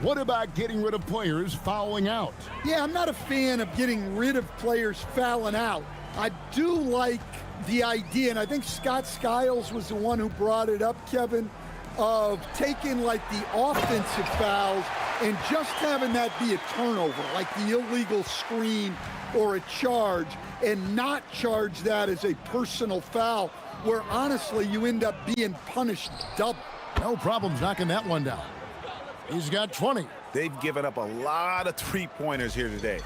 what about getting rid of players fouling out? Yeah, I'm not a fan of getting rid of players fouling out. I do like the idea, and I think Scott Skiles was the one who brought it up, Kevin, of taking like the offensive fouls and just having that be a turnover, like the illegal screen or a charge, and not charge that as a personal foul, where honestly you end up being punished double. No problems knocking that one down. He's got 20. They've given up a lot of three-pointers here today.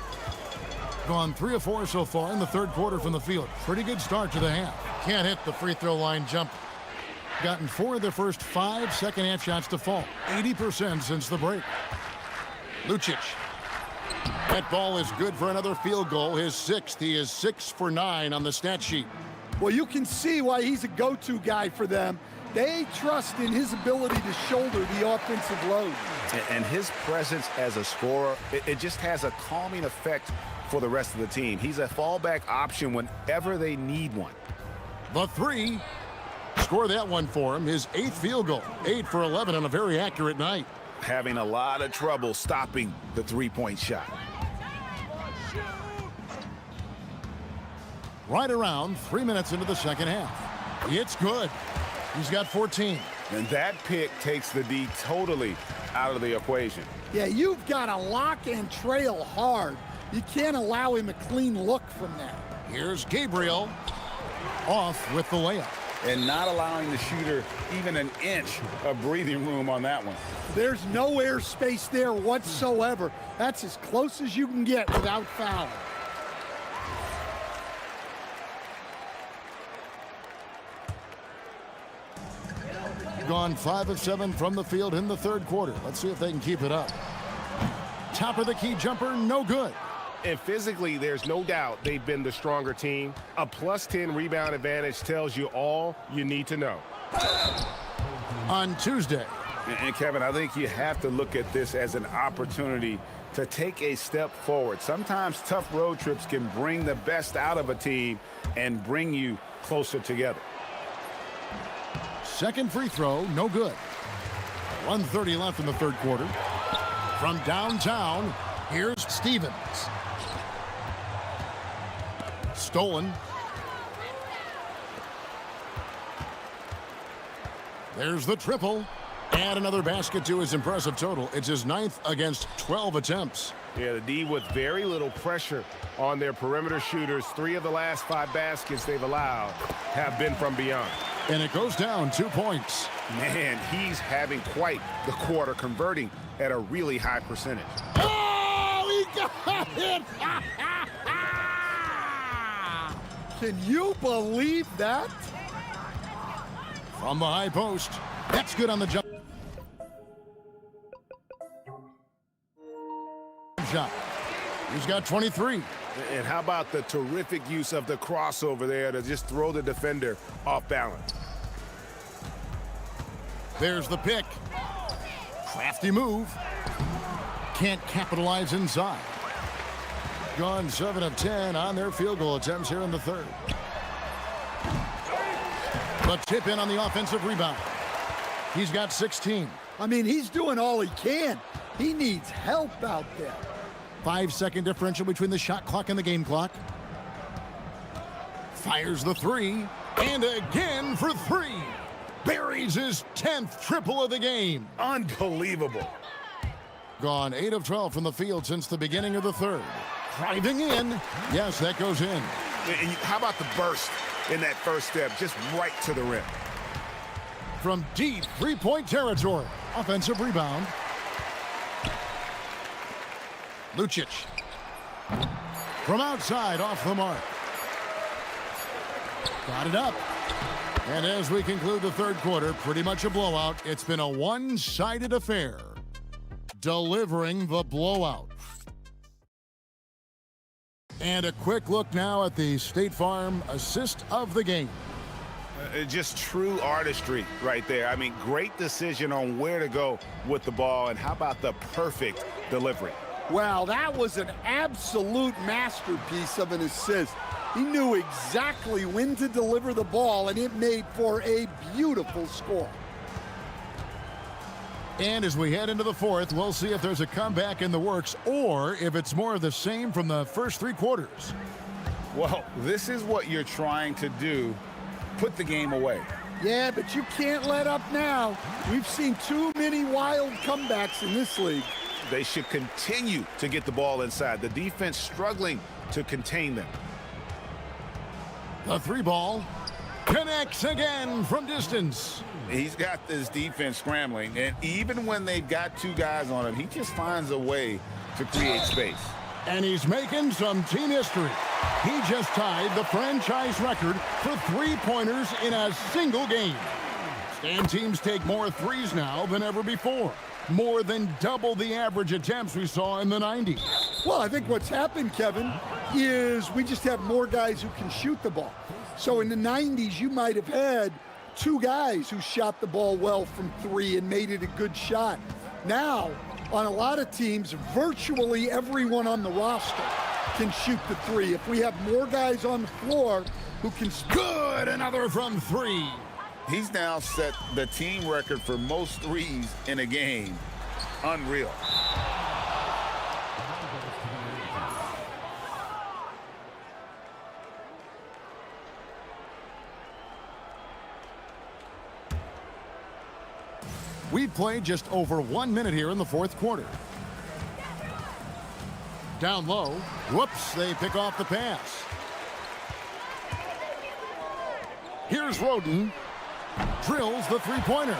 Gone 3 of 4 so far in the third quarter from the field. Pretty good start to the half. Can't hit the free throw line jump. Gotten 4 of their first 5 second half shots to fall. 80% since the break. Lucic. That ball is good for another field goal. His 6th. He is 6 for 9 on the stat sheet. Well, you can see why he's a go-to guy for them. They trust in his ability to shoulder the offensive load. And his presence as a scorer, it just has a calming effect for the rest of the team. He's a fallback option whenever they need one. The 3. Score that one for him. His 8th field goal. 8 for 11 on a very accurate night. Having a lot of trouble stopping the three-point shot. Right around 3 minutes into the second half. It's good. He's got 14. And that pick takes the D totally out of the equation. Yeah, you've got to lock and trail hard. You can't allow him a clean look from that. Here's Gabriel off with the layup. And not allowing the shooter even an inch of breathing room on that one. There's no airspace there whatsoever. That's as close as you can get without fouling. Gone 5 of 7 from the field in the third quarter. Let's see if they can keep it up. Top of the key jumper, no good. And physically, there's no doubt they've been the stronger team. A +10 rebound advantage tells you all you need to know. On Tuesday. And Kevin, I think you have to look at this as an opportunity to take a step forward. Sometimes tough road trips can bring the best out of a team and bring you closer together. Second free throw, no good. 1:30 left in the third quarter. From downtown, here's Stevens. Stolen. There's the triple. And another basket to his impressive total. It's his 9th against 12 attempts. Yeah, the D with very little pressure on their perimeter shooters. 3 of the last 5 baskets they've allowed have been from beyond. And it goes down 2 points. Man, he's having quite the quarter, converting at a really high percentage. Oh, he got it! Can you believe that? From the high post. That's good on the jump shot. He's got 23. And how about the terrific use of the crossover there to just throw the defender off balance? There's the pick. Crafty move. Can't capitalize inside. Gone 7 of 10 on their field goal attempts here in the third. The tip in on the offensive rebound. He's got 16. I mean, he's doing all he can. He needs help out there. 5-second differential between the shot clock and the game clock. Fires the three. And again for three. Buries his 10th triple of the game. Unbelievable. Gone 8 of 12 from the field since the beginning of the third. Driving in. Yes, that goes in. And how about the burst in that first step, just right to the rim? From deep three-point territory. Offensive rebound. Lucic. From outside, off the mark. Got it up. And as we conclude the third quarter, pretty much a blowout. It's been a one-sided affair. Delivering the blowout. And a quick look now at the State Farm assist of the game. Just true artistry right there. I mean, great decision on where to go with the ball, and how about the perfect delivery? Wow, that was an absolute masterpiece of an assist. He knew exactly when to deliver the ball, and it made for a beautiful score. And as we head into the fourth, we'll see if there's a comeback in the works or if it's more of the same from the first three quarters. Well, this is what you're trying to do. Put the game away. Yeah, but you can't let up now. We've seen too many wild comebacks in this league. They should continue to get the ball inside. The defense struggling to contain them. The three ball connects again from distance. He's got this defense scrambling, and even when they've got two guys on him, he just finds a way to create space. And he's making some team history. He just tied the franchise record for three-pointers in a single game. And teams take more threes now than ever before. More than double the average attempts we saw in the 90s. Well, I think what's happened, Kevin, is we just have more guys who can shoot the ball. So in the 90s, you might have had two guys who shot the ball well from three and made it a good shot. Now, on a lot of teams, virtually everyone on the roster can shoot the three. If we have more guys on the floor who can... Good! Another from three. He's now set the team record for most threes in a game. Unreal. We've played just over 1 minute here in the fourth quarter. Down low. Whoops, they pick off the pass. Here's Roden. Drills the three-pointer.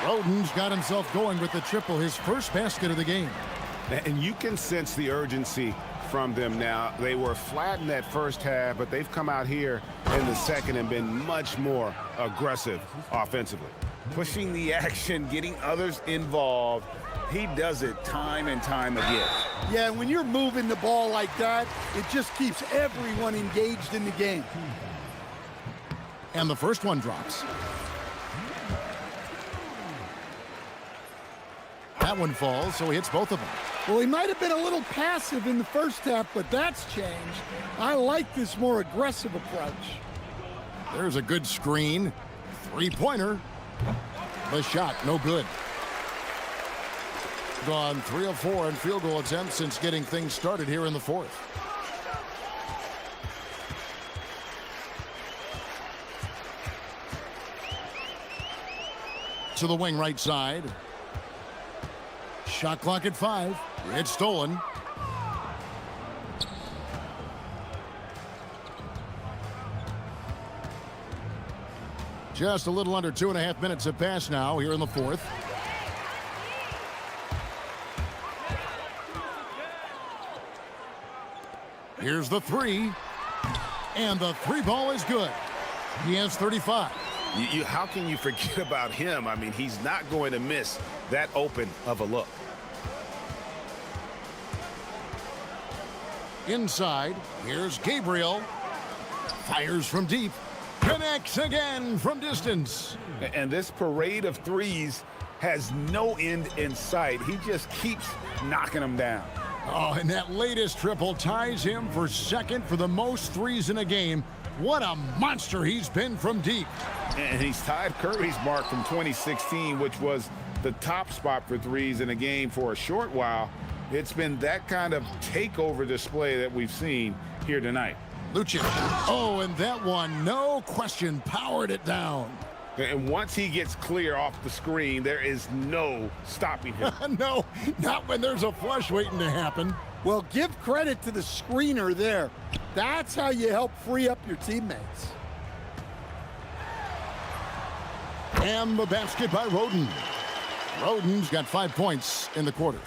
Roden's got himself going with the triple, his first basket of the game. And you can sense the urgency from them now. They were flat in that first half, but they've come out here in the second and been much more aggressive offensively. Pushing the action, getting others involved. He does it time and time again. Yeah, when you're moving the ball like that, it just keeps everyone engaged in the game. And the first one drops. That one falls, so he hits both of them. Well, he might have been a little passive in the first half, but that's changed. I like this more aggressive approach. There's a good screen. Three-pointer. The shot, no good. Gone 3 of 4 in field goal attempts since getting things started here in the fourth. To the wing right side. Shot clock at 5. It's stolen. Just a little under 2.5 minutes have passed now here in the fourth. Here's the three. And the three ball is good. He has 35. How can you forget about him? I mean, he's not going to miss that open of a look. Inside, here's Gabriel. Fires from deep. Connects again from distance. And this parade of threes has no end in sight. He just keeps knocking them down. Oh, and that latest triple ties him for second for the most threes in a game. What a monster he's been from deep. And he's tied Curry's mark from 2016, which was the top spot for threes in a game for a short while. It's been that kind of takeover display that we've seen here tonight. Lucic. Oh, and that one, no question, powered it down. And once he gets clear off the screen, there is no stopping him. No, not when there's a flush waiting to happen. Well, give credit to the screener there. That's how you help free up your teammates. And the basket by Roden. Roden's got 5 points in the quarter.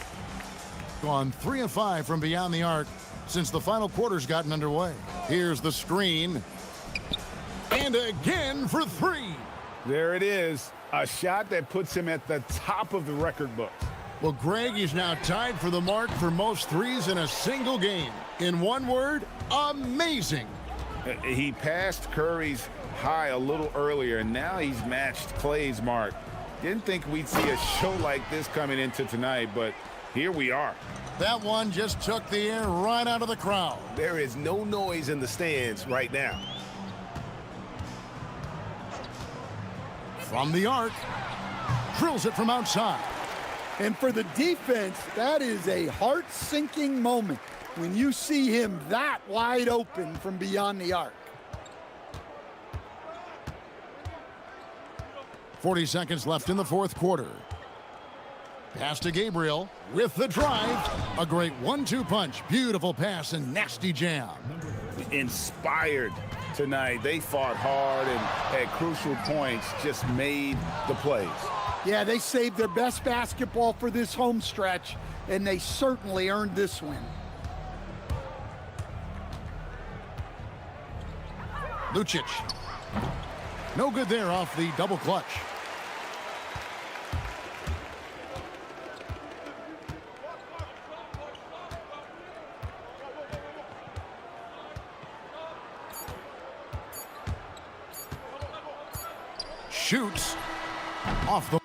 Gone 3 of 5 from beyond the arc since the final quarter's gotten underway. Here's the screen. And again for 3. There it is. A shot that puts him at the top of the record book. Well, Greg is now tied for the mark for most threes in a single game. In one word, amazing. He passed Curry's high a little earlier, and now he's matched Clay's mark. Didn't think we'd see a show like this coming into tonight, but here we are. That one just took the air right out of the crowd. There is no noise in the stands right now. From the arc, drills it from outside. And for the defense, that is a heart-sinking moment when you see him that wide open from beyond the arc. 40 seconds left in the fourth quarter. Pass to Gabriel with the drive. A great 1-2 punch. Beautiful pass and nasty jam. Inspired tonight. They fought hard and at crucial points just made the plays. Yeah, they saved their best basketball for this home stretch, and they certainly earned this win. Lucic. No good there off the double clutch. Shoots off the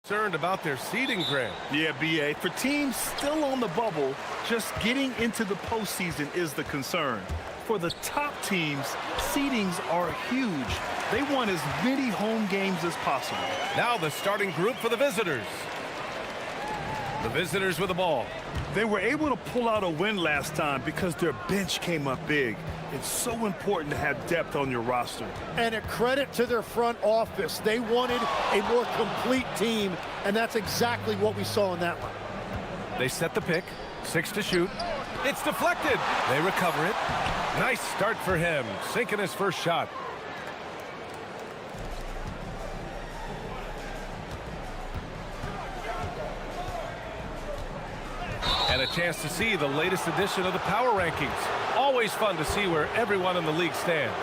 Concerned about their seeding, Grant. Yeah, BA. For teams still on the bubble, just getting into the postseason is the concern. For the top teams, seedings are huge. They want as many home games as possible. Now the starting group for the visitors. The visitors with the ball. They were able to pull out a win last time because their bench came up big. It's so important to have depth on your roster. And a credit to their front office. They wanted a more complete team, and that's exactly what we saw in that one. They set the pick. 6 to shoot. It's deflected. They recover it. Nice start for him. Sinking his first shot. And a chance to see the latest edition of the power rankings. Always fun to see where everyone in the league stands.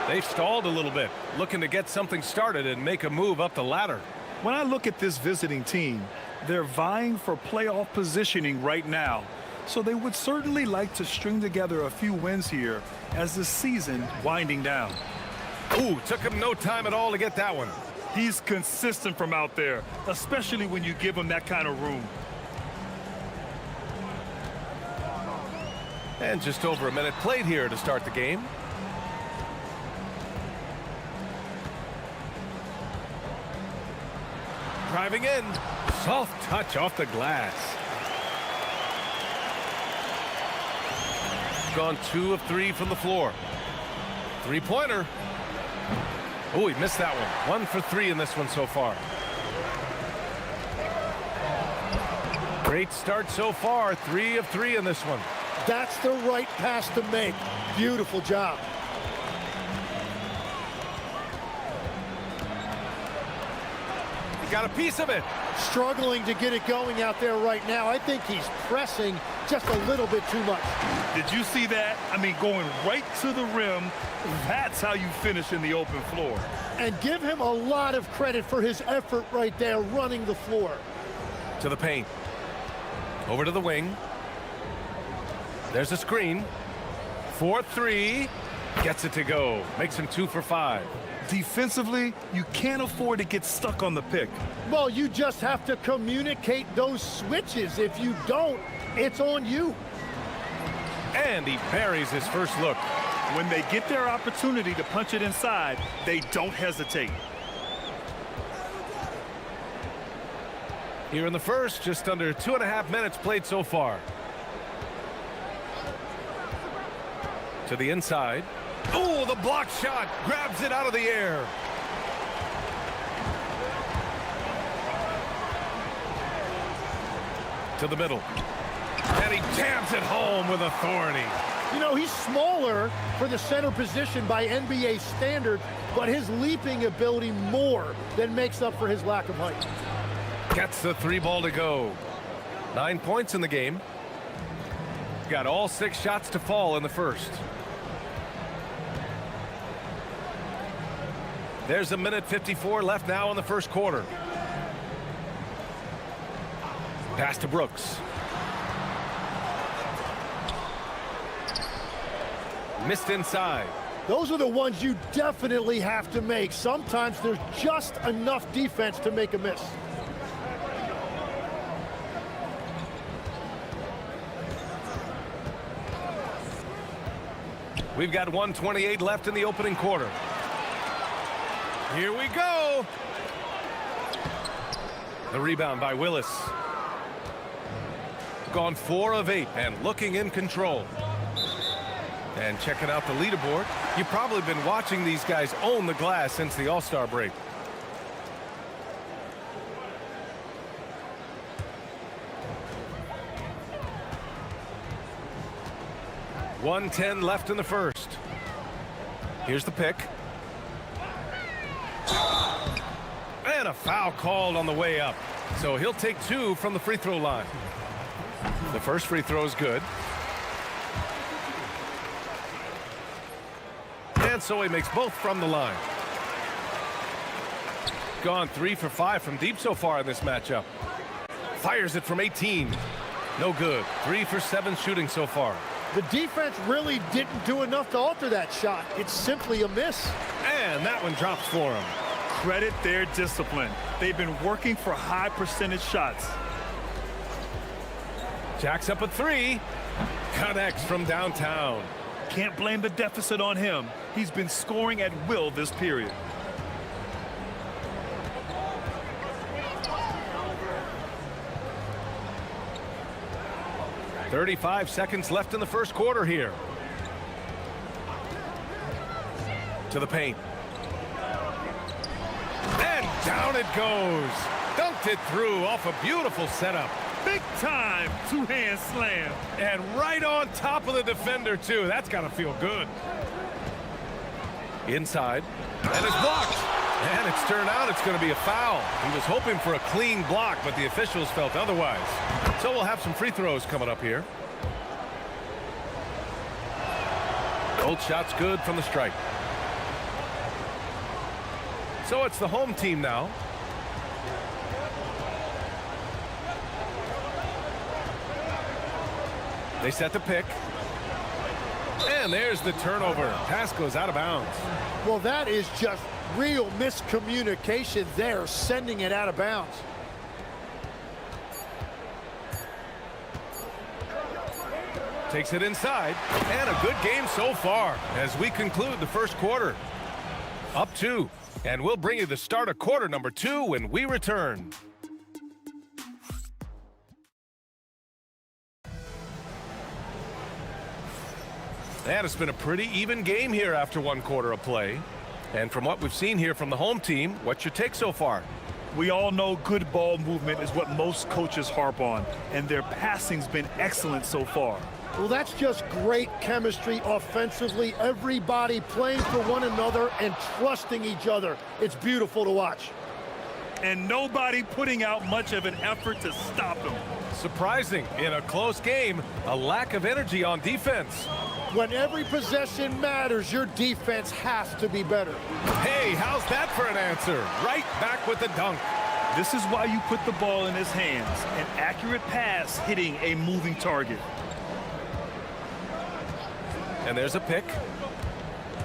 They've stalled a little bit, looking to get something started and make a move up the ladder. When I look at this visiting team, they're vying for playoff positioning right now. So they would certainly like to string together a few wins here as the season winding down. Ooh, took him no time at all to get that one. He's consistent from out there, especially when you give him that kind of room. And just over a minute played here to start the game. Driving in. Soft touch off the glass. Gone 2 of 3 from the floor. Three-pointer. Oh, he missed that one. 1 for 3 in this one so far. Great start so far. 3 of 3 in this one. That's the right pass to make. Beautiful job. He got a piece of it. Struggling to get it going out there right now. I think he's pressing just a little bit too much. Did you see that? I mean, going right to the rim. That's how you finish in the open floor. And give him a lot of credit for his effort right there running the floor. To the paint. Over to the wing. There's a screen. 4-3. Gets it to go. Makes him 2 for 5. Defensively, you can't afford to get stuck on the pick. Well, you just have to communicate those switches. If you don't, it's on you. And he buries his first look. When they get their opportunity to punch it inside, they don't hesitate. Here in the first, just under 2.5 minutes played so far. To the inside. Oh, the block shot. Grabs it out of the air. To the middle. And he jams it home with authority. You know, he's smaller for the center position by NBA standards, but his leaping ability more than makes up for his lack of height. Gets the 3 ball to go. 9 points in the game. Got all 6 shots to fall in the first. There's a minute 54 left now in the first quarter. Pass to Brooks. Missed inside. Those are the ones you definitely have to make. Sometimes there's just enough defense to make a miss. We've got 1:28 left in the opening quarter. Here we go. The rebound by Willis. Gone 4 of 8 and looking in control. And checking out the leaderboard, you've probably been watching these guys own the glass since the All-Star break. .110 left in the first. Here's the pick. And a foul called on the way up. So he'll take 2 from the free throw line. The first free throw is good. And so he makes both from the line. Gone 3 for 5 from deep so far in this matchup. Fires it from 18. No good. 3 for 7 shooting so far. The defense really didn't do enough to alter that shot. It's simply a miss. And that one drops for him. Credit their discipline. They've been working for high percentage shots. Jacks up a three. Connects from downtown. Can't blame the deficit on him. He's been scoring at will this period. .35 seconds left in the first quarter here. To the paint. And down it goes. Dunked it through off a beautiful setup. Big time two-hand slam. And right on top of the defender, too. That's got to feel good. Inside. And it's blocked. And it's turned out it's going to be a foul. He was hoping for a clean block, but the officials felt otherwise. So we'll have some free throws coming up here. Both shots good from the stripe. So it's the home team now. They set the pick. And there's the turnover. Pass goes out of bounds. Well, that is just real miscommunication there, sending it out of bounds. Takes it inside. And a good game so far as we conclude the first quarter. Up 2. And we'll bring you the start of quarter number 2 when we return. And it's been a pretty even game here after one quarter of play. And from what we've seen here from the home team, what's your take so far? We all know good ball movement is what most coaches harp on, and their passing's been excellent so far. Well, that's just great chemistry offensively. Everybody playing for one another and trusting each other. It's beautiful to watch. And nobody putting out much of an effort to stop them. Surprising, in a close game, a lack of energy on defense. When every possession matters, your defense has to be better. Hey, how's that for an answer? Right back with the dunk. This is why you put the ball in his hands. An accurate pass hitting a moving target. And there's a pick.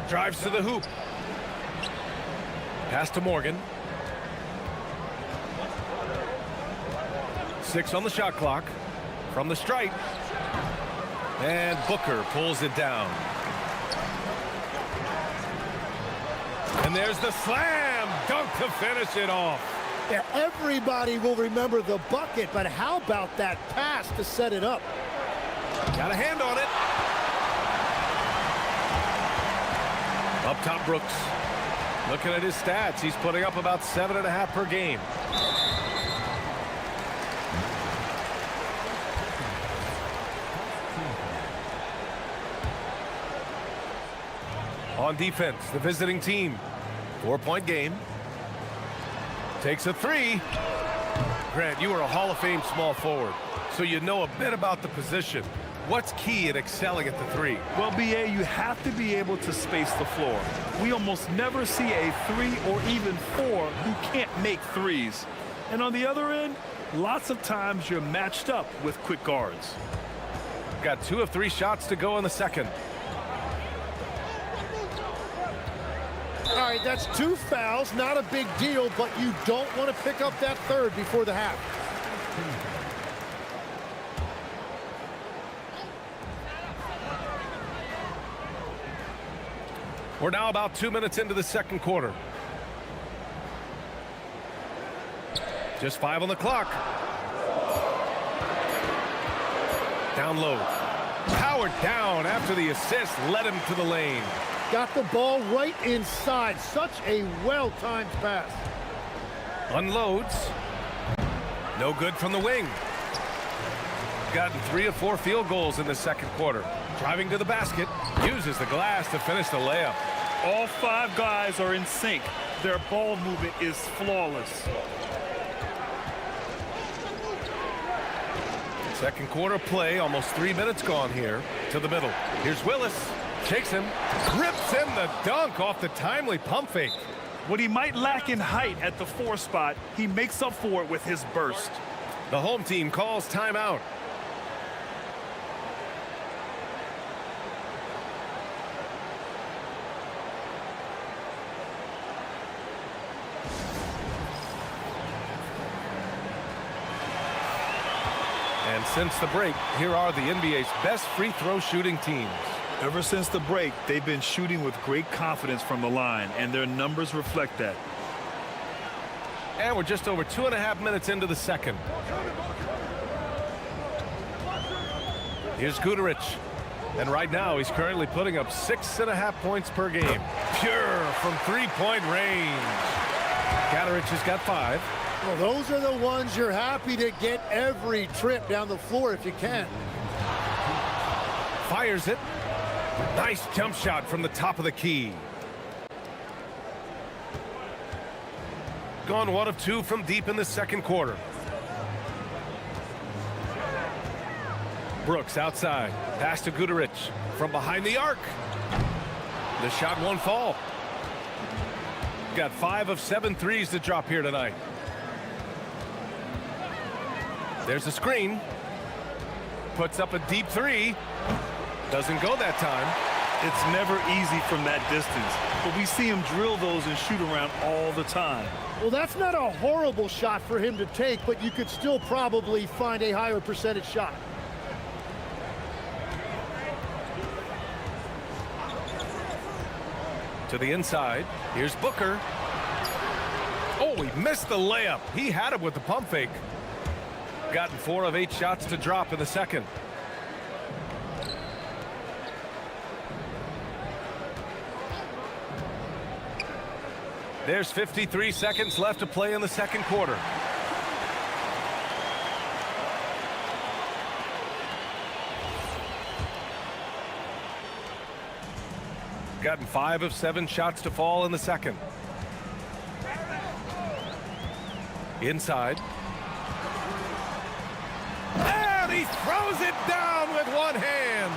Drives to the hoop. Pass to Morgan. 6 on the shot clock. From the stripe. And Booker pulls it down. And there's the slam dunk to finish it off. Yeah, everybody will remember the bucket, but how about that pass to set it up? Got a hand on it. Up top, Brooks. Looking at his stats, he's putting up about 7.5 per game. On defense, the visiting team. 4-point game. Takes a three. Grant, you were a Hall of Fame small forward, so you know a bit about the position. What's key in excelling at the three? Well, BA, you have to be able to space the floor. We almost never see a 3 or even 4 who can't make threes. And on the other end, lots of times you're matched up with quick guards. Got 2 of 3 shots to go in the second. All right, that's 2 fouls, not a big deal, but you don't want to pick up that third before the half. We're now about 2 minutes into the second quarter. Just 5 on the clock. Down low. Powered down after the assist led him to the lane. Got the ball right inside. Such a well-timed pass. Unloads. No good from the wing. Gotten 3 of 4 field goals in the second quarter. Driving to the basket. Uses the glass to finish the layup. All 5 guys are in sync. Their ball movement is flawless. Second quarter play, almost 3 minutes gone here. To the middle. Here's Willis. Takes him. Rips in the dunk off the timely pump fake. What he might lack in height at the 4 spot, he makes up for it with his burst. The home team calls timeout. And since the break, here are the NBA's best free throw shooting teams. Ever since the break, they've been shooting with great confidence from the line, and their numbers reflect that. And we're just over 2.5 minutes into the second. Here's Guduric. And right now, he's currently putting up 6.5 points per game. Pure from three-point range. Guduric has got 5. Well, those are the ones you're happy to get every trip down the floor if you can. Fires it. Nice jump shot from the top of the key. Gone 1 of 2 from deep in the second quarter. Brooks outside. Pass to Guduric from behind the arc. The shot won't fall. Got 5 of 7 threes to drop here tonight. There's a screen. Puts up a deep 3. Doesn't go that time. It's never easy from that distance, but we see him drill those and shoot around all the time. Well, that's not a horrible shot for him to take, but you could still probably find a higher percentage shot. To the inside. Here's Booker. Oh, he missed the layup. He had it with the pump fake. Gotten 4 of 8 shots to drop in the second. There's 53 seconds left to play in the second quarter. Gotten 5 of 7 shots to fall in the second. Inside. And he throws it down with one hand.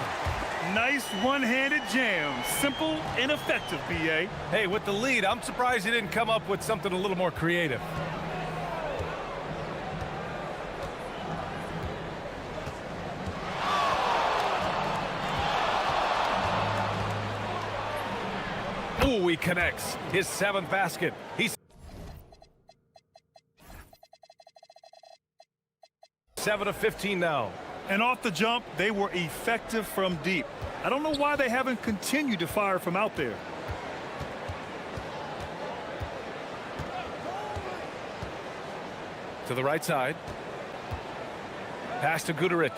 Nice one-handed jam. Simple and effective, B.A. Hey, with the lead, I'm surprised he didn't come up with something a little more creative. Ooh, he connects. His 7th basket. He's 7 of 15 now. And off the jump, they were effective from deep. I don't know why they haven't continued to fire from out there. To the right side. Pass to Guduric.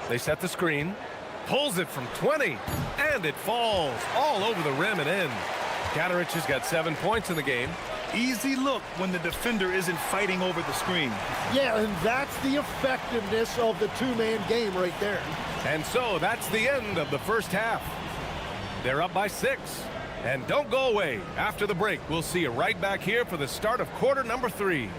They set the screen. Pulls it from 20. And it falls all over the rim and in. Guduric has got 7 points in the game. Easy look when the defender isn't fighting over the screen. Yeah, and that's the effectiveness of the two-man game right there. And so that's the end of the first half. They're up by 6. And don't go away. After the break, we'll see you right back here for the start of quarter number 3.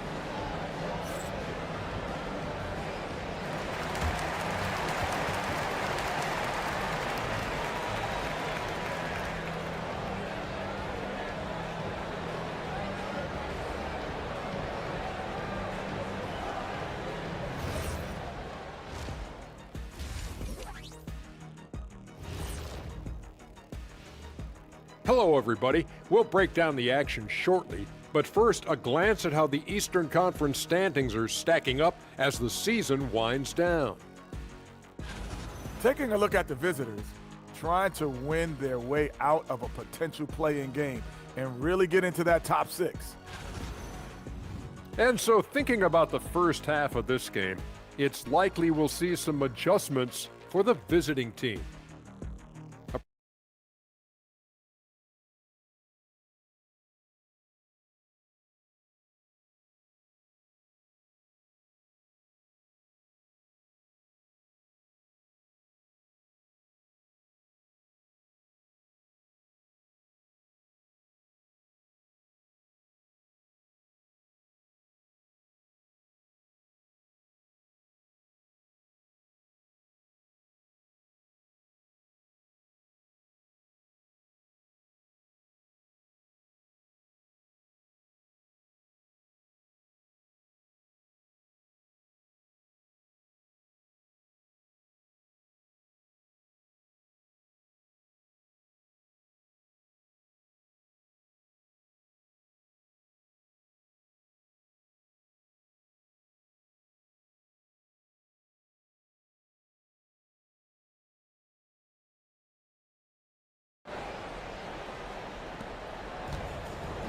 Hello, everybody. We'll break down the action shortly, but first, a glance at how the Eastern Conference standings are stacking up as the season winds down. Taking a look at the visitors, trying to win their way out of a potential play-in game and really get into that top 6. And so, thinking about the first half of this game, it's likely we'll see some adjustments for the visiting team.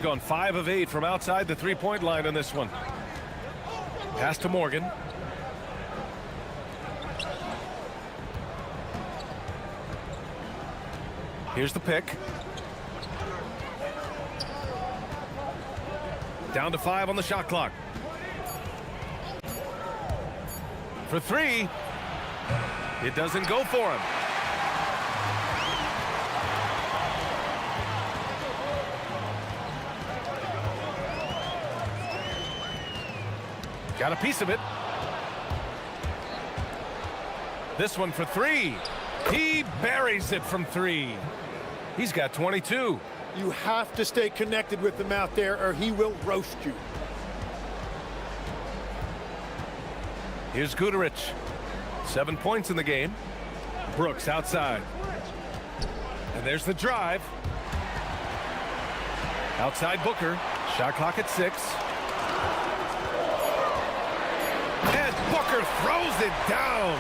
Gone 5 of 8 from outside the three-point line in this one. Pass to Morgan. Here's the pick. Down to 5 on the shot clock. For 3. It doesn't go for him. Got a piece of it. This one for 3. He buries it from 3. He's got 22. You have to stay connected with him out there or he will roast you. Here's Guterich. 7 points in the game. Brooks outside. And there's the drive. Outside Booker. Shot clock at 6. And Booker throws it down.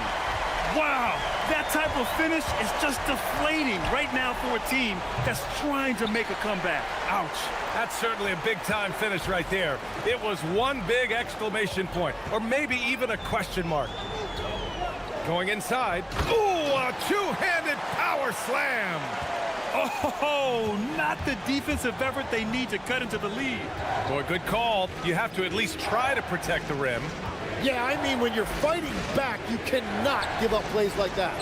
Wow, that type of finish is just deflating right now for a team that's trying to make a comeback. Ouch. That's certainly a big-time finish right there. It was one big exclamation point, or maybe even a question mark. Going inside. Ooh, a two-handed power slam. Oh, not the defensive effort they need to cut into the lead. Boy, good call. You have to at least try to protect the rim. Yeah, I mean, when you're fighting back, you cannot give up plays like that.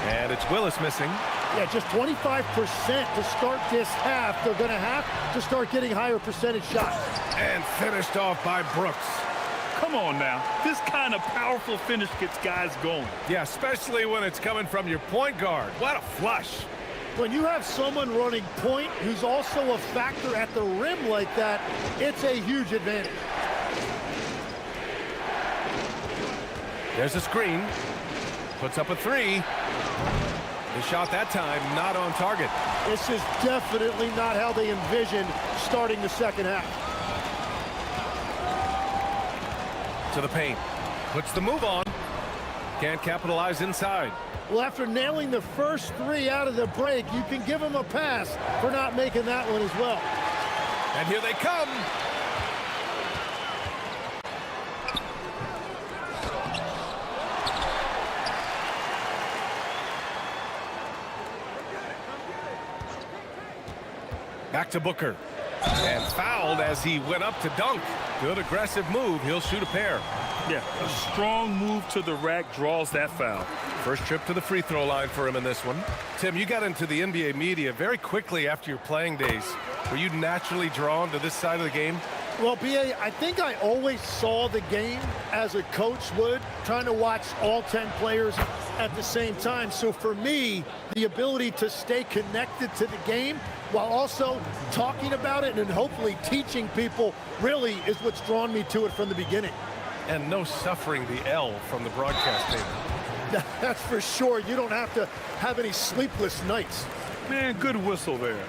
And it's Willis missing. Yeah, just 25% to start this half. They're going to have to start getting higher percentage shots. And finished off by Brooks. Come on now. This kind of powerful finish gets guys going. Yeah, especially when it's coming from your point guard. What a flush. When you have someone running point who's also a factor at the rim like that, it's a huge advantage. There's a screen. Puts up a 3. The shot that time not on target. This is definitely not how they envisioned starting the second half. To the paint. Puts the move on. Can't capitalize inside. Well, after nailing the first 3 out of the break, you can give him a pass for not making that one as well. And here they come. Back to Booker. And fouled as he went up to dunk. Good aggressive move. He'll shoot a pair. Yeah, a strong move to the rack draws that foul. First trip to the free throw line for him in this one. Tim, you got into the NBA media very quickly after your playing days. Were you naturally drawn to this side of the game? Well, B.A., I think I always saw the game as a coach would, trying to watch all 10 players at the same time. So for me, the ability to stay connected to the game while also talking about it and hopefully teaching people really is what's drawn me to it from the beginning. And no suffering the L from the broadcast table. That's for sure. You don't have to have any sleepless nights. Man, good whistle there.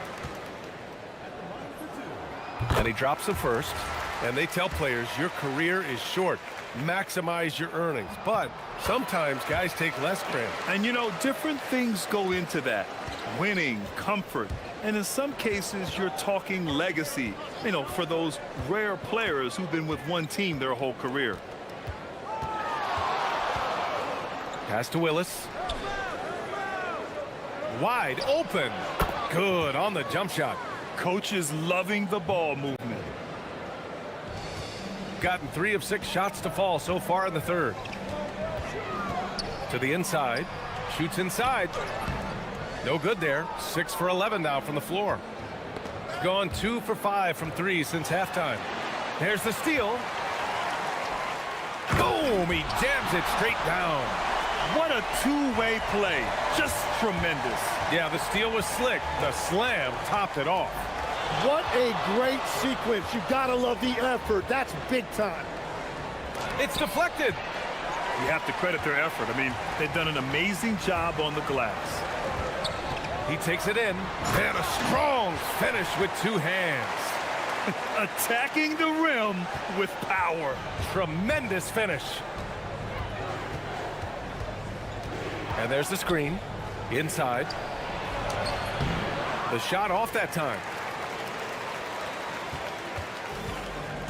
And he drops the first. And they tell players, your career is short. Maximize your earnings. But sometimes guys take less credit. And, you know, different things go into that. Winning, comfort, and in some cases, you're talking legacy, you know, for those rare players who've been with one team their whole career. Pass to Willis. Wide open. Good on the jump shot. Coach is loving the ball movement. Gotten 3 of 6 shots to fall so far in the third. To the inside. Shoots inside. No good there. 6 for 11 now from the floor. Gone 2 for 5 from 3 since halftime. There's the steal. Boom! He jams it straight down. What a two-way play. Just tremendous. Yeah, the steal was slick. The slam topped it off. What a great sequence. You gotta love the effort. That's big time. It's deflected. You have to credit their effort. I mean, they've done an amazing job on the glass. He takes it in. And a strong finish with 2 hands. Attacking the rim with power. Tremendous finish. And there's the screen. Inside. The shot off that time.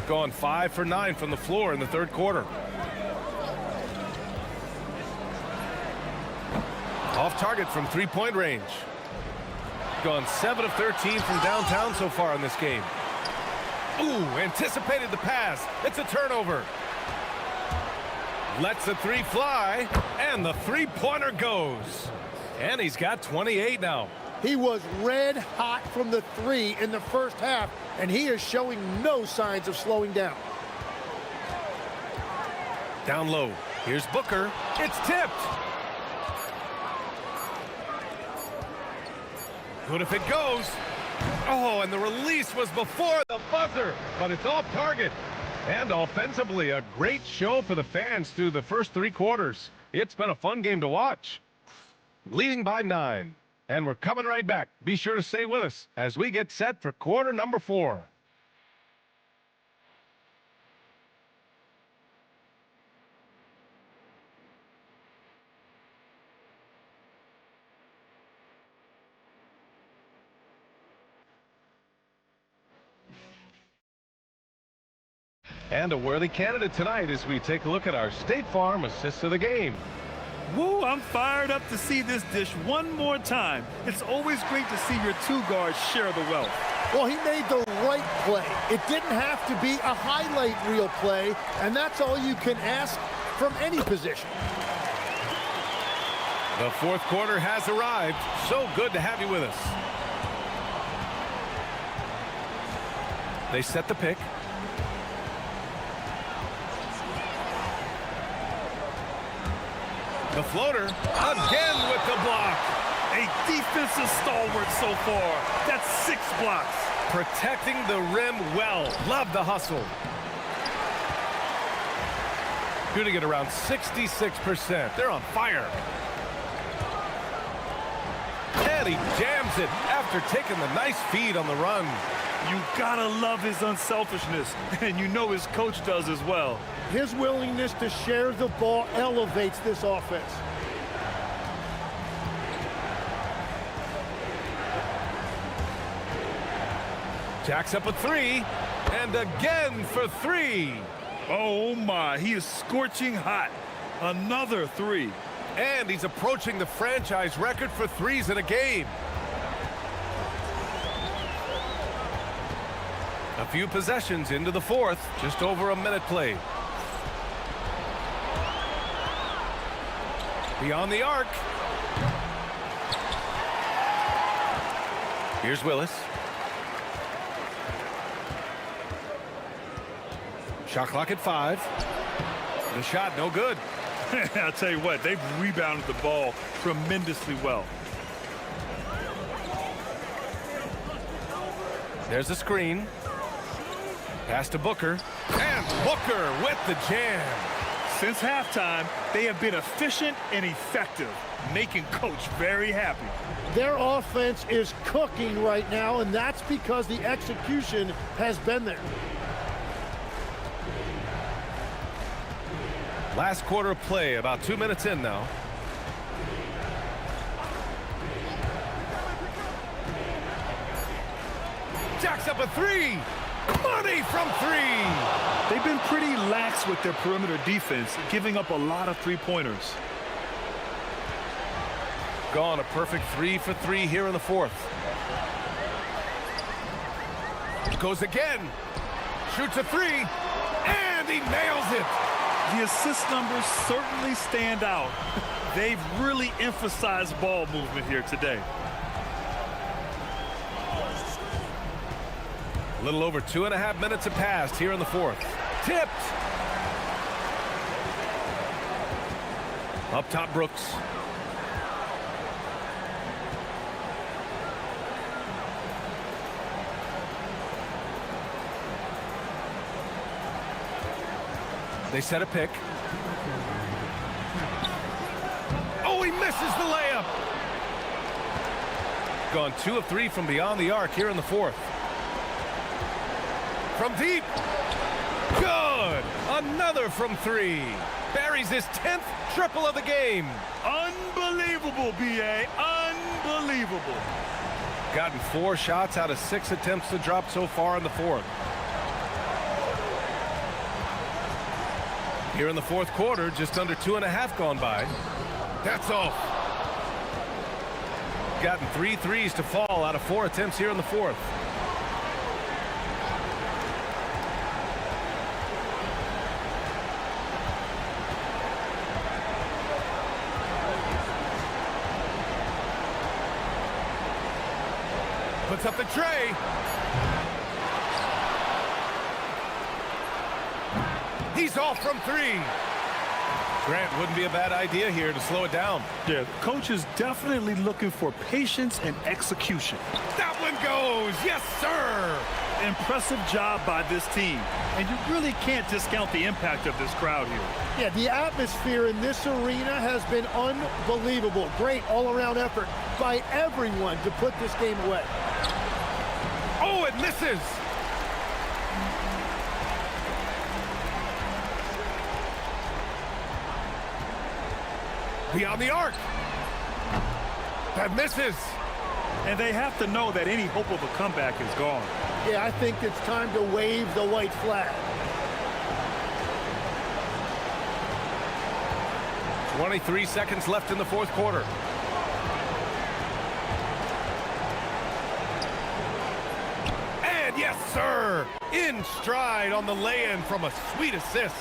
Gone 5 for 9 from the floor in the third quarter. Off target from three-point range. Gone 7 of 13 from downtown so far in this game. Ooh, anticipated the pass. It's a turnover. Lets the three fly, and the three-pointer goes. And he's got 28 now. He was red hot from the three in the first half, and he is showing no signs of slowing down. Down low. Here's Booker. It's tipped. Good if it goes. Oh, and the release was before the buzzer, but it's off target. And offensively, a great show for the fans through the first three quarters. It's been a fun game to watch. Leading by 9. And we're coming right back. Be sure to stay with us as we get set for quarter number 4. And a worthy candidate tonight as we take a look at our State Farm assists of the game. Woo, I'm fired up to see this dish one more time. It's always great to see your two guards share the wealth. Well, he made the right play. It didn't have to be a highlight reel play, and that's all you can ask from any position. The fourth quarter has arrived. So good to have you with us. They set the pick. The floater, again with the block. A defensive stalwart so far. That's 6 blocks. Protecting the rim well. Love the hustle. Shooting at around 66%. They're on fire. And he jams it after taking the nice feed on the run. You gotta love his unselfishness, and you know his coach does as well. His willingness to share the ball elevates this offense. Jacks up a 3, and again for 3. Oh my, he is scorching hot. Another 3. And he's approaching the franchise record for threes in a game. A few possessions into the fourth, just over a minute played. Beyond the arc. Here's Willis. Shot clock at 5. The shot no good. I'll tell you what, they've rebounded the ball tremendously well. There's a screen. Pass to Booker. And Booker with the jam. Since halftime, they have been efficient and effective, making Coach very happy. Their offense is cooking right now, and that's because the execution has been there. Last quarter of play, about 2 minutes in now. Jacks up a 3. Money from 3. They've been pretty lax with their perimeter defense, giving up a lot of three-pointers. Gone a perfect 3 for 3 here in the fourth. Goes again. Shoots a 3. And he nails it. The assist numbers certainly stand out. They've really emphasized ball movement here today. A little over 2.5 minutes have passed here in the fourth. Tipped. Up top, Brooks. They set a pick. Oh, he misses the layup. Gone 2 of 3 from beyond the arc here in the fourth. From deep. Good. Another from 3. Buries his 10th triple of the game. Unbelievable, B.A. Unbelievable. Gotten 4 shots out of 6 attempts to drop so far in the fourth. Here in the fourth quarter, just under 2.5 gone by. That's off. Gotten 3 threes to fall out of 4 attempts here in the fourth. Puts up the tray. He's off from 3. Grant, wouldn't be a bad idea here to slow it down. Yeah, coach is definitely looking for patience and execution. That one goes. Yes, sir. Impressive job by this team. And you really can't discount the impact of this crowd here. Yeah, the atmosphere in this arena has been unbelievable. Great all-around effort by everyone to put this game away. Oh, it misses. Beyond the arc. That misses. And they have to know that any hope of a comeback is gone. Yeah, I think it's time to wave the white flag. 23 seconds left in the fourth quarter. And yes, sir. In stride on the lay-in from a sweet assist.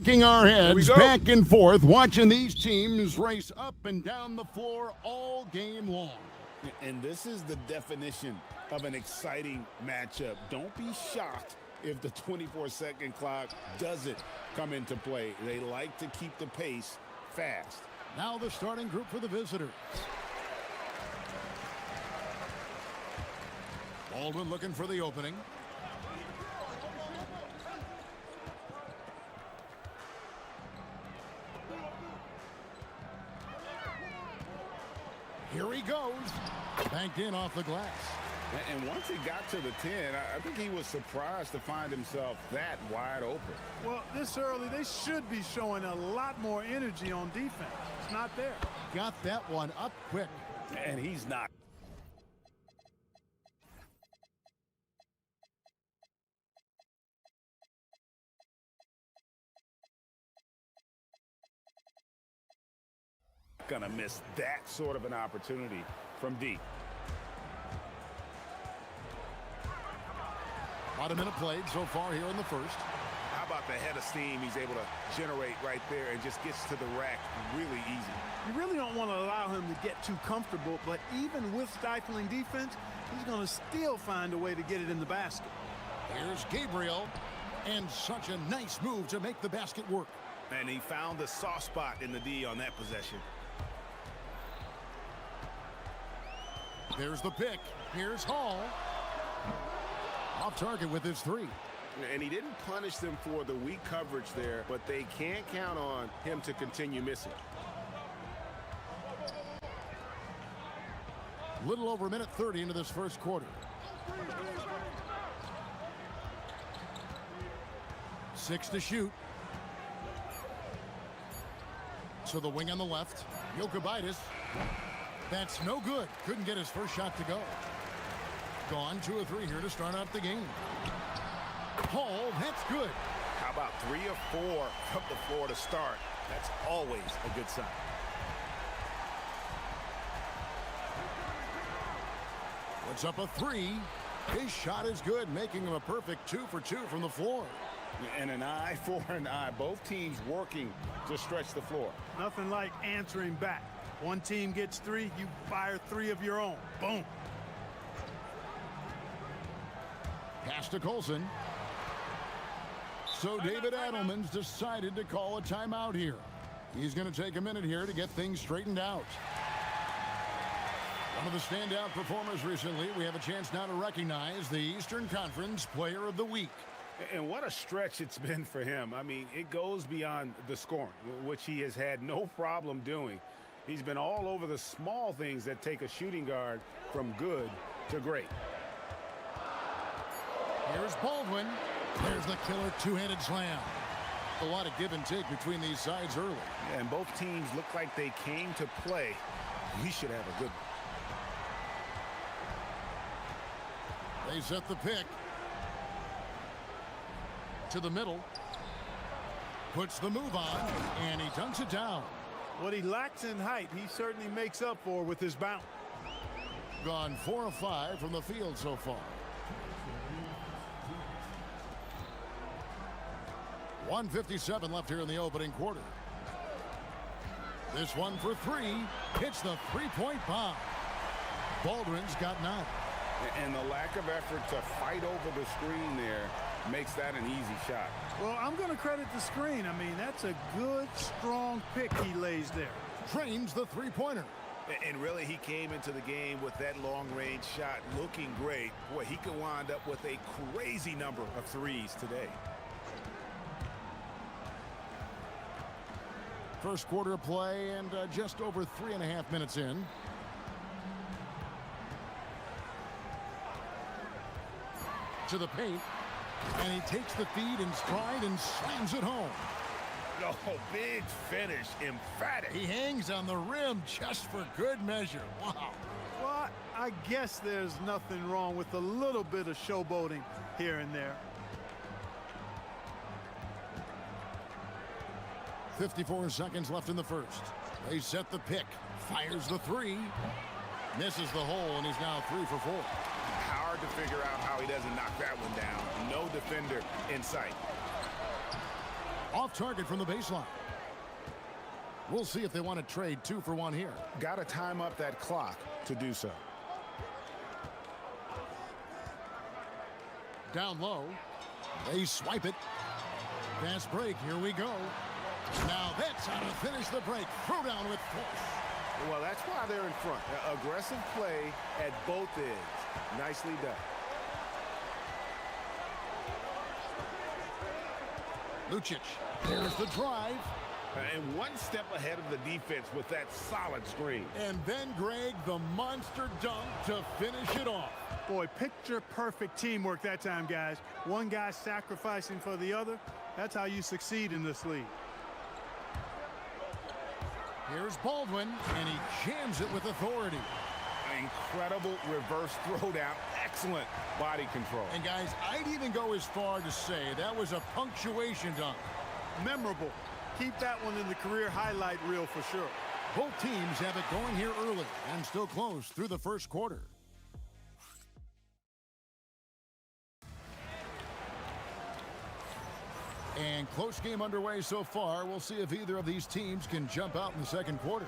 Shaking our heads back and forth, watching these teams race up and down the floor all game long. And this is the definition of an exciting matchup. Don't be shocked if the 24-second clock doesn't come into play. They like to keep the pace fast. Now the starting group for the visitors. Baldwin looking for the opening. Here he goes. Banked in off the glass. And once he got to the 10, I think he was surprised to find himself that wide open. Well, this early, they should be showing a lot more energy on defense. It's not there. Got that one up quick. And he's not. Gonna miss that sort of an opportunity from deep. About a minute played so far here in the first. How about the head of steam he's able to generate right there and just gets to the rack really easy. You really don't want to allow him to get too comfortable, but even with stifling defense, he's going to still find a way to get it in the basket. Here's Gabriel, and such a nice move to make the basket work. And he found the soft spot in the D on that possession. There's the pick. Here's Hall. Off target with his three. And he didn't punish them for the weak coverage there, but they can't count on him to continue missing. Little over a minute 30 into this first quarter. 6 to shoot. So the wing on the left. Jokubaitis. That's no good. Couldn't get his first shot to go. Gone 2 or 3 here to start out the game. Hall, that's good. How about 3 or 4 from the floor to start? That's always a good sign. Puts up a 3. His shot is good, making him a perfect 2 for 2 from the floor. And an eye for an eye. Both teams working to stretch the floor. Nothing like answering back. One team gets 3, you fire 3 of your own. Boom. Pass to Colson. So David Adelman's decided to call a timeout here. He's going to take a minute here to get things straightened out. One of the standout performers recently. We have a chance now to recognize the Eastern Conference Player of the Week. And what a stretch it's been for him. I mean, it goes beyond the scoring, which he has had no problem doing. He's been all over the small things that take a shooting guard from good to great. Here's Baldwin. There's the killer two-handed slam. A lot of give and take between these sides early. Yeah, and both teams look like they came to play. We should have a good one. They set the pick. To the middle. Puts the move on, and he dunks it down. What he lacks in height, he certainly makes up for with his bounce. Gone 4 of 5 from the field so far. 1:57 left here in the opening quarter. This one for 3. Hits the three-point bomb. Baldwin's got 9. And the lack of effort to fight over the screen there makes that an easy shot. Well, I'm going to credit the screen. I mean, that's a good, strong pick he lays there. Trains the three-pointer. And really, he came into the game with that long-range shot looking great. Boy, he could wind up with a crazy number of threes today. First quarter of play and just over 3.5 minutes in. To the paint. And he takes the feed in stride and slams it home. Oh, big finish, emphatic. He hangs on the rim just for good measure. Wow. Well, I guess there's nothing wrong with a little bit of showboating here and there. 54 seconds left in the first. They set the pick. Fires the 3. Misses the hole, and he's now 3 for 4. Hard to figure out how he doesn't knock that one down. No defender in sight. Off target from the baseline. We'll see if they want to trade 2 for 1 here. Got to time up that clock to do so. Down low. They swipe it. Fast break. Here we go. Now that's how to finish the break. Throw down with force. Well, that's why they're in front. Aggressive play at both ends. Nicely done. Lucic. There's the drive. And one step ahead of the defense with that solid screen. And then, Greg, the monster dunk to finish it off. Boy, picture-perfect teamwork that time, guys. One guy sacrificing for the other. That's how you succeed in this league. Here's Baldwin, and he jams it with authority. Incredible reverse throwdown. Excellent body control. And, guys, I'd even go as far to say that was a punctuation dunk. Memorable. Keep that one in the career highlight reel for sure. Both teams have it going here early and still close through the first quarter. And close game underway so far. We'll see if either of these teams can jump out in the second quarter.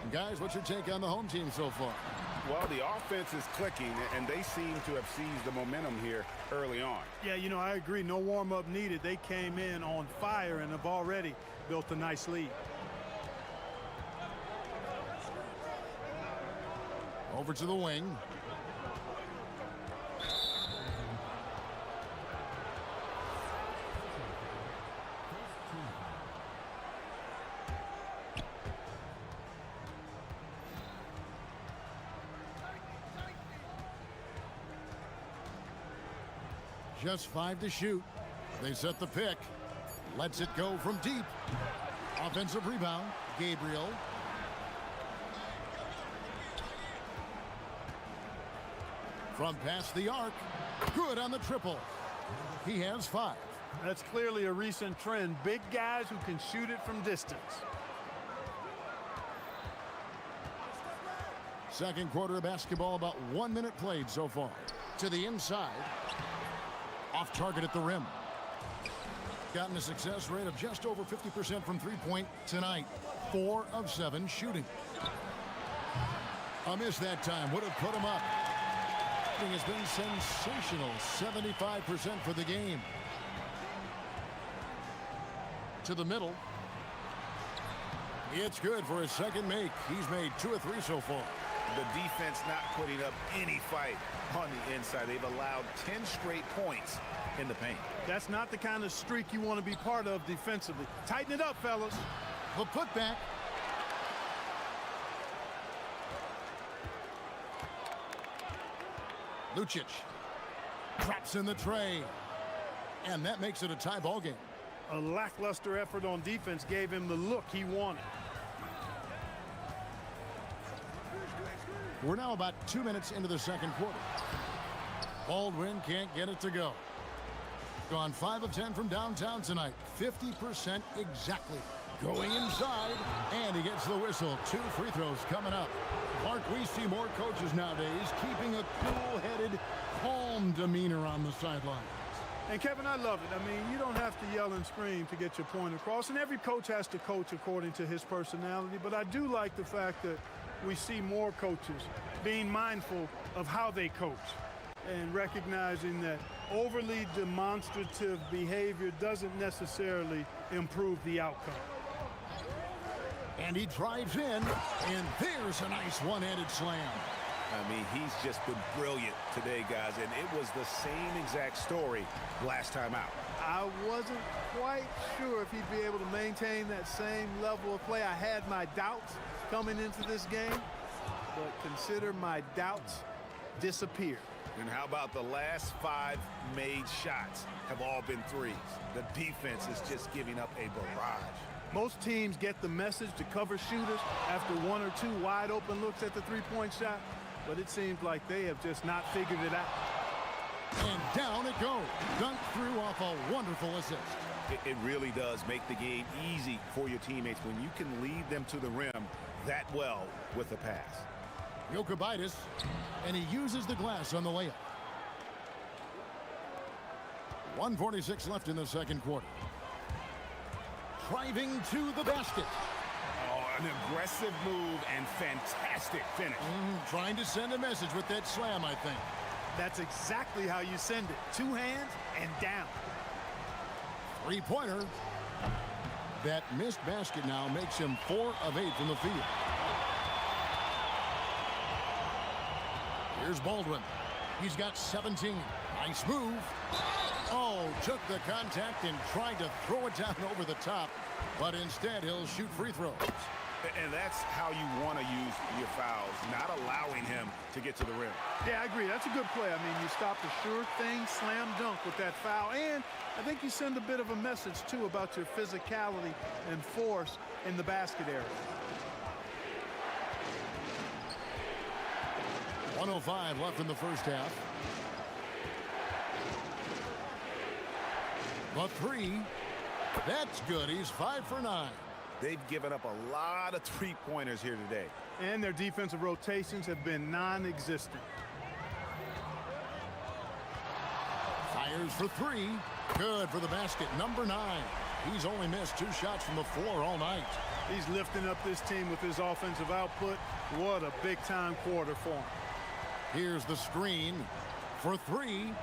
And guys, what's your take on the home team so far? Well, the offense is clicking, and they seem to have seized the momentum here early on. Yeah, you know, I agree. No warm-up needed. They came in on fire and have already built a nice lead. Over to the wing. Just 5 to shoot. They set the pick. Lets it go from deep. Offensive rebound. Gabriel. From past the arc. Good on the triple. He has 5. That's clearly a recent trend. Big guys who can shoot it from distance. Second quarter of basketball, about 1 minute played so far. To the inside. Off target at the rim. Gotten a success rate of just over 50% from three-point tonight. 4 of 7 shooting. A miss that time would have put him up. Shooting has been sensational. 75% for the game. To the middle. It's good for his second make. He's made 2 of 3 so far. The defense not putting up any fight on the inside. They've allowed 10 straight points in the paint. That's not the kind of streak you want to be part of defensively. Tighten it up, fellas. The putback. Lucic drops in the tray. And that makes it a tie ball game. A lackluster effort on defense gave him the look he wanted. We're now about 2 minutes into the second quarter. Baldwin can't get it to go. Gone 5 of 10 from downtown tonight. 50% exactly. Going inside, and he gets the whistle. 2 free throws coming up. Mark, we see more coaches nowadays keeping a cool-headed, calm demeanor on the sideline. And, Kevin, I love it. I mean, you don't have to yell and scream to get your point across, and every coach has to coach according to his personality. But I do like the fact that we see more coaches being mindful of how they coach and recognizing that overly demonstrative behavior doesn't necessarily improve the outcome. And he drives in, and there's a nice one-handed slam. I mean, he's just been brilliant today, guys, and it was the same exact story last time out. I wasn't quite sure if he'd be able to maintain that same level of play. I had my doubts coming into this game, but consider my doubts disappear. And how about the last 5 made shots have all been threes? The defense is just giving up a barrage. Most teams get the message to cover shooters after 1 or 2 wide open looks at the three-point shot, but it seems like they have just not figured it out. And down it goes. Dunked through off a wonderful assist. It really does make the game easy for your teammates when you can lead them to the rim that well with a pass. Jokic, and he uses the glass on the layup. 1:46 left in the second quarter. driving to the basket. Oh, an aggressive move and fantastic finish. Trying to send a message with that slam, I think. That's exactly how you send it. Two hands and down. Three-pointer. That missed basket now makes him 4 of 8 from the field. Here's Baldwin. He's got 17. Nice move. Oh, took the contact and tried to throw it down over the top, but instead he'll shoot free throws. And that's how you want to use your fouls, not allowing him to get to the rim. Yeah, I agree. That's a good play. I mean, you stop the sure thing, slam dunk with that foul. And I think you send a bit of a message, too, about your physicality and force in the basket area. 1:05 left in the first half. The three. That's good. He's 5 for 9. They've given up a lot of three-pointers here today. And their defensive rotations have been non-existent. Fires for 3. Good for the basket. Number 9. He's only missed 2 shots from the floor all night. He's lifting up this team with his offensive output. What a big-time quarter for him. Here's the screen for 3.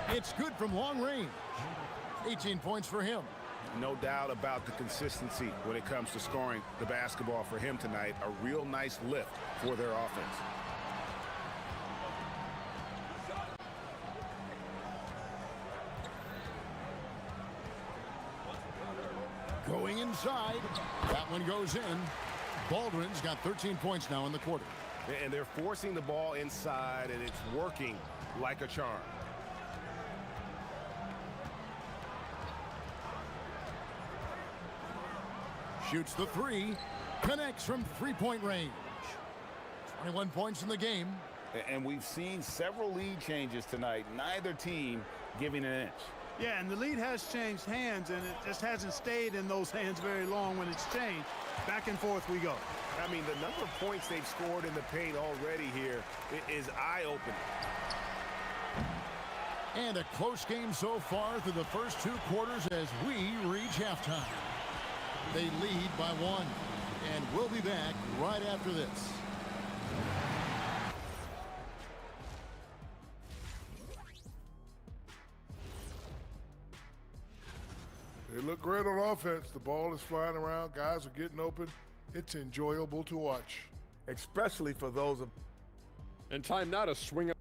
It's good from long range. 18 points for him. No doubt about the consistency when it comes to scoring the basketball for him tonight. A real nice lift for their offense. Going inside. That one goes in. Baldwin's got 13 points now in the quarter. And they're forcing the ball inside, and it's working like a charm. Shoots the 3. Connects from three-point range. 21 points in the game. And we've seen several lead changes tonight. Neither team giving an inch. Yeah, and the lead has changed hands, and it just hasn't stayed in those hands very long when it's changed. Back and forth we go. I mean, the number of points they've scored in the paint already here is eye-opening. And a close game so far through the first 2 quarters as we reach halftime. They lead by 1, and we'll be back right after this. They look great on offense. The ball is flying around. Guys are getting open. It's enjoyable to watch. Especially for those of... And time now to swing it.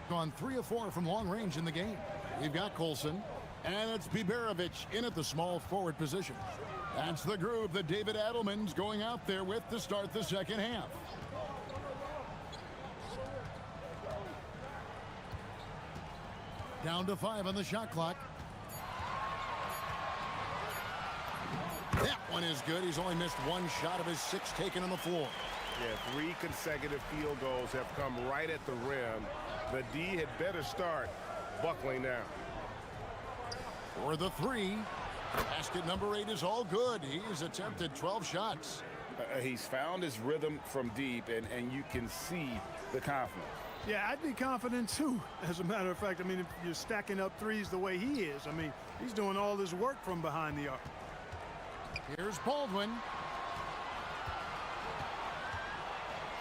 Gone 3 of 4 from long range in the game. We've got Colson, and it's Biberovic in at the small forward position. That's the group that David Adelman's going out there with to start the second half. Down to 5 on the shot clock. That one is good. He's only missed 1 shot of his 6 taken on the floor. Yeah, 3 consecutive field goals have come right at the rim. The D had better start buckling down. For the 3. Basket number 8 is all good. He's attempted 12 shots. He's found his rhythm from deep, and you can see the confidence. Yeah, I'd be confident, too, as a matter of fact. I mean, if you're stacking up threes the way he is, I mean, he's doing all this work from behind the arc. Here's Baldwin.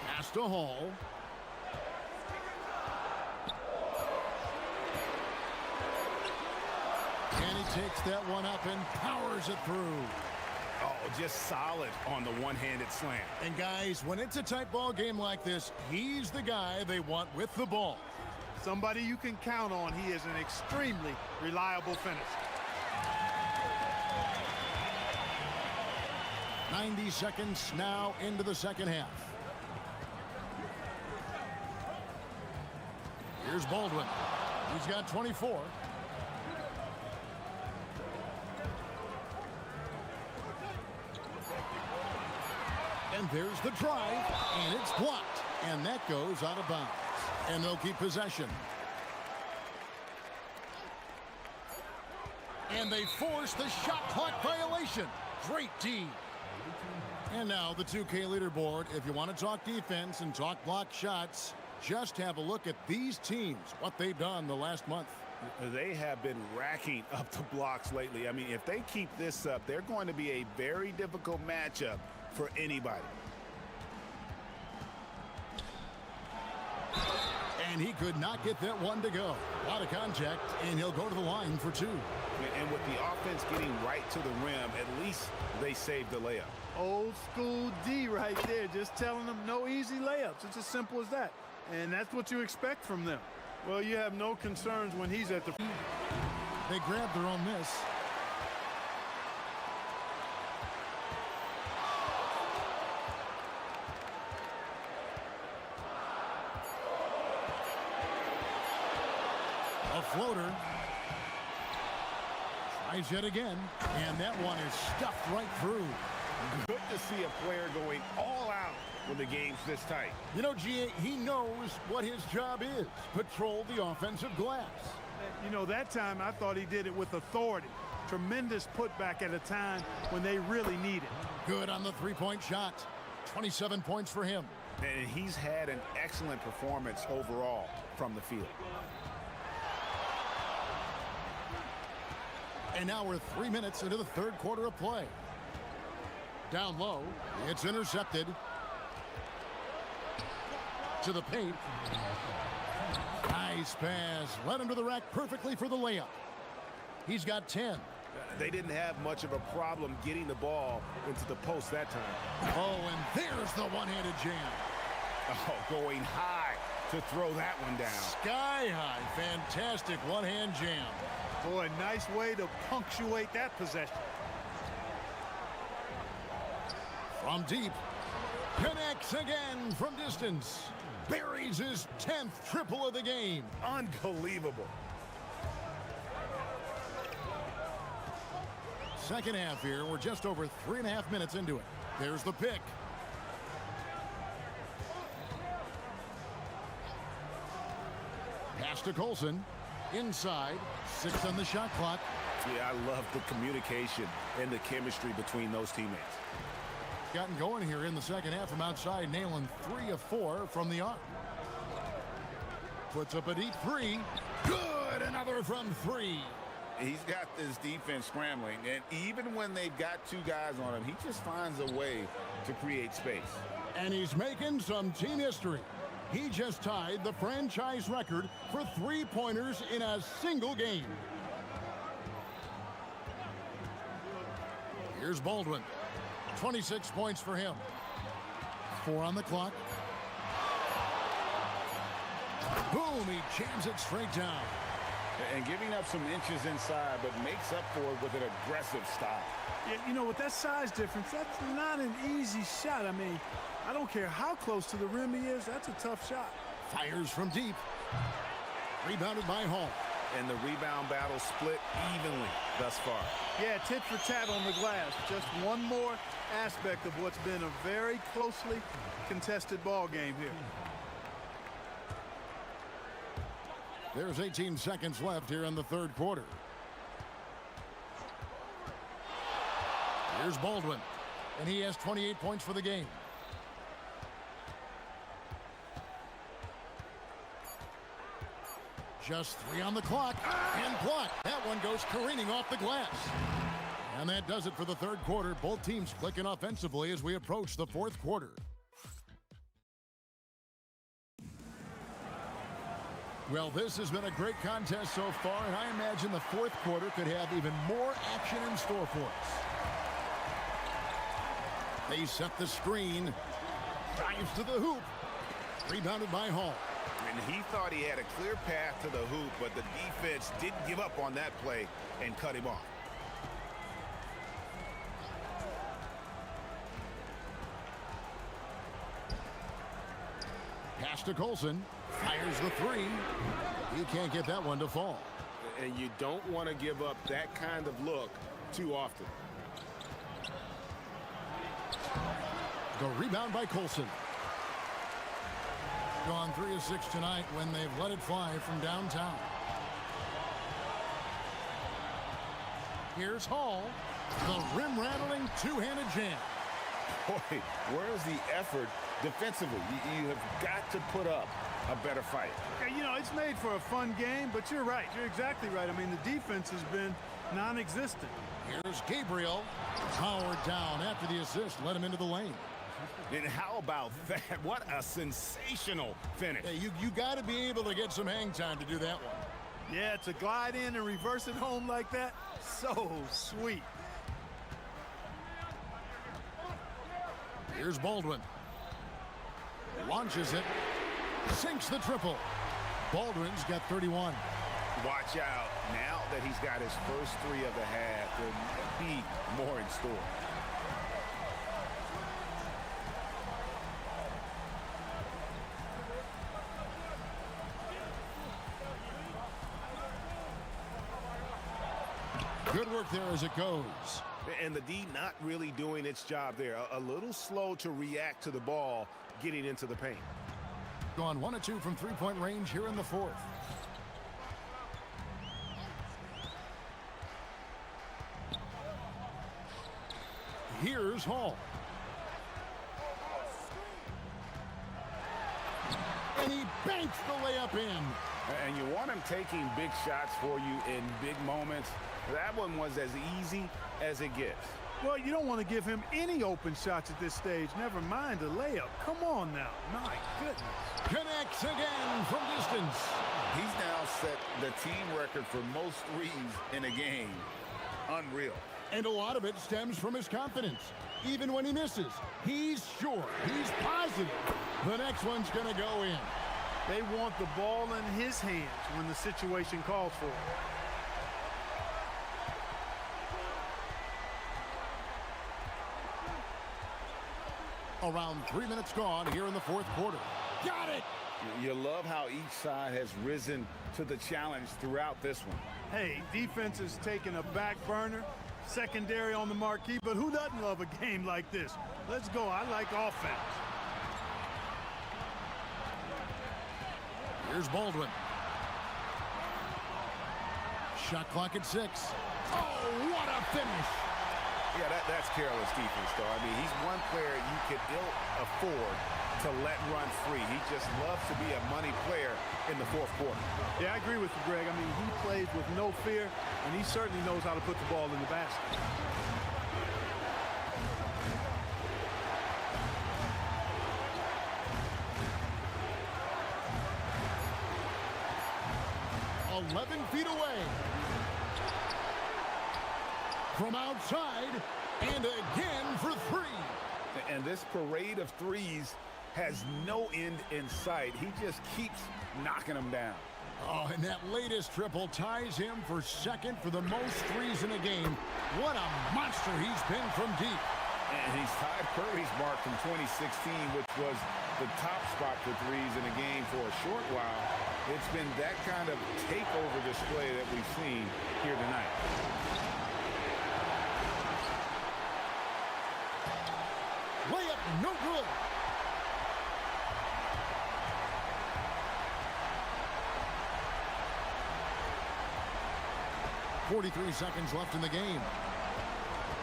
Pass to Hall. And he takes that one up and powers it through. Oh, just solid on the one-handed slam. And guys, when it's a tight ball game like this, he's the guy they want with the ball. Somebody you can count on. He is an extremely reliable finisher. 90 seconds now into the second half. Here's Baldwin. He's got 24. And there's the drive, and it's blocked. And that goes out of bounds. And they'll keep possession. And they force the shot clock violation. Great D. And now the 2K leaderboard. If you want to talk defense and talk block shots, just have a look at these teams, what they've done the last month. They have been racking up the blocks lately. I mean, if they keep this up, they're going to be a very difficult matchup for anybody. And he could not get that one to go. A lot of contact, and he'll go to the line for two. And with the offense getting right to the rim, at least they saved the layup. Old school D right there, just telling them no easy layups. It's as simple as that. And that's what you expect from them. Well, you have no concerns when he's at the... They grab their own miss. A floater. Tries yet again. And that one is stuffed right through. Good to see a player going all out when the game's this tight. You know, G.A., he knows what his job is. Patrol the offensive glass. You know, that time I thought he did it with authority. Tremendous putback at a time when they really need it. Good on the three-point shot. 27 points for him. And he's had an excellent performance overall from the field. And now we're 3 minutes into the third quarter of play. Down low, it's intercepted. To the paint. Nice pass. Led him to the rack perfectly for the layup. He's got 10. They didn't have much of a problem getting the ball into the post that time. Oh, and there's the one-handed jam. Oh, going high to throw that one down. Sky high. Fantastic one-hand jam. Boy, nice way to punctuate that possession. From deep. Connects again from distance. Buries his 10th triple of the game. Unbelievable. Second half here. We're just over 3.5 minutes into it. There's the pick. Pass to Colson. Inside. 6 on the shot clock. Yeah, I love the communication and the chemistry between those teammates. Gotten going here in the second half from outside, nailing 3 of 4 from the arc. Puts up a deep three. Good! Another from 3. He's got this defense scrambling, and even when they've got 2 guys on him, he just finds a way to create space. And he's making some team history. He just tied the franchise record for 3-pointers in a single game. Here's Baldwin. 26 points for him. 4 on the clock. Boom, he jams it straight down. And giving up some inches inside, but makes up for it with an aggressive style. Yeah, you know, with that size difference, that's not an easy shot. I mean, I don't care how close to the rim he is, that's a tough shot. Fires from deep. Rebounded by Hall. And the rebound battle split evenly thus far. Yeah, tit for tat on the glass. Just one more aspect of what's been a very closely contested ball game here. There's 18 seconds left here in the third quarter. Here's Baldwin, and he has 28 points for the game. Just 3 on the clock, and blocked. That one goes careening off the glass. And that does it for the third quarter. Both teams clicking offensively as we approach the fourth quarter. Well, this has been a great contest so far, and I imagine the fourth quarter could have even more action in store for us. They set the screen. Drives to the hoop. Rebounded by Hall. And he thought he had a clear path to the hoop, but the defense didn't give up on that play and cut him off. Pass to Colson. Fires the three. He can't get that one to fall. And you don't want to give up that kind of look too often. The rebound by Colson. Gone 3 of 6 tonight when they've let it fly from downtown. Here's Hall. The rim-rattling two-handed jam. Boy, where's the effort defensively? You have got to put up a better fight. Okay, you know, it's made for a fun game, but you're right. You're exactly right. I mean, the defense has been non-existent. Here's Gabriel. Powered down after the assist. Let him into the lane. And how about that? What a sensational finish. Hey, you got to be able to get some hang time to do that one. Yeah, to glide in and reverse it home like that, so sweet. Here's Baldwin. Launches it. Sinks the triple. Baldwin's got 31. Watch out. Now that he's got his first 3 of the half, there'll be more in store. Good work there as it goes. And the D not really doing its job there. A little slow to react to the ball getting into the paint. Gone 1 of 2 from three-point range here in the fourth. Here's Hall. And he banks the layup in. And you want him taking big shots for you in big moments. That one was as easy as it gets. Well, you don't want to give him any open shots at this stage. Never mind a layup. Come on now. My goodness. Connects again from distance. He's now set the team record for most threes in a game. Unreal. And a lot of it stems from his confidence. Even when he misses, he's sure, he's positive the next one's going to go in. They want the ball in his hands when the situation calls for it. Around 3 minutes gone here in the fourth quarter. Got it! You love how each side has risen to the challenge throughout this one. Hey, defense is taking a back burner, secondary on the marquee, but who doesn't love a game like this? Let's go. I like offense. Here's Baldwin. Shot clock at 6. Oh, what a finish! Yeah, that's careless defense, though. I mean, he's one player you could ill afford to let run free. He just loves to be a money player in the fourth quarter. Yeah, I agree with you, Greg. I mean, he plays with no fear, and he certainly knows how to put the ball in the basket. Feet away from outside, and again for 3. And this parade of threes has no end in sight. He just keeps knocking them down. Oh, and that latest triple ties him for second for the most threes in a game. What a monster he's been from deep. And he's tied Curry's mark from 2016, which was the top spot for threes in a game for a short while. It's been that kind of takeover display that we've seen here tonight. Layup, no good. .43 seconds left in the game.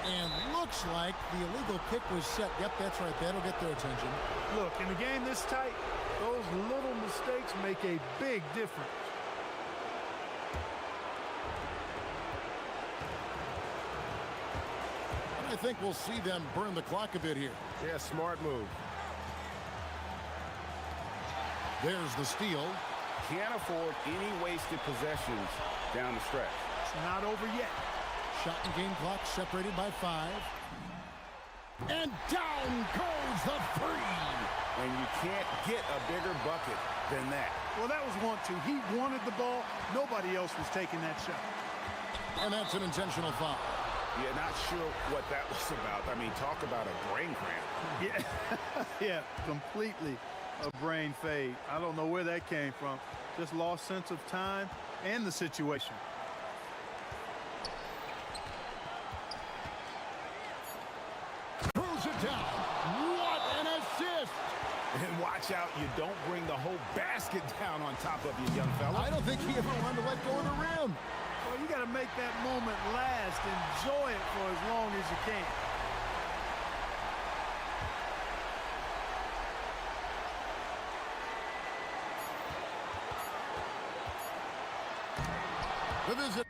And looks like the illegal kick was set. Yep, that's right. That'll get their attention. Look, in a game this tight, those little mistakes make a big difference. I think we'll see them burn the clock a bit here. Yeah, smart move. There's the steal. can't afford any wasted possessions down the stretch. It's not over yet. Shot and game clock separated by 5. And down goes the three. And you can't get a bigger bucket than that. Well, that was 1-2. He wanted the ball. Nobody else was taking that shot. And that's an intentional foul. Yeah, not sure what that was about. I mean, talk about a brain cramp. Yeah, yeah, completely a brain fade. I don't know where that came from. Just lost sense of time and the situation. Throws it down. What an assist! And watch out, you don't bring the whole basket down on top of you, young fella. I don't think he ever wanted to let go of the rim. Well, you got to make that moment last. Enjoy it for as long as you can. The visit.